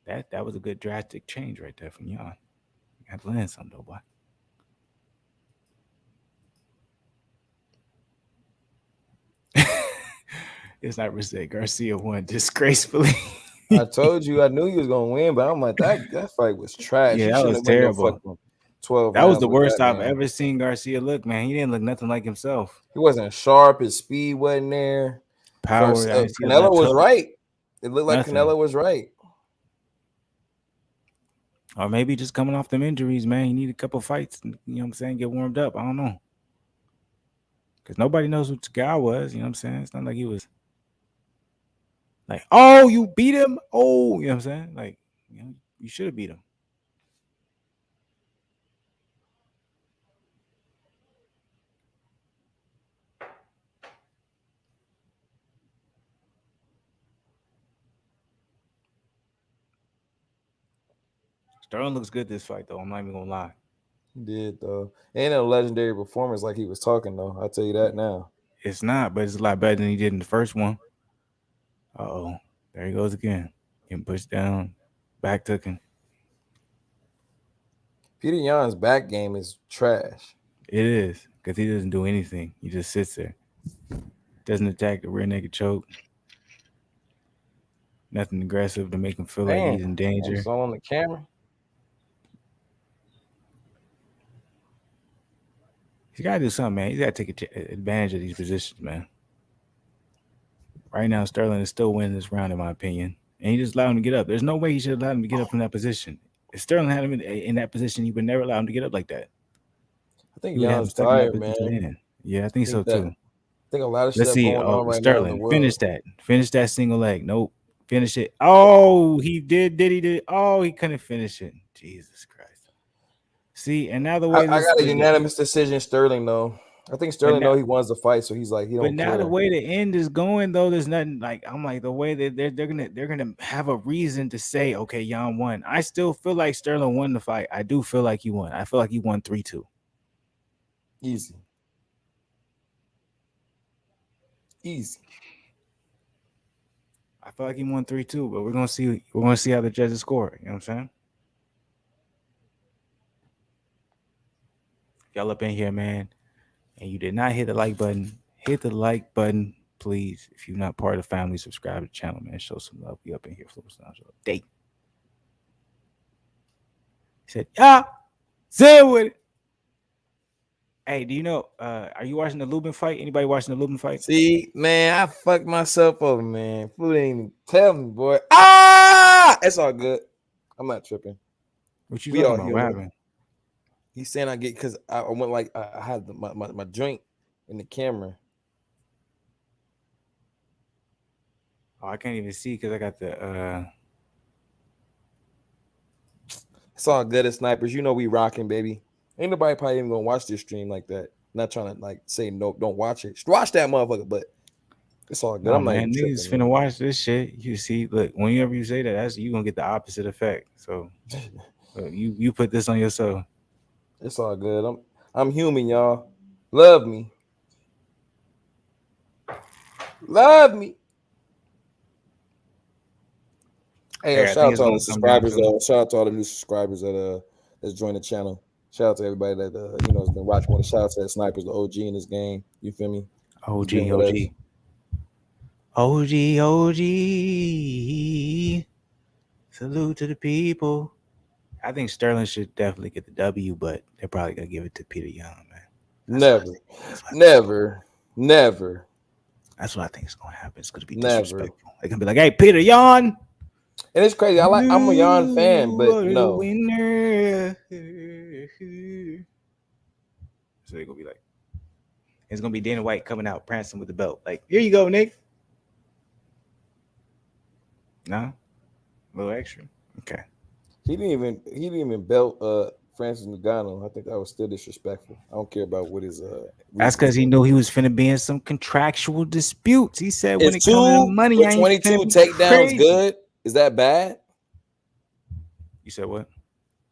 That was a good drastic change right there from Jan. Got to land something though, boy. It's not said Garcia won disgracefully. I told you I knew he was gonna win, but I'm like that fight was trash. Yeah, He that shouldn't was have went no terrible. fucking 12 That was rounds the with worst that I've man. ever seen Garcia look, man. He didn't look nothing like himself. He wasn't sharp. His speed wasn't there. Power, I didn't see a Canelo left was hook, right. It looked like nothing. Canelo was right. Or maybe just coming off them injuries, man. He need a couple fights, you know what I'm saying, get warmed up. I don't know. Because nobody knows who Tagoe was, you know what I'm saying? It's not like he was like, oh, you beat him? Oh, you know what I'm saying? Like, you should have beat him. Sterling looks good this fight, though. I'm not even gonna lie. He did though. Ain't a legendary performance like he was talking though. I'll tell you that now. It's not, but it's a lot better than he did in the first one. There he goes again. Getting pushed down, back taken. Peter Yan's back game is trash. It is, because he doesn't do anything. He just sits there. Doesn't attack the rear naked choke. Nothing aggressive to make him feel like he's in danger. It's all on the camera. He's got to do something, man. He's got to take advantage of these positions, man. Right now, Sterling is still winning this round, in my opinion. And he just allowed him to get up. There's no way he should have allowed him to get up from that position. If Sterling had him in that position, he would never allow him to get up like that. I think He would have him Yan's stuck in tired, that man. position. Yeah, I think so that, too. I think a lot of Let's stuff see. going on right Sterling, now in the world. Finish that single leg. Nope. Finish it. Oh, he did. He did? Oh, he couldn't finish it. Jesus Christ. See, and now the way I got a unanimous decision, Sterling, though. I think Sterling know he wants the fight, so he's like, he don't care. But now the way the end is going, though, there's nothing like, I'm like, the way that they're gonna have a reason to say, okay, Jan won. I still feel like Sterling won the fight. I do feel like he won. I feel like he won 3-2. Easy. I feel like he won 3-2, but we're gonna see. We're gonna see how the judges score. You know what I'm saying? Y'all up in here, man, and you did not hit the like button, hit the like button, please. If you're not part of the family, subscribe to the channel, man. Show some love. We up in here, Fluence update. He said, say it with it. Hey, do you know? Are you watching the Lubin fight? Anybody watching the Lubin fight? See, man, I fucked myself over, man. Flu didn't even tell me, boy. It's all good. I'm not tripping. What you talking about? What happened? He's saying I get because I went like I had my joint in the camera. Oh, I can't even see because I got the. It's all good at Snipers. You know we rocking, baby. Ain't nobody probably even gonna watch this stream like that. Not trying to like say no, don't watch it. Watch that motherfucker, but it's all good. No, I'm not man, even niggas finna watch this shit. You see, look, whenever you say that, that's you gonna get the opposite effect. So you put this on yourself. It's all good. I'm human, y'all. Love me. Love me. Hey, shout out to all the subscribers. Shout out to all the new subscribers that's joined the channel. Shout out to everybody that has been watching. Want to shout out to the Snipers, the OG in this game. You feel me? OG. Salute to the people. I think Sterling should definitely get the W, but they're probably gonna give it to Peter Yan, man. Never. That's what I think is gonna happen. It's gonna be disrespectful. They're gonna be like, "Hey, Peter Yan." And it's crazy. I'm a Yan fan, but no. Winner. So they're gonna be like, it's gonna be Dana White coming out prancing with the belt. Like, here you go, Nick. No, a little extra. Okay. He didn't even belt Francis Ngannou. I think that was still disrespectful. I don't care about what his That's because he knew he was finna be in some contractual disputes. He said when it comes to money, I ain't 22 takedowns good. Is that bad? You said what?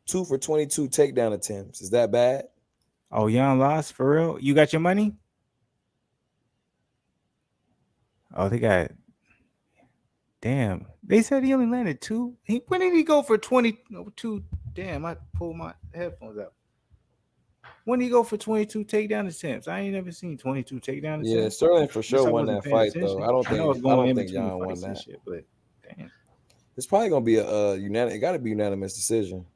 2 for 22 takedown attempts. Is that bad? Oh, Yan lost for real? You got your money? Oh, they got. Damn. They said he only landed two. When did he go for 22? Damn, I pulled my headphones out. When did he go for 22 takedown attempts? I ain't never seen 22 takedown Yeah, attempts. Sterling for Guess sure I won wasn't that paying fight though. attention. I know it's I going don't in think between Jan won fights and that. shit, but damn. It's probably gonna be a unanimous. It got to be unanimous decision.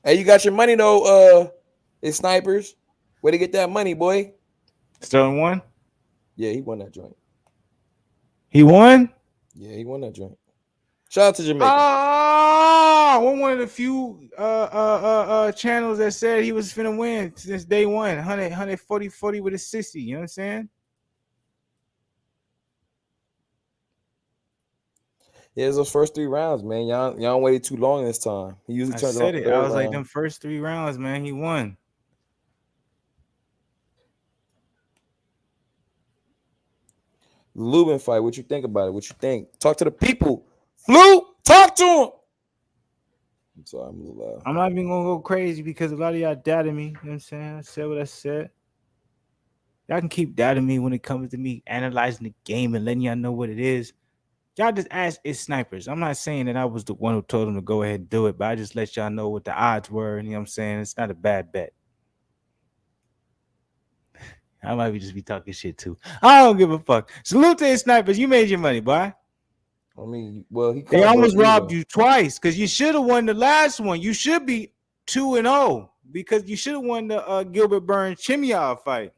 Hey, you got your money though. It's snipers. Where to get that money, boy? Sterling won? Yeah, he won that joint. He won? Yeah, he won that joint. Shout out to Jamaica. Ah, one of the few channels that said he was finna win since day one. 40 with a 60. You know what I'm saying? Yeah, it was those first 3 rounds, man. Y'all waited too long this time. He usually I turns it on said the it. I third was like, them round. first 3 rounds, man, he won. The Lubin fight. What you think about it? What you think? Talk to the people. Flu, talk to him. I'm sorry, I'm a little loud. I'm not even gonna go crazy because a lot of y'all doubted me. You know what I'm saying? I said what I said. Y'all can keep doubting me when it comes to me analyzing the game and letting y'all know what it is. Y'all just ask it's snipers. I'm not saying that I was the one who told them to go ahead and do it, but I just let y'all know what the odds were. You know what I'm saying? It's not a bad bet. I might just be talking shit too. I don't give a fuck. Salute to his snipers. You made your money, boy. I mean, well, he They kind of broke almost robbed even. you twice because you should have won the last one. You should be 2-0 because you should have won the Gilbert Burns Chimeav fight.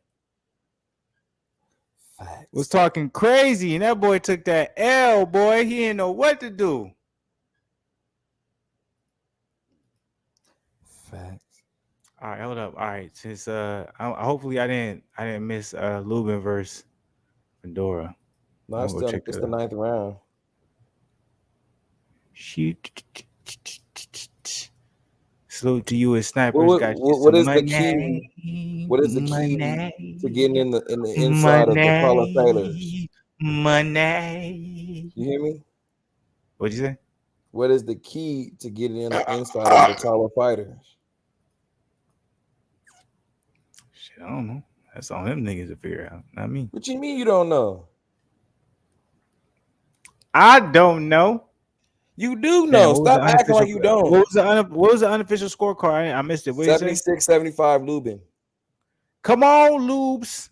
Facts. Was talking crazy, and that boy took that L, boy. He didn't know what to do. Facts. All right, hold up. All right, since hopefully I didn't miss Lubin versus Fundora. No, I'm it's gonna go still check it's the 9th round. Shoot. Salute to you as snipers. Got you What some is the key? money. What is the key to getting in the inside of the taller fighters? Money. You hear me? What'd you say? What is the key to getting in the inside of the taller fighters? Shit, I don't know. That's on them niggas to figure out, not me. What you mean you don't know? I don't know. You do Damn, know. what was the Stop acting unofficial? like you don't. What was the unofficial scorecard? I missed it. What did you say? 76-75 Lubin. Come on, Lubes.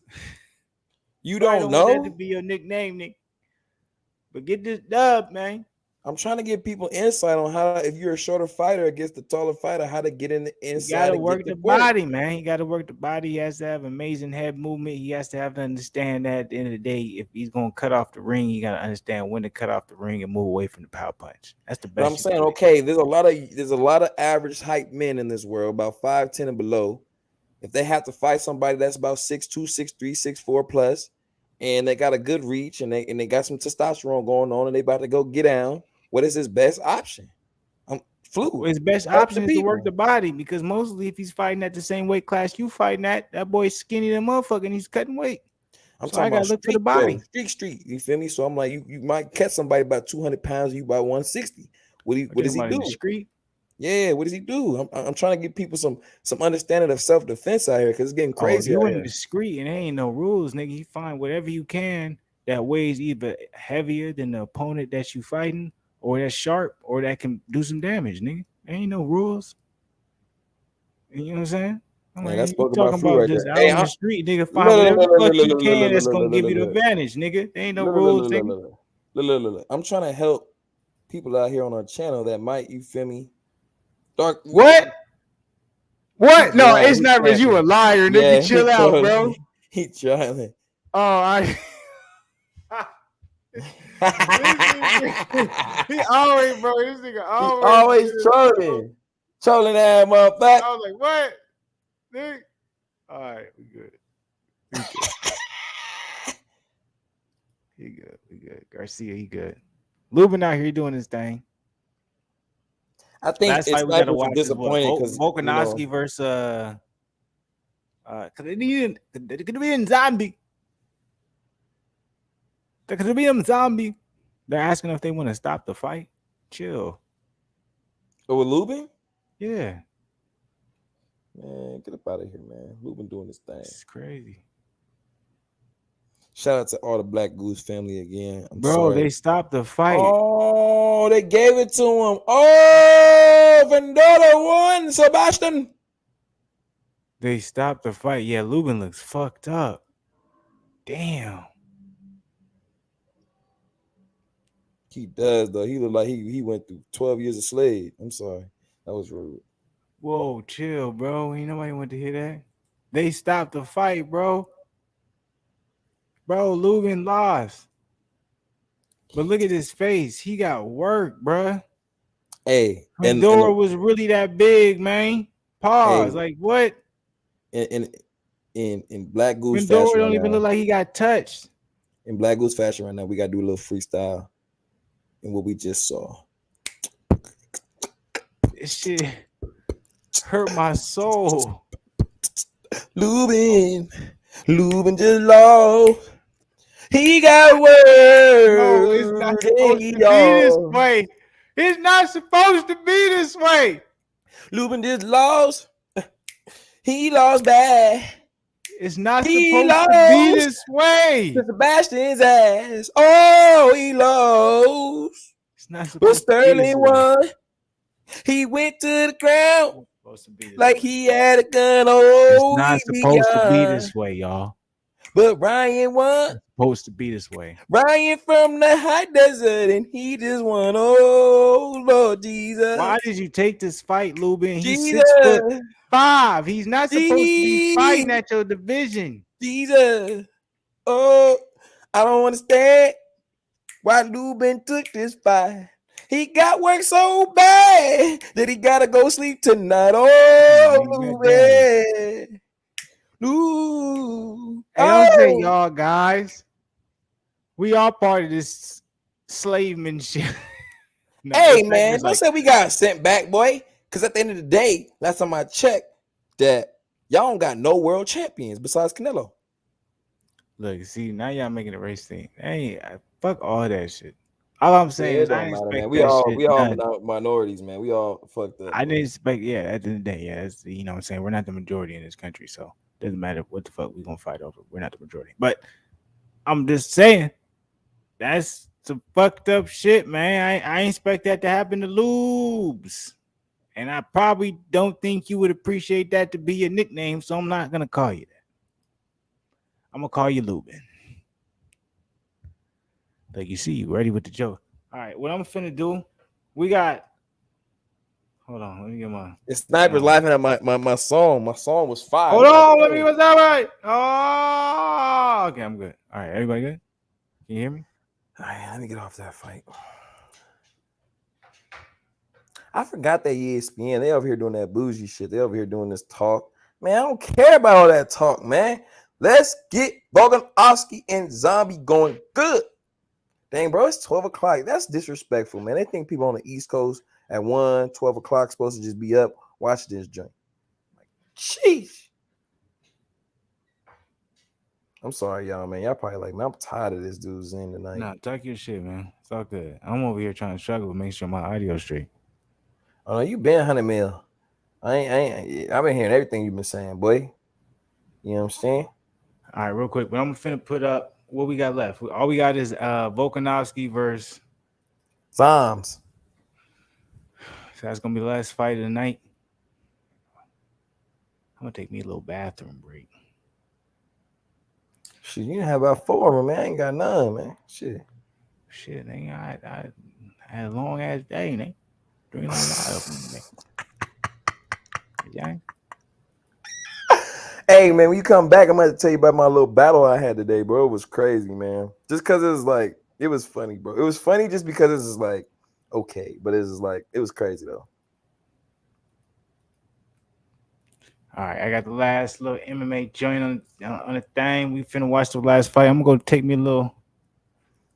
You I don't don't want that to know? be your nickname, Nick. But get this dub, man. I'm trying to give people insight on how, if you're a shorter fighter against the taller fighter, how to get in the You inside gotta and get work the the quick. body, man. He gotta work the body. He has to have amazing head movement. He has to have to understand that at the end of the day, if he's gonna cut off the ring, he gotta understand when to cut off the ring and move away from the power punch. That's the But best I'm you can saying, do. okay, there's a lot of average height men in this world, about 5'10" and below. If they have to fight somebody that's about 6'2", 6'3", 6'4" plus, and they got a good reach and they got some testosterone going on and they about to go get down, what is his best option? Flu. His best Talk to the option is to work people. the body because mostly if he's fighting at the same weight class you fighting at, that boy's skinny than motherfucker and he's cutting weight. I'm So I talking gotta about look for the street though, body. street. You feel me? So I'm like, you might catch somebody about 200 pounds, you about 160. What does he In do? the street. Yeah, what does he do? I'm trying to give people some understanding of self-defense out here because it's getting Oh, if crazy you out in the here. street and there ain't no rules, nigga, you find whatever you can that weighs either heavier than the opponent that you fighting, or that's sharp, or that can do some damage, nigga. There ain't no rules. You know what I'm saying? I'm Man, like, that you spoke about talking Flu about right there. just out Hey, on I, the street, nigga, find look, whatever the look, fuck you look, can look, that's look, gonna look, give look, you the look, advantage, nigga. There ain't no look, rules, nigga. look. I'm trying to help people out here on our channel that might, you feel me? Dark. What? He's What? No, lying. it's He's not. You a capping. liar, Yeah, nigga. he Chill out, bro. trolling. He trolling. Oh, I. This nigga, he always, bro. This nigga He always get always it, bro. trolling that motherfucker. I was like, what? Nigga? All right, we good. He good. We good. Garcia, he good. Lubin out here doing his thing. I think Last it's fight we gotta snipers are watch is what? disappointed because Volkanovski versus Canadian zombie. The Caribbean zombie. They're asking if they want to stop the fight. Chill. Oh, with Lubin? Yeah. Man, get up out of here, man. Lubin doing his thing. It's crazy. Shout out to all the Black Goose family again. I'm Bro, sorry. they stopped the fight. Oh, they gave it to him. Oh, Fundora won, Sebastian. They stopped the fight. Yeah, Lubin looks fucked up. Damn. He does though. He look like he went through 12 years of slave. I'm sorry. That was rude. Whoa, chill, bro. Ain't nobody want to hear that. They stopped the fight, bro. Bro, Lubin lost. But look at his face. He got work, bro. Hey, Fundora was really that big, man. Pause. Hey, like what? In Black Goose Fundora fashion, don't even look like he got touched. In Black Goose fashion right now, we gotta do a little freestyle in what we just saw. This shit hurt my soul. Lubin just lost. He got work. No, it's not supposed to be this way. It's not supposed to be this way. Lubin just lost. He lost bad. It's not supposed to be this way. Sebastian's ass. Oh, he lost. It's not supposed but Sterling won. He went to the ground like he had a gun. Oh, it's not supposed to be this way, y'all. But Ryan won. It's supposed to be this way. Ryan from the high desert, and he just won. Oh, Lord Jesus. Why did you take this fight, Lubin? He's 6'5". He's not supposed to be fighting at your division. Jesus. Oh, I don't understand why Lubin took this fight. He got work so bad that he gotta go sleep tonight. Oh, Lubin. Ooh. Hey, don't say y'all guys. We all part of this slavemanship. No, hey man, don't say we got sent back, boy. Because at the end of the day, last time I checked, that y'all don't got no world champions besides Canelo. Look, see, now y'all making a race thing. Hey, fuck all that shit. All I'm saying is I didn't expect we all minorities, man. We all fucked up. I didn't expect, yeah, at the end of the day, yeah, that's, you know what I'm saying? We're not the majority in this country, so it doesn't matter what the fuck we gonna fight over. We're not the majority. But I'm just saying, that's some fucked up shit, man. I ain't expect that to happen to Lubes. And I probably don't think you would appreciate that to be your nickname, so I'm not gonna call you that. I'm gonna call you Lubin. Like you see, you ready with the joke. All right, what I'm finna do, we got. Hold on, let me get my. The sniper's laughing at my song. My song was fire. Hold on, let me. Was that right? Oh, okay, I'm good. All right, everybody good? Can you hear me? All right, let me get off that fight. I forgot that ESPN. They over here doing that bougie shit. They over here doing this talk. Man, I don't care about all that talk, man. Let's get Volkanovski and Zombie going good. Dang, bro, it's 12 o'clock. That's disrespectful, man. They think people on the East Coast at 12 o'clock supposed to just be up watching this joint. Like, sheesh. I'm sorry, y'all, man. Y'all probably like, man, I'm tired of this dude's in tonight. Nah, talk your shit, man. It's all good. I'm over here trying to struggle to make sure my audio's straight. Oh, you been 100 mil. I've been hearing everything you've been saying, boy. You know what I'm saying? All right, real quick, but I'm finna put up what we got left. All we got is Volkanovski versus Zombs. So that's gonna be the last fight of the night. I'm gonna take me a little bathroom break. Shit, you have about 4 of them, man. I ain't got none, man. Shit, nigga, I had a long ass day, nigga. Drink a lot of them, nigga. Yeah. Hey, man, when you come back, I'm going to tell you about my little battle I had today, bro. It was crazy, man. Just because it was like, it was funny, bro. It was funny just because it was like, okay. But it was like, it was crazy, though. All right, I got the last little MMA joint on the thing. We finna watch the last fight. I'm going to take me a little.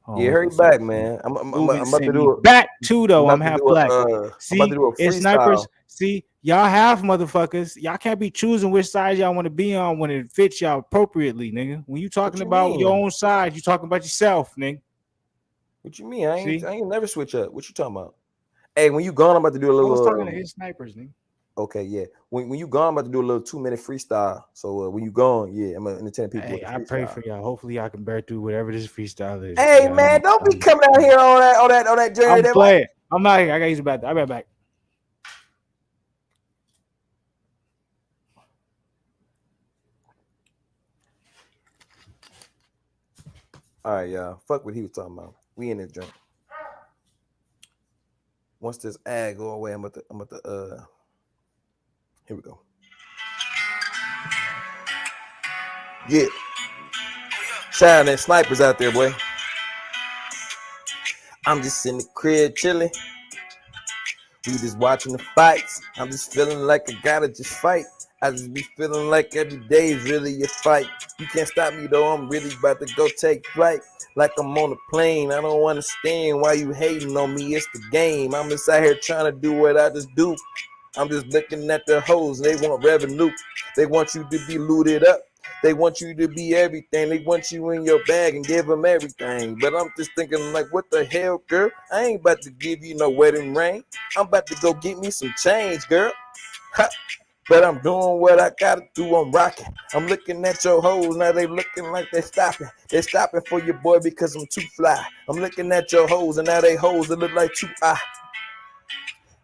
Oh, yeah, hurry back, man. I'm about to do it. Back too, though. I'm half black. See, I'm about to do a it's snipers. See, y'all have motherfuckers. Y'all can't be choosing which side y'all want to be on when it fits y'all appropriately, nigga. When you talking about your own side, you talking about yourself, nigga. What you mean? I ain't never switch up. What you talking about? Hey, when you gone, I'm about to do a little. I was talking to his snipers, nigga. Okay, yeah. When you gone, I'm about to do a little 2-minute freestyle. So when you gone, yeah, I'm gonna entertain people Hey, with the I pray freestyle. for y'all. Hopefully, y'all can bear through whatever this freestyle is. Hey Yeah, man, don't be coming out here on that journey. I'm playing. I'm not. I gotta use the bathroom. I'll be right back. All right, y'all. Fuck what he was talking about. We in this joint. Once this ad go away, I'm about to here we go. Yeah. Shout out them snipers out there, boy. I'm just in the crib chilling. We just watching the fights. I'm just feeling like I gotta just fight. I just be feeling like every day is really a fight. You can't stop me though, I'm really about to go take flight. Like I'm on a plane, I don't understand why you hating on me, it's the game. I'm just out here trying to do what I just do. I'm just looking at the hoes, they want revenue. They want you to be looted up. They want you to be everything. They want you in your bag and give them everything. But I'm just thinking like, what the hell, girl? I ain't about to give you no wedding ring. I'm about to go get me some change, girl. Ha. But I'm doing what I gotta do, I'm rocking. I'm looking at your hoes, now they looking like they stopping. They stopping for your boy because I'm too fly. I'm looking at your hoes, and now they hoes that look like two eye.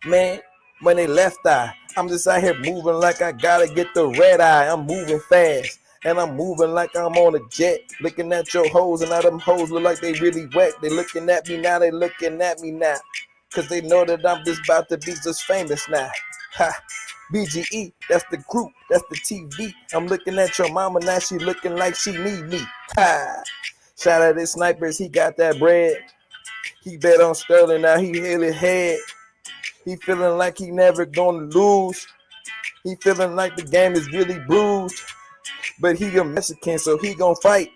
Man, when they left eye, I'm just out here moving like I gotta get the red eye. I'm moving fast, and I'm moving like I'm on a jet. Looking at your hoes, and now them hoes look like they really wet. They looking at me now, they looking at me now. Cause they know that I'm just about to be just famous now. Ha. BGE, that's the group, that's the TV. I'm looking at your mama, now she looking like she need me. Ha. Shout out to snipers, he got that bread. He bet on Sterling, now he hit his head. He feeling like he never gonna lose. He feeling like the game is really bruised. But he a Mexican, so he gonna fight.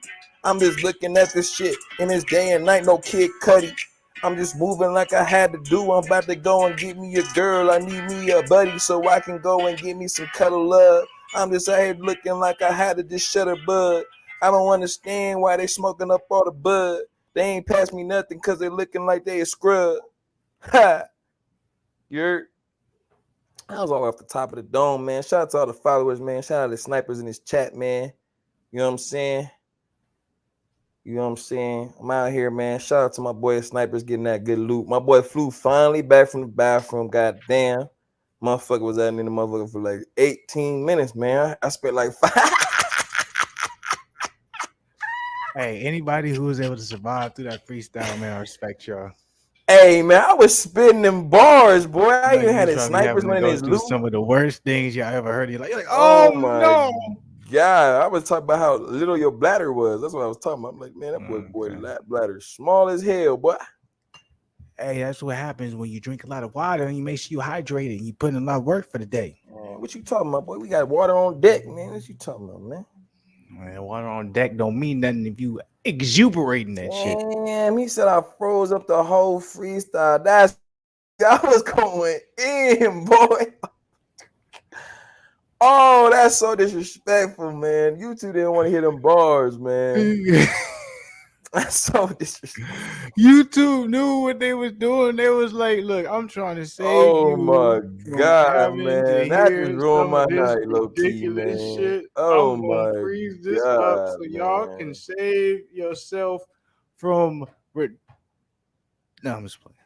I'm just looking at this shit in his day and night, no Kid Cudi. I'm just moving like I had to do. I'm about to go and get me a girl. I need me a buddy so I can go and get me some cuddle love. I'm just out here looking like I had to just shut a bud. I don't understand why they smoking up all the bud. They ain't pass me nothing because they looking like they a scrub. Ha! You're I was all off the top of the dome, man. Shout out to all the followers, man. Shout out to the snipers in this chat, man. You know what I'm saying? You know what I'm saying? I'm out here, man. Shout out to my boy snipers getting that good loot. My boy flew finally back from the bathroom. God damn. Motherfucker was out in the motherfucker for like 18 minutes, man. I spent like 5. Hey, anybody who was able to survive through that freestyle, man, I respect y'all. Hey, man, I was spitting them bars, boy. I even had Niggas his probably snipers having to running go his through loot. some of the worst things y'all ever heard. You're like, Oh oh my no. God. I was talking about how little your bladder was. That's what I was talking about. I'm like, man, that boy bladder small as hell, boy. Hey, that's what happens when you drink a lot of water and you make sure you hydrated and you put in a lot of work for the day. Man, what you talking about, boy? We got water on deck, man. What you talking about, man? Man, water on deck don't mean nothing if you exuberating that shit. Damn, he said I froze up the whole freestyle. That's I was going in, boy. Oh, that's so disrespectful, man. You two didn't want to hear them bars, man. That's so disrespectful. YouTube knew what they was doing. They was like, look, I'm trying to save Oh my you from God, having to man. That just hear ruined some my of this night, low key, ridiculous man. shit. Oh I'm gonna my freeze this up God, so y'all can man. save yourself from no, I'm just playing.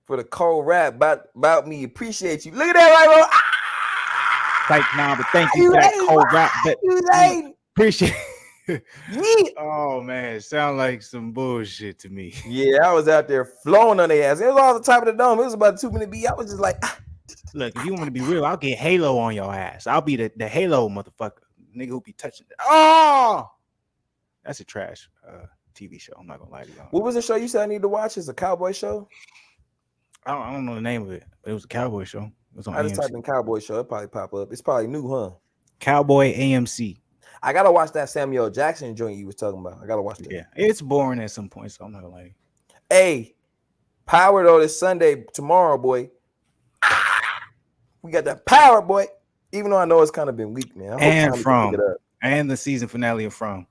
For the cold rap about me, appreciate you. Look at that right, bro. Like, nah, but thank you for that cold rap. But appreciate Oh man, it sound like some bullshit to me. Yeah, I was out there flowing on their ass. It was all the top of the dome. It was about a 2-minute beat. I was just like, Look, if you want me to be real, I'll get Halo on your ass. I'll be the Halo motherfucker. Nigga who be touching it. Oh, that's a trash TV show. I'm not gonna lie to y'all. What was the show you said I need to watch? It's a cowboy show? I don't know the name of it, but it was a cowboy show. It was on I just AMC. typed in cowboy show. It probably pop up. It's probably new, huh? Cowboy AMC. I gotta watch that Samuel Jackson joint you was talking about. I gotta watch that. Yeah, it's boring at some point, so I'm not gonna lie. Hey, power though this Sunday tomorrow, boy. We got that power, boy. Even though I know it's kind of been weak, man. I hope Tommy can pick it up. And the season finale of From.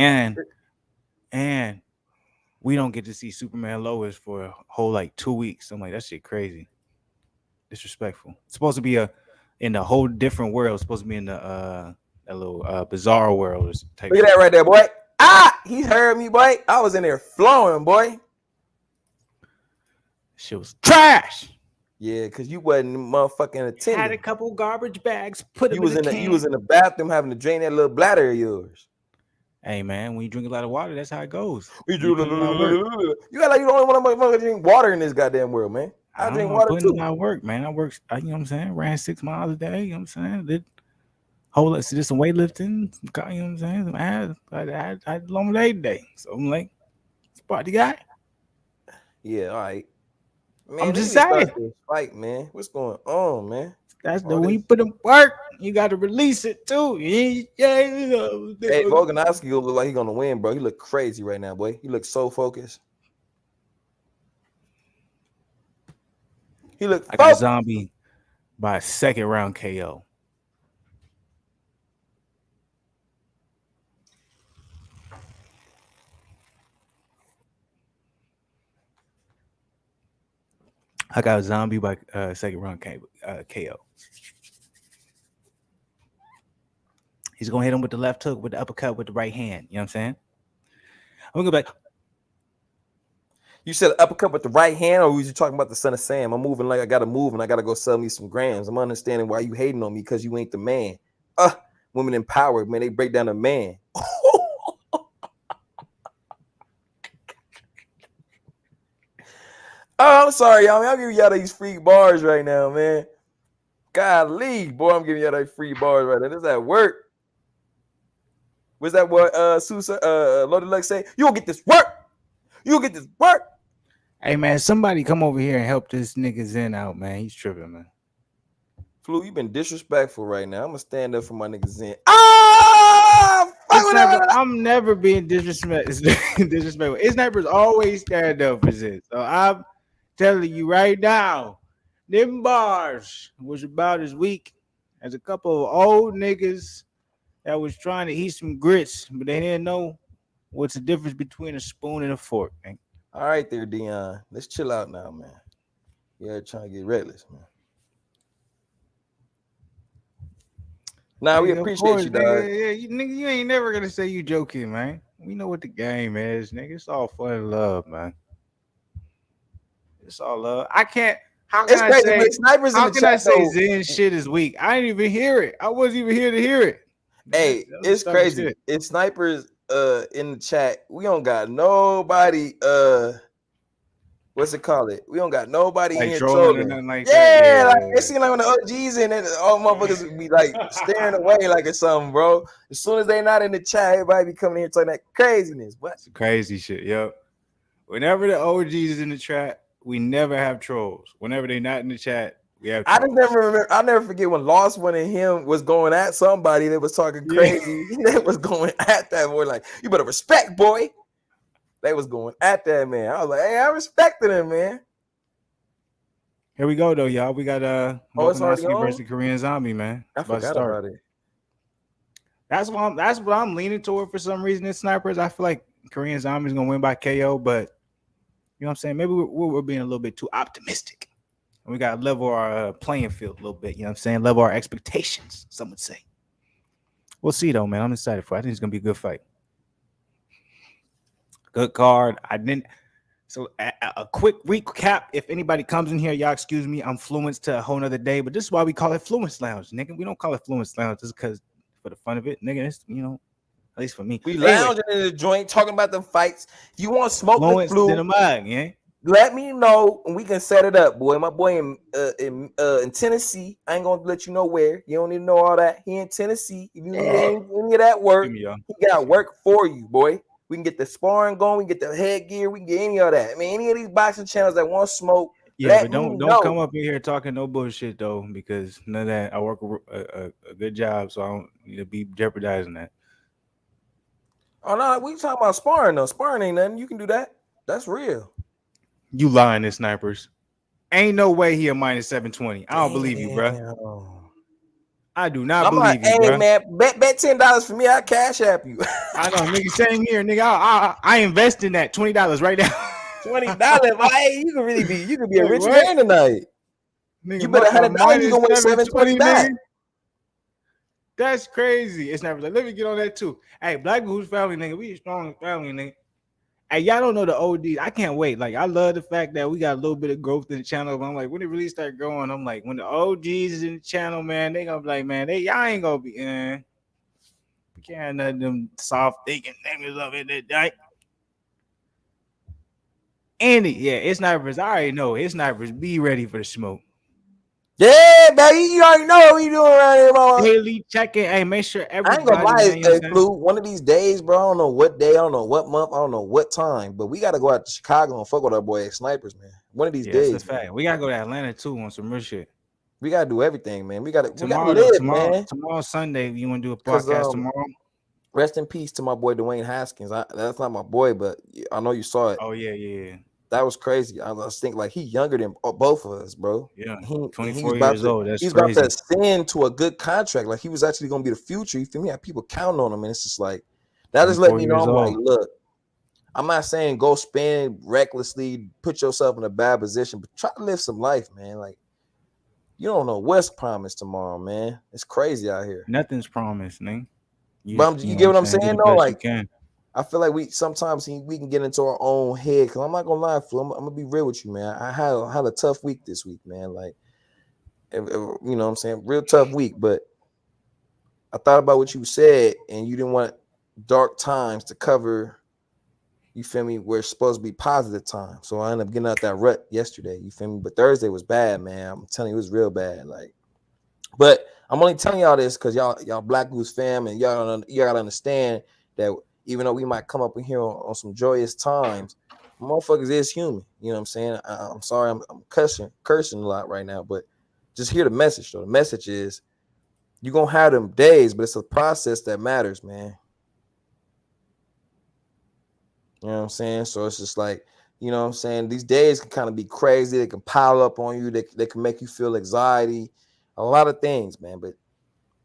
And we don't get to see Superman Lois for a whole like 2 weeks. I'm like, that shit crazy. Disrespectful. It's supposed to be in a whole different world. It's supposed to be in the a little bizarre world type. Look at that right there, boy. He heard me, boy. I was in there flowing, boy. Shit was trash. Yeah, because you wasn't motherfucking attending. Had a couple garbage bags. Put You was in the bathroom having to drain that little bladder of yours. Hey man, when you drink a lot of water, that's how it goes. You got like you don't want to drink water in this goddamn world, man. I drink water too. I work, man. I work. You know what I'm saying? Ran 6 miles a day. You know what I'm saying? Did some weightlifting. You know what I'm saying? I had a long day today, so I'm like, party guy. Yeah, all right. Man, I'm just saying. Fight, man. What's going on, man? That's when you put in work, you got to release it too. Hey, Volkanovski look like he's gonna win, bro. He look crazy right now, boy. He looks so focused. He look. I got Zombie by a second round KO. I got Zombie by second round KO. He's gonna hit him with the left hook, with the uppercut, with the right hand. You know what I'm saying? I'm gonna go back. You said uppercut with the right hand, or was you talking about the Son of Sam? I'm moving like I gotta move and I gotta go sell me some grams. I'm understanding why you hating on me because you ain't the man. Women empowered, man. They break down a man. Oh, I'm sorry, y'all. I'm giving y'all these free bars right now, man. Golly, boy, I'm giving y'all these free bars right now. This is at work. What's that what Loaded Luck say? You'll get this work. You'll get this work. Hey man, somebody come over here and help this nigga Zen out, man. He's tripping, man. Flu, you been disrespectful right now. I'm gonna stand up for my nigga Zen. I'm never being disrespectful. His neighbors always stand up for Zen. So I'm telling you right now, them bars was about as weak as a couple of old niggas that was trying to eat some grits, but they didn't know what's the difference between a spoon and a fork, man. All right there, Dion. Let's chill out now, man. You're trying to get reckless, man. Nah, we appreciate you, dog. Nigga, you ain't never gonna say you joking, man. We know what the game is, nigga. It's all fun and love, man. It's all love. How can I say Zen shit is weak? I didn't even hear it. I wasn't even here to hear it. Hey, it's crazy. Shit. It's snipers in the chat. We don't got nobody what's it called? We don't got nobody like in here trolling. Like yeah, like it seems like when the OGs in it, all motherfuckers would be like staring away like it's something, bro. As soon as they not in the chat, everybody be coming in here talking that craziness. What? It's crazy shit, yo. Whenever the OGs is in the chat, we never have trolls. Whenever they not in the chat, we have trolls. I'll never forget when Lost One and him was going at somebody that was talking crazy. They was going at that boy like, you better respect, boy. They was going at that man. I was like, hey, I respected him, man. Here we go though, y'all. We got Volkanovski versus Korean Zombie, man. I forgot about it. That's what I'm leaning toward for some reason in snipers. I feel like Korean Zombie's gonna win by KO, but you know what I'm saying? Maybe we're being a little bit too optimistic. We got to level our playing field a little bit. You know what I'm saying? Level our expectations, some would say. We'll see, though, man. I'm excited for it. I think it's going to be a good fight. Good card. So a quick recap. If anybody comes in here, y'all excuse me. I'm Fluence to a whole nother day, but this is why we call it Fluence Lounge, nigga. We don't call it Fluence Lounge just because for the fun of it, nigga. It's, you know, at least for me. We lounging in the joint talking about them fights. If you want smoke with Flu, let me know and we can set it up, boy. My boy in Tennessee. I ain't gonna let you know where. You don't need to know all that. He in Tennessee. If you need any of that work, he got work for you, boy. We can get the sparring going. We can get the headgear. We can get any of that. I mean, any of these boxing channels that want smoke. Yeah, but don't come up in here talking no bullshit though, because none of that. I work a good job, so I don't need to be jeopardizing that. Oh no, we talking about sparring though. Sparring ain't nothing. You can do that. That's real. You lying, this snipers. Ain't no way he a minus 720. I don't believe you, bro. I do not believe you, bro. Hey, man, bet $10 for me. I'll cash app you. I know, nigga. Same here, nigga. I invest in that $20 right now. $20, hey, you can be a rich man tonight. Nigga, You bet $100 you minus gonna win 720, 720 back. nigga. That's crazy. It's never like, let me get on that too. Hey, Black Who's family, nigga. We a strong family, nigga. Hey, y'all don't know the ODs. I can't wait. Like, I love the fact that we got a little bit of growth in the channel. But I'm like, when it really start growing, I'm like, when the OGs is in the channel, man, they gonna be like, man, y'all ain't gonna be, we can't have none of them soft thinking niggas up in that day. Andy, yeah, it's snipers. I already know it's snipers. Be ready for the smoke. Yeah, baby, you already know what we doing around here, mama. Daily checking. Hey, make sure I ain't gonna everybody, lie, man, you know what I'm Flu. One of these days, bro. I don't know what day, I don't know what month, I don't know what time, but we gotta go out to Chicago and fuck with our boy snipers, man. One of these Yeah, that's a days, fact. man. We gotta go to Atlanta too on some real shit. We gotta do everything, man. We gotta Tomorrow though, live, man. tomorrow Sunday, you want to do a Cause podcast tomorrow? rest in peace to my boy Dwayne Haskins. That's not my boy, but I know you saw it. Oh yeah. That was crazy. I was thinking like he younger than both of us, bro. Yeah, He's 24 about years to old. That's he's about crazy. to ascend to a good contract. Like he was actually gonna be the future. You feel me? Like, people counting on him, and it's just like that just let 24 me know. years I'm like, old. look, I'm not saying go spend recklessly, put yourself in a bad position, but try to live some life, man. Like you don't know what's promised tomorrow, man. It's crazy out here. Nothing's promised, man. But You you know what get I'm what I'm saying? Do saying, the though? best you Like can. I feel like we can get into our own head. Cause I'm not gonna lie, Flo. I'm gonna be real with you, man. I had a tough week this week, man. Like, you know what I'm saying? Real tough week. But I thought about what you said, and you didn't want dark times to cover, you feel me, where it's supposed to be positive time. So I ended up getting out that rut yesterday. You feel me? But Thursday was bad, man. I'm telling you, it was real bad. Like, but I'm only telling y'all this because y'all Black Goose fam, and y'all gotta understand that even though we might come up in here on some joyous times, motherfuckers is human. You know what I'm saying? I'm sorry, I'm cursing a lot right now, but just hear the message though. The message is you're gonna have them days, but it's a process that matters, man. You know what I'm saying? So it's just like, you know what I'm saying? These days can kind of be crazy. They can pile up on you. They can make you feel anxiety, a lot of things, man. But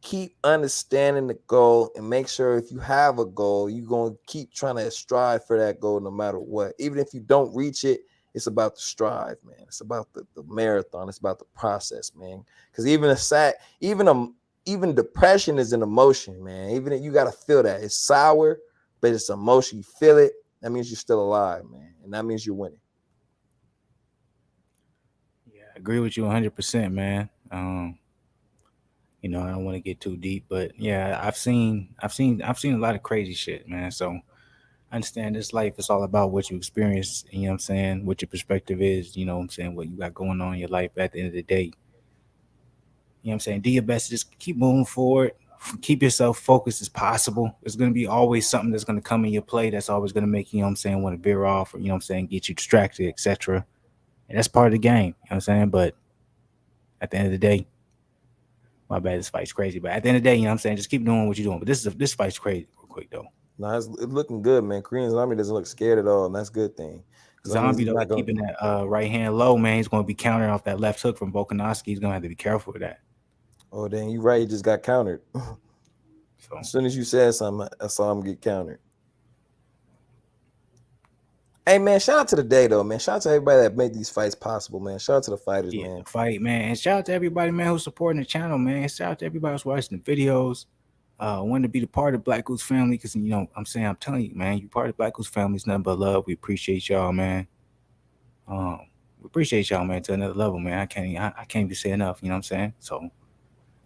keep understanding the goal and make sure if you have a goal, you're going to keep trying to strive for that goal no matter what. Even if you don't reach it, it's about the strive, man. It's about the marathon. It's about the process, man. Because even depression is an emotion, man. Even you got to feel that. It's sour, but it's emotion. You feel it. That means you're still alive, man. And that means you're winning. Yeah, I agree with you 100%, man. You know, I don't want to get too deep, but yeah, I've seen a lot of crazy shit, man. So I understand this life is all about what you experience, you know what I'm saying, what your perspective is, you know what I'm saying, what you got going on in your life at the end of the day. You know what I'm saying? Do your best to just keep moving forward. Keep yourself focused as possible. There's gonna be always something that's gonna come in your play that's always gonna make you know what I'm saying, want to veer off or you know what I'm saying, get you distracted, etc. And that's part of the game, you know what I'm saying? But at the end of the day, my bad, this fight's crazy. But at the end of the day, you know what I'm saying, just keep doing what you're doing. But this fight's crazy real quick though. No, it's looking good, man. Korean Zombie doesn't look scared at all, and that's a good thing. Because that means Zombie he's though, not going. keeping that right hand low, man. He's gonna be countering off that left hook from Volkanovski. He's gonna have to be careful with that. Oh, dang, you right. He just got countered. So As soon as you said something, I saw him get countered. Hey, man, shout out to the day, though, man. Shout out to everybody that made these fights possible, man. Shout out to the fighters, yeah, man. the fight, man. And shout out to everybody, man, who's supporting the channel, man. Shout out to everybody who's watching the videos. Wanted to be the part of Black Goose family because you know I'm telling you, man, you part of Black Goose family. It's nothing but love. We appreciate y'all, man. Um, we appreciate y'all, man, to another level, man. I can't even say enough. You know what I'm saying? So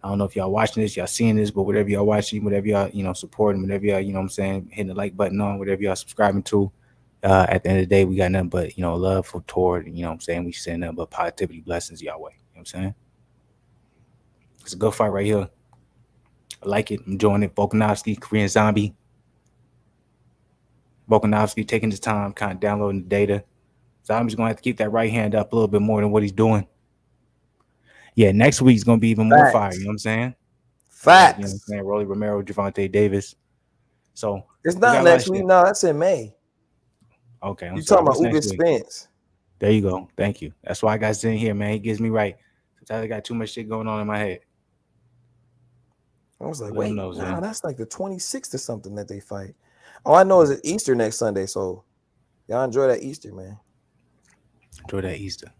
I don't know if y'all watching this, y'all seeing this, but whatever y'all watching, whatever y'all you know supporting, whatever y'all you know what I'm saying, hitting the like button on, whatever y'all subscribing to. At the end of the day, we got nothing but you know love for toward. You know what I'm saying? We send nothing but positivity, blessings y'all way. You know what I'm saying? It's a good fight right here. I like it. I'm enjoying it. Volkanovski, Korean Zombie. Volkanovski taking his time, kind of downloading the data. Zombie's gonna have to keep that right hand up a little bit more than what he's doing. Yeah, next week's gonna be even more fire. You know what I'm saying? I got you know what I'm Facts. saying. Rolly Romero, Javante Davis. So It's we not got a lot of next week. shit. No, that's in May. Okay, I'm You sorry. talking about What's Uber next week? Spence. There you go. Thank you. That's why I got sitting here, man. He gives me right. Sometimes I got too much shit going on in my head. I was like, Let him wait, know, nah, Zan. that's like the 26th or something that they fight. All I know is it's Easter next Sunday, so y'all enjoy that Easter, man. Enjoy that Easter.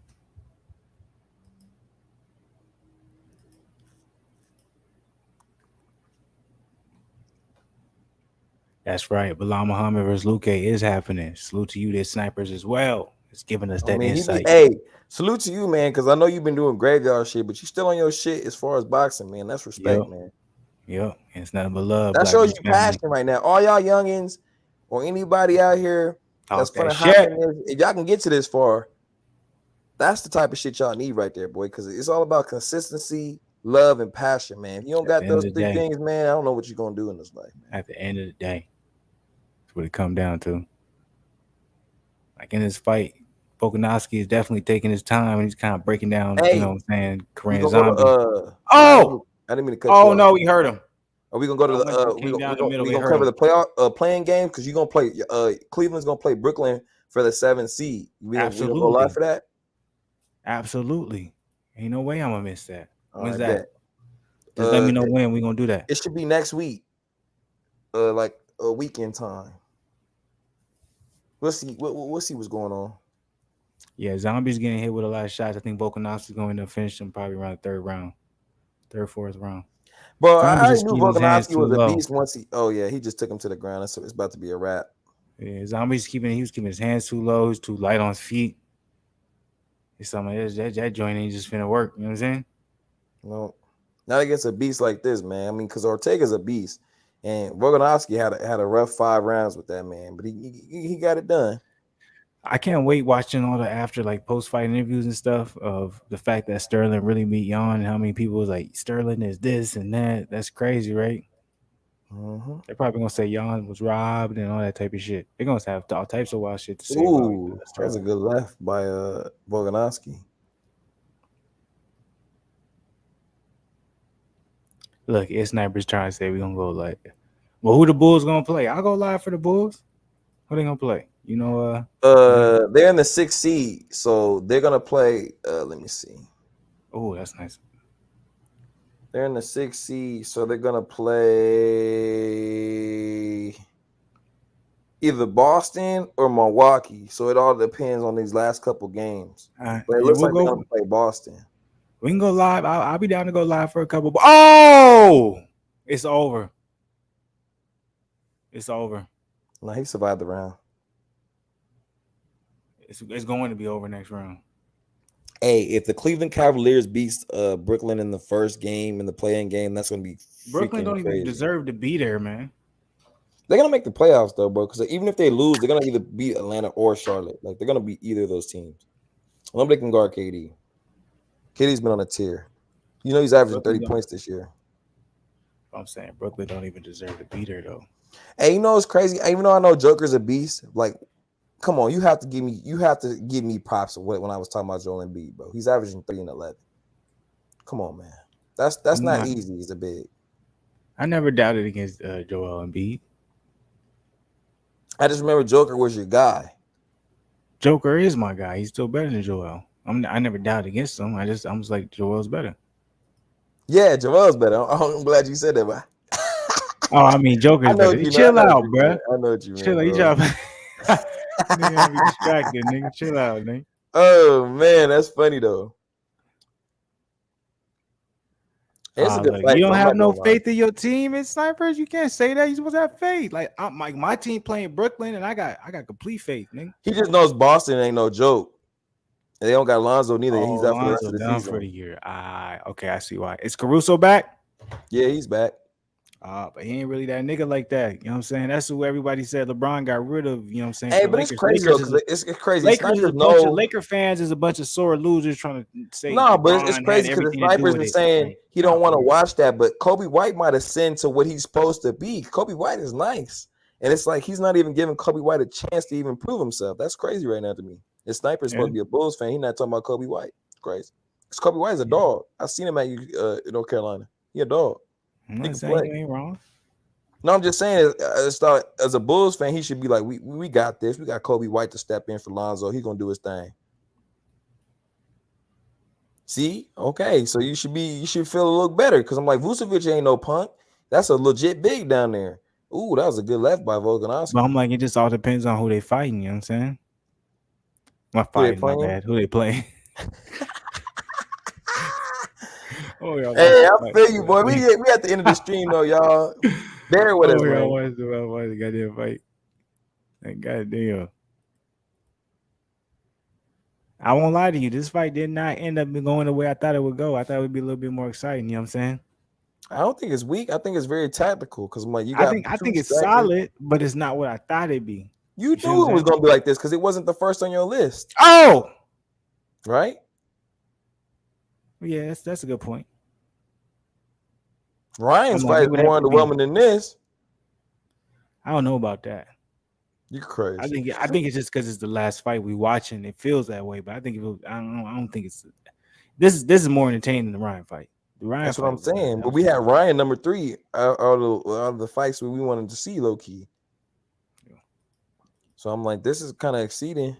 That's right. Bilal Muhammad versus Luke is happening. Salute to you, there's snipers as well. It's giving us I that mean, insight. salute to you, man, because I know you've been doing graveyard shit, but you still on your shit as far as boxing, man. That's Yep. respect, man. Yep. And it's nothing but love, That Black shows Beast you family. passion right now. All y'all youngins or anybody out here that's Talk that finna hop shit. in this, if y'all can get to this far, that's the type of shit y'all need right there, boy. Because it's all about consistency, love, and passion, man. If you don't At the got end of those the three day. things, man, I don't know what you're gonna do in this life, man. At the end of the day. That's what it come down to. Like in this fight, Volkanovski is definitely taking his time and he's kind of breaking down, you know Hey, what I'm saying, we Korean gonna go Zombie. to Oh! I didn't mean to cut you Oh off. no, we heard him. Are we gonna go to I the went it came down the middle, we we gonna heard cover him. the playoff playing game because you're gonna play Cleveland's gonna play Brooklyn for the 7th seed. We gonna go live Absolutely. for that? Absolutely. Ain't no way I'm gonna miss that. All When's right, that? bet. Just let me know when we gonna do that. It should be next week. Like a weekend time. We'll see. We'll see what's going on. Yeah, Zombie's getting hit with a lot of shots. I think Volkanovski's going to finish him probably around the third, fourth round. Bro, I Zombie's already just knew keeping his hands Volkanovski too was a low. beast once he. Oh yeah, he just took him to the ground. So it's about to be a wrap. Yeah, he was keeping his hands too low. He's too light on his feet. It's something that joint ain't just finna work. You know what I'm saying? No, not against a beast like this, man. I mean, because Ortega's a beast, and Volkanovski had a rough 5 rounds with that man, but he got it done. I can't wait watching all the after like post fight interviews and stuff of the fact that Sterling really beat Jan and how many people was like Sterling is this and that. That's crazy, right? Mm-hmm. They're probably gonna say Jan was robbed and all that type of shit. They're gonna have all types of wild shit to say about Ooh, that was a Sterling. good left by Volkanovski. Look, it's snipers trying to say we're gonna go like, well, who the Bulls gonna play? I'll go live for the Bulls. Who they gonna play? You know, They're in the 6th seed, so they're gonna play. Let me see. oh, that's nice. They're in the 6th seed, so they're gonna play either Boston or Milwaukee. So it all depends on these last couple games. But it Yeah, looks we'll like they're go. gonna play Boston. We can go live. I'll be down to go live for a couple. Oh, it's over. It's over. No, he survived the round. It's going to be over next round. Hey, if the Cleveland Cavaliers beats Brooklyn in the first game in the play-in game, that's gonna be Brooklyn don't crazy. even deserve to be there, man. They're gonna make the playoffs though, bro. Because even if they lose, they're gonna either beat Atlanta or Charlotte. Like they're gonna beat either of those teams. Nobody can guard KD. KD's been on a tear. You know he's averaging 30 points this year. I'm saying Brooklyn don't even deserve to be there though. Hey, you know it's crazy. Even though I know Joker's a beast, like, come on, you have to give me props when I was talking about Joel Embiid, bro. He's averaging 3 and 11. Come on, man. That's not easy. He's a big. I never doubted against Joel Embiid. I just remember Joker was your guy. Joker is my guy. He's still better than Joel. I never doubted against him. I was like Joel's better. Yeah, Joel's better. I'm glad you said that, but oh, I mean Joker's better. Chill out, bro. I know what you mean. Chill out. You try nigga, be distracted, nigga. Chill out, nigga. Oh man, that's funny though. It's a good fight. You don't have no faith in your team in snipers. You can't say that. You're supposed to have faith. Like I'm like my team playing Brooklyn, and I got complete faith, nigga. He just knows Boston ain't no joke. And they don't got Lonzo neither. Oh, he's out for the rest of the season. For the year. Okay, I see why. Is Caruso back? Yeah, he's back. But he ain't really that nigga like that. You know what I'm saying? That's who everybody said LeBron got rid of. You know what I'm saying? Hey, but it's crazy though, because it's crazy. Laker fans is a bunch of sore losers trying to say. No, but it's crazy because the snipers are saying he don't want to watch that. But Kobe White might ascend to what he's supposed to be. Kobe White is nice. And it's like he's not even giving Kobe White a chance to even prove himself. That's crazy right now to me. The sniper's supposed to be a Bulls fan. He's not talking about Kobe White. It's crazy. Because Kobe White is a dog. I've seen him at North Carolina. He a dog. I'm not saying you ain't wrong. No, I'm just saying as a Bulls fan, he should be like, we got this. We got Kobe White to step in for Lonzo. He's gonna do his thing. See? Okay. So you should feel a little better because I'm like, Vucevic ain't no punk. That's a legit big down there. Ooh, that was a good left by Volkanovski. But I'm like, it just all depends on who they fighting, you know what I'm saying? My bad. Who they playing? Hey, I feel you, boy. We at the end of the stream though, y'all. Bear with us, Oh, yeah, man. what's the goddamn fight? Like, goddamn. I won't lie to you. This fight did not end up going the way I thought it would go. I thought it would be a little bit more exciting. You know what I'm saying? I don't think it's weak. I think it's very tactical because I'm like, you got I two think it's strikers. solid, but it's not what I thought it'd be. You You see what I'm knew it was saying? gonna be like this because it wasn't the first on your list, Oh, right? yeah, that's a good point. Ryan's I'm like, fight it is would have more to be. underwhelming than this. I don't know about that. You crazy. I think it's just because it's the last fight we watching. It feels that way, but I think I don't know. I don't think it's this is more entertaining than the Ryan fight. The Ryan That's what fight I'm was that saying. But was we had Ryan number 3 out of the fights we wanted to see low key. Yeah. So I'm like, this is kind of exceeding.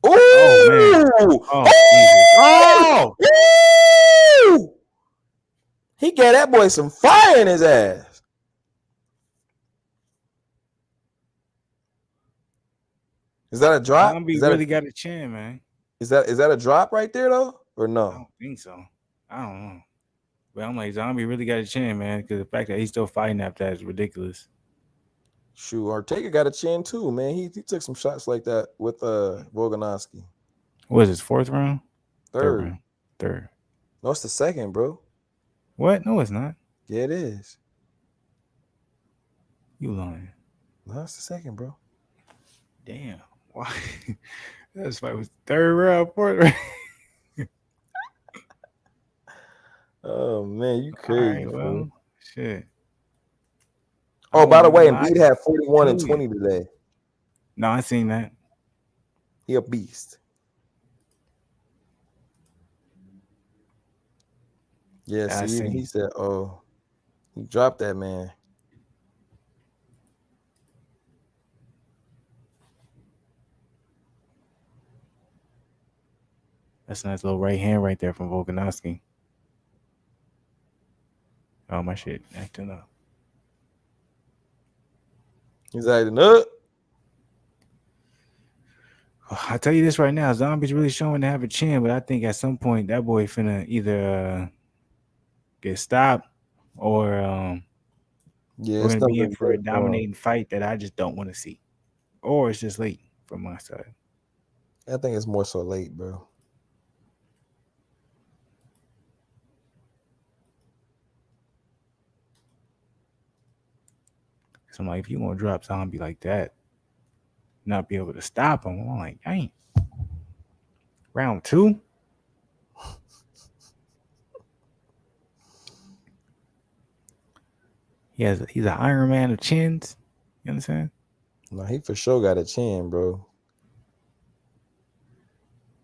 Ooh! Oh man! Oh Jesus! Oh! Woo! He gave that boy some fire in his ass. Is that a drop? Zombie Is that really got a chin, man. is that a drop right there though, or I no? don't think so. I don't know. But I'm like, Zombie really got a chin, man. Because the fact that he's still fighting after that is ridiculous. Shoot, Ortega got a chin too, man. He took some shots like that with Volkanovski. What is this, 4th round? Third. Round. Third. No, it's the second, bro. What? No, it's not. Yeah, it is. You lying. No, it's the second, bro. Damn. Why? That fight was 3rd round, 4th round. Oh man, you All crazy, right, fool. well, shit. Oh, by the way, I Embiid had 41 and tell 20 today. No, I seen that. He a beast. Yeah, I see, seen. he said, "Oh, he dropped that man." That's a nice little right hand right there from Volkanovski. Oh, my shit acting up. He's acting up. I tell you this right now, Zombie's really showing to have a chin, but I think at some point that boy finna either get stopped or Yeah, we're it's gonna be in something for a good for him. dominating fight that I just don't want to see, or it's just late from my side. I think it's more so late, bro. So I'm like, if you want to drop Zombie like that, not be able to stop him, I'm like, dang. Round 2. He's an Iron Man of chins. You understand? No, he for sure got a chin, bro.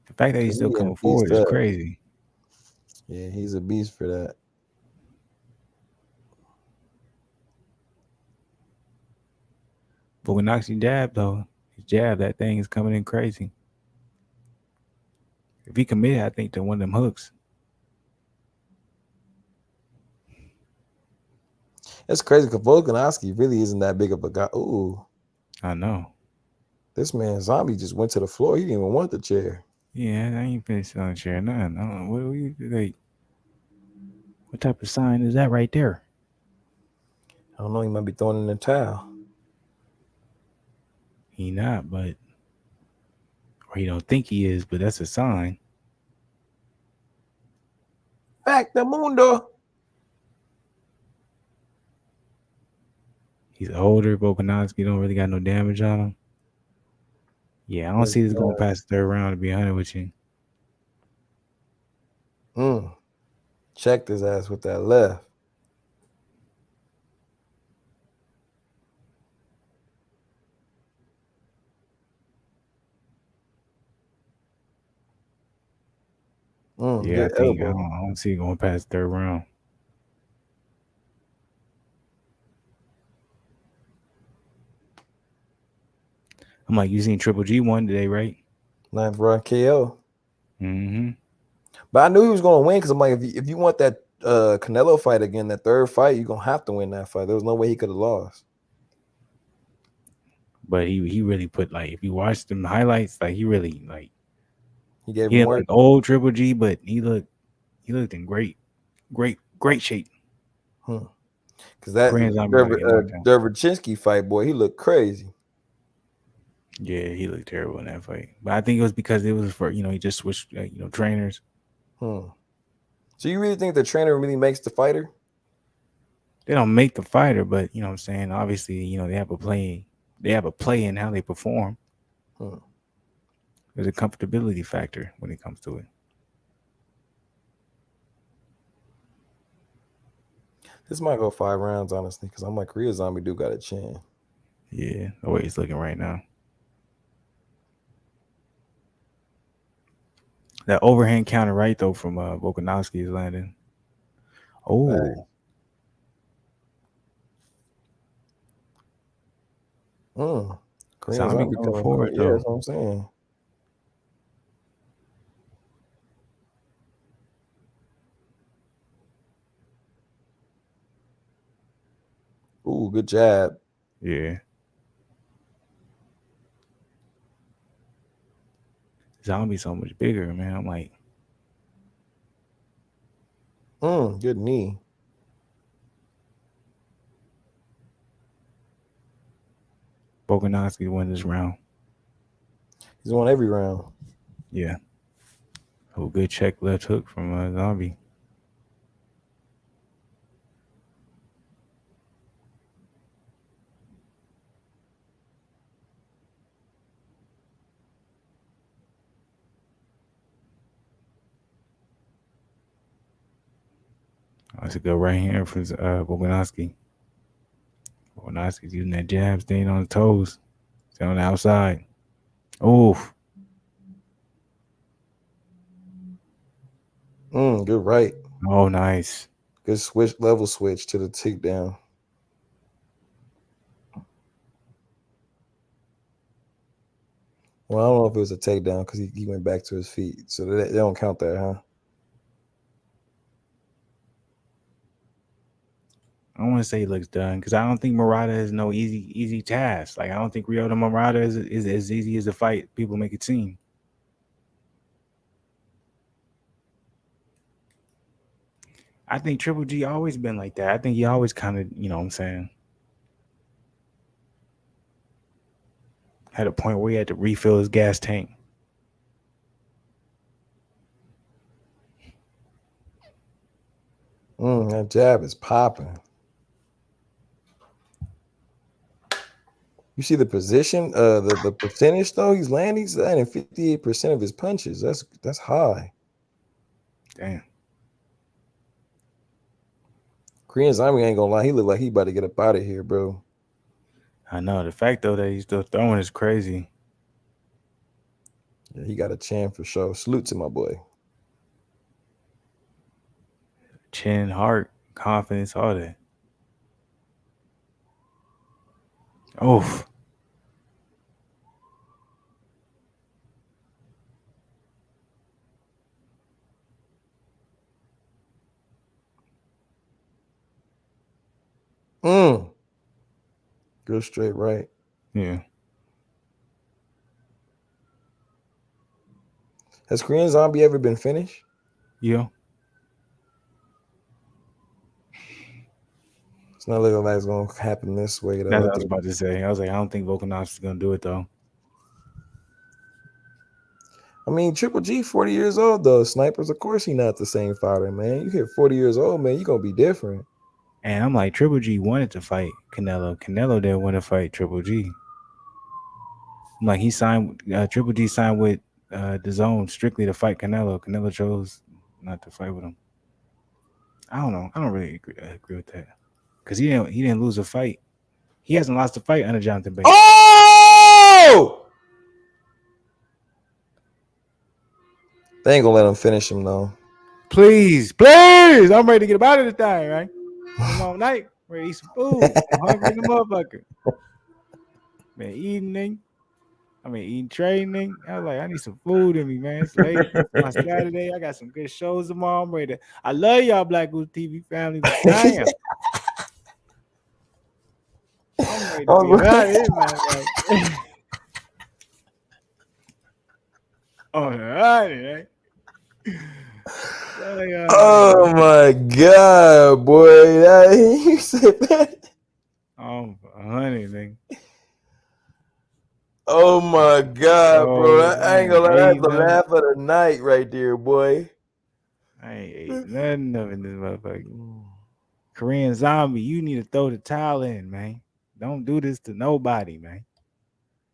The fact that he's still coming beast forward is up. crazy. Yeah, he's a beast for that. But when Noxie jab though, his jab, that thing is coming in crazy. If he committed, I think to one of them hooks. It's crazy because Volkanovski really isn't that big of a guy. Ooh, I know. this man Zombie just went to the floor. He didn't even want the chair. Yeah, I ain't finished on the chair. Nothing. I don't know. What you like? What type of sign is that right there? I don't know. He might be throwing in the towel. He not, but or he don't think he is, but that's a sign. Back the mundo. He's older. Volkanovski don't really got no damage on him. Yeah, I don't see this going past the 3rd round, to be honest with you. Checked his ass with that left. Yeah, I think I don't see it going past the 3rd round. I'm like, you seen Triple G won today, right? 9th round KO. Mm-hmm. But I knew he was going to win because I'm like, if you want that Canelo fight again, that 3rd fight, you're going to have to win that fight. There was no way he could have lost. But he really put, like, if you watch them highlights, like, he really, like, he gave he more like old Triple G, but he looked He looked in great shape. Because that Korean Zombie about to get knocked out. Derevchinsky fight, boy, he looked crazy. Yeah, he looked terrible in that fight. But I think it was because it was for he just switched trainers. So you really think the trainer really makes the fighter? They don't make the fighter, but you know what I'm saying. Obviously, they have a play. They have a play in how they perform. There's a comfortability factor when it comes to it. This might go 5 rounds, honestly, because I'm like, Korea Zombie do got a chin. Yeah, the way he's looking right now. That overhand counter right though from Volkanovski is landing. Oh. Korean Zombie coming forward. Yeah, that's what I'm saying. Ooh, good jab. Yeah. Zombie so much bigger, man. I'm like, good knee. Volkanovski won this round. He's won every round. Yeah. Oh, good check left hook from Zombie. That's a good right hand for Volkanovski. Volkanovski's using that jab, staying on the toes. Stay on the outside. Oof. Good right. Oh, nice. Good level switch to the takedown. Well, I don't know if it was a takedown because he went back to his feet. So they don't count that, huh? I don't want to say he looks done because I don't think Murata is no easy task. Like I don't think Ryota Murata is as easy as a fight people make it seem. I think Triple G always been like that. I think he always kind of, you know what I'm saying, had a point where he had to refill his gas tank. That jab is popping. You see the position, the percentage though he's landing 58% of his punches. That's high. Damn. Korean Zombie ain't gonna lie, he look like he about to get up out of here, bro. I know. The fact though that he's still throwing is crazy. Yeah, he got a chin for sure. Salute to my boy. Chin, heart, confidence, all that. Oof. Good straight right. Yeah. Has Korean Zombie ever been finished? Yeah. It's not looking like it's gonna happen this way though. That's what I was about to say. I was like, I don't think Volkanovski's gonna do it though. I mean, Triple G, 40 years old though. Snipers, of course, he not the same fighter, man. You hit 40 years old, man, you gonna be different. And I'm like, Triple G wanted to fight Canelo. Canelo didn't want to fight Triple G. I'm like, he signed Triple G signed with the Zone strictly to fight Canelo. Canelo chose not to fight with him. I don't know. I don't really agree with that because he didn't lose a fight. He hasn't lost a fight under Jonathan Bates. Oh! They ain't gonna let him finish him though. Please. I'm ready to get about it today, right? Long night. Ready to eat some food. I'm hungry in the motherfucker. Man, eating training. I was like, I need some food in me, man. It's late. It's my Saturday. I got some good shows tomorrow. I'm ready to. I love y'all Black Goose TV family, but damn. I'm ready to be about it, man. Like, all right. Oh my god, boy! You said that. Honey, nigga. Oh my god, bro! I ain't gonna lie, that's Ain't the nothing. laugh of the night right there, boy. I ain't ate nothing of it, this motherfucker. Korean zombie, you need to throw the towel in, man. Don't do this to nobody, man.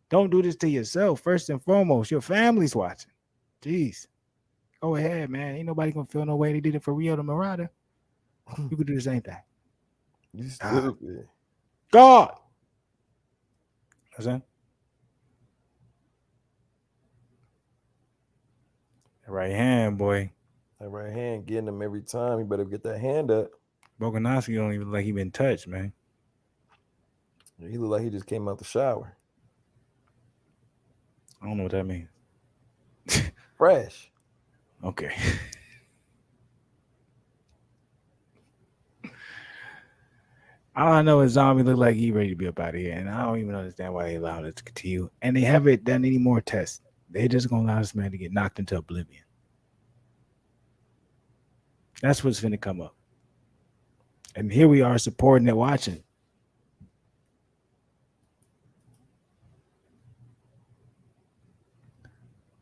Don't do this to yourself first and foremost. Your family's watching. Jeez. Go ahead, man. Ain't nobody gonna feel no way they did it for Rio the Marauder. You could do the same thing. You stupid. God. What's that? Right hand, boy. That right hand getting him every time. You better get that hand up. Boganowski don't even look like he been touched, man. He look like he just came out the shower. I don't know what that means. Fresh. Okay. All I know is Zombie look like he ready to be up out of here, and I don't even understand why they allowed it to continue. And they haven't done any more tests. They're just gonna allow this man to get knocked into oblivion. That's what's finna come up. And here we are supporting it, watching.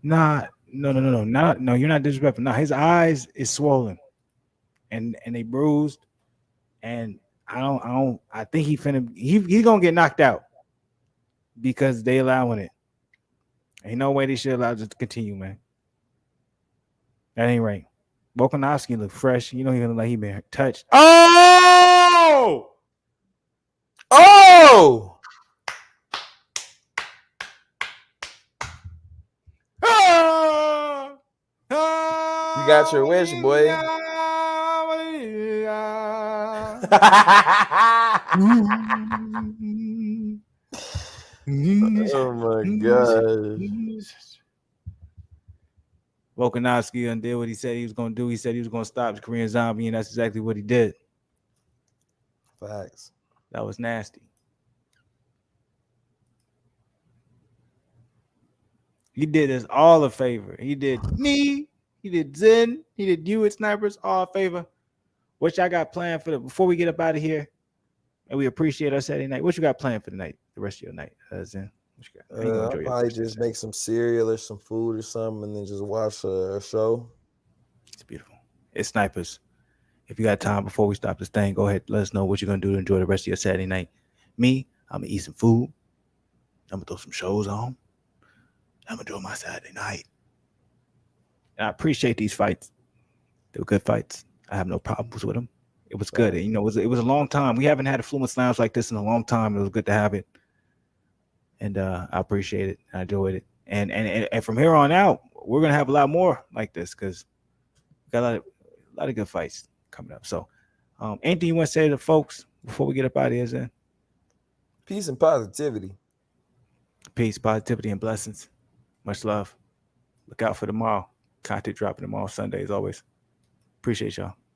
No, you're not disrespectful. No, his eyes is swollen, and they bruised, and I think he's gonna get knocked out because they allowing it. Ain't no way they should allow it to continue, man. That ain't right. Volkanovski look fresh. You know he look like he been touched. Oh! Oh! You got your wish, boy. Oh my god. Volkanovski undid what he said he was going to do. He said he was going to stop the Korean Zombie, and that's exactly what he did. Facts. That was nasty. He did us all a favor. He did me. He did Zen. He did you at Snipers all a favor. What y'all got planned for before we get up out of here? And we appreciate our Saturday night. What you got planned for the night? The rest of your night, Zen. What you got? I'll probably just make some cereal or some food or something, and then just watch a show. It's beautiful. It's Snipers. If you got time before we stop this thing, go ahead. Let us know what you're gonna do to enjoy the rest of your Saturday night. Me, I'm gonna eat some food. I'm gonna throw some shows on. I'm gonna enjoy my Saturday night. And I appreciate these fights. They were good fights. I have no problems with them. It was good. And, it was a long time. We haven't had a Fluence Lounge like this in a long time. It was good to have it. And I appreciate it. I enjoyed it. And from here on out, we're gonna have a lot more like this because we got a lot of good fights coming up. So anything you want to say to the folks before we get up out of here, Zen? Peace and positivity. Peace, positivity, and blessings. Much love. Look out for tomorrow. Content dropping tomorrow, Sunday, as always. Appreciate y'all.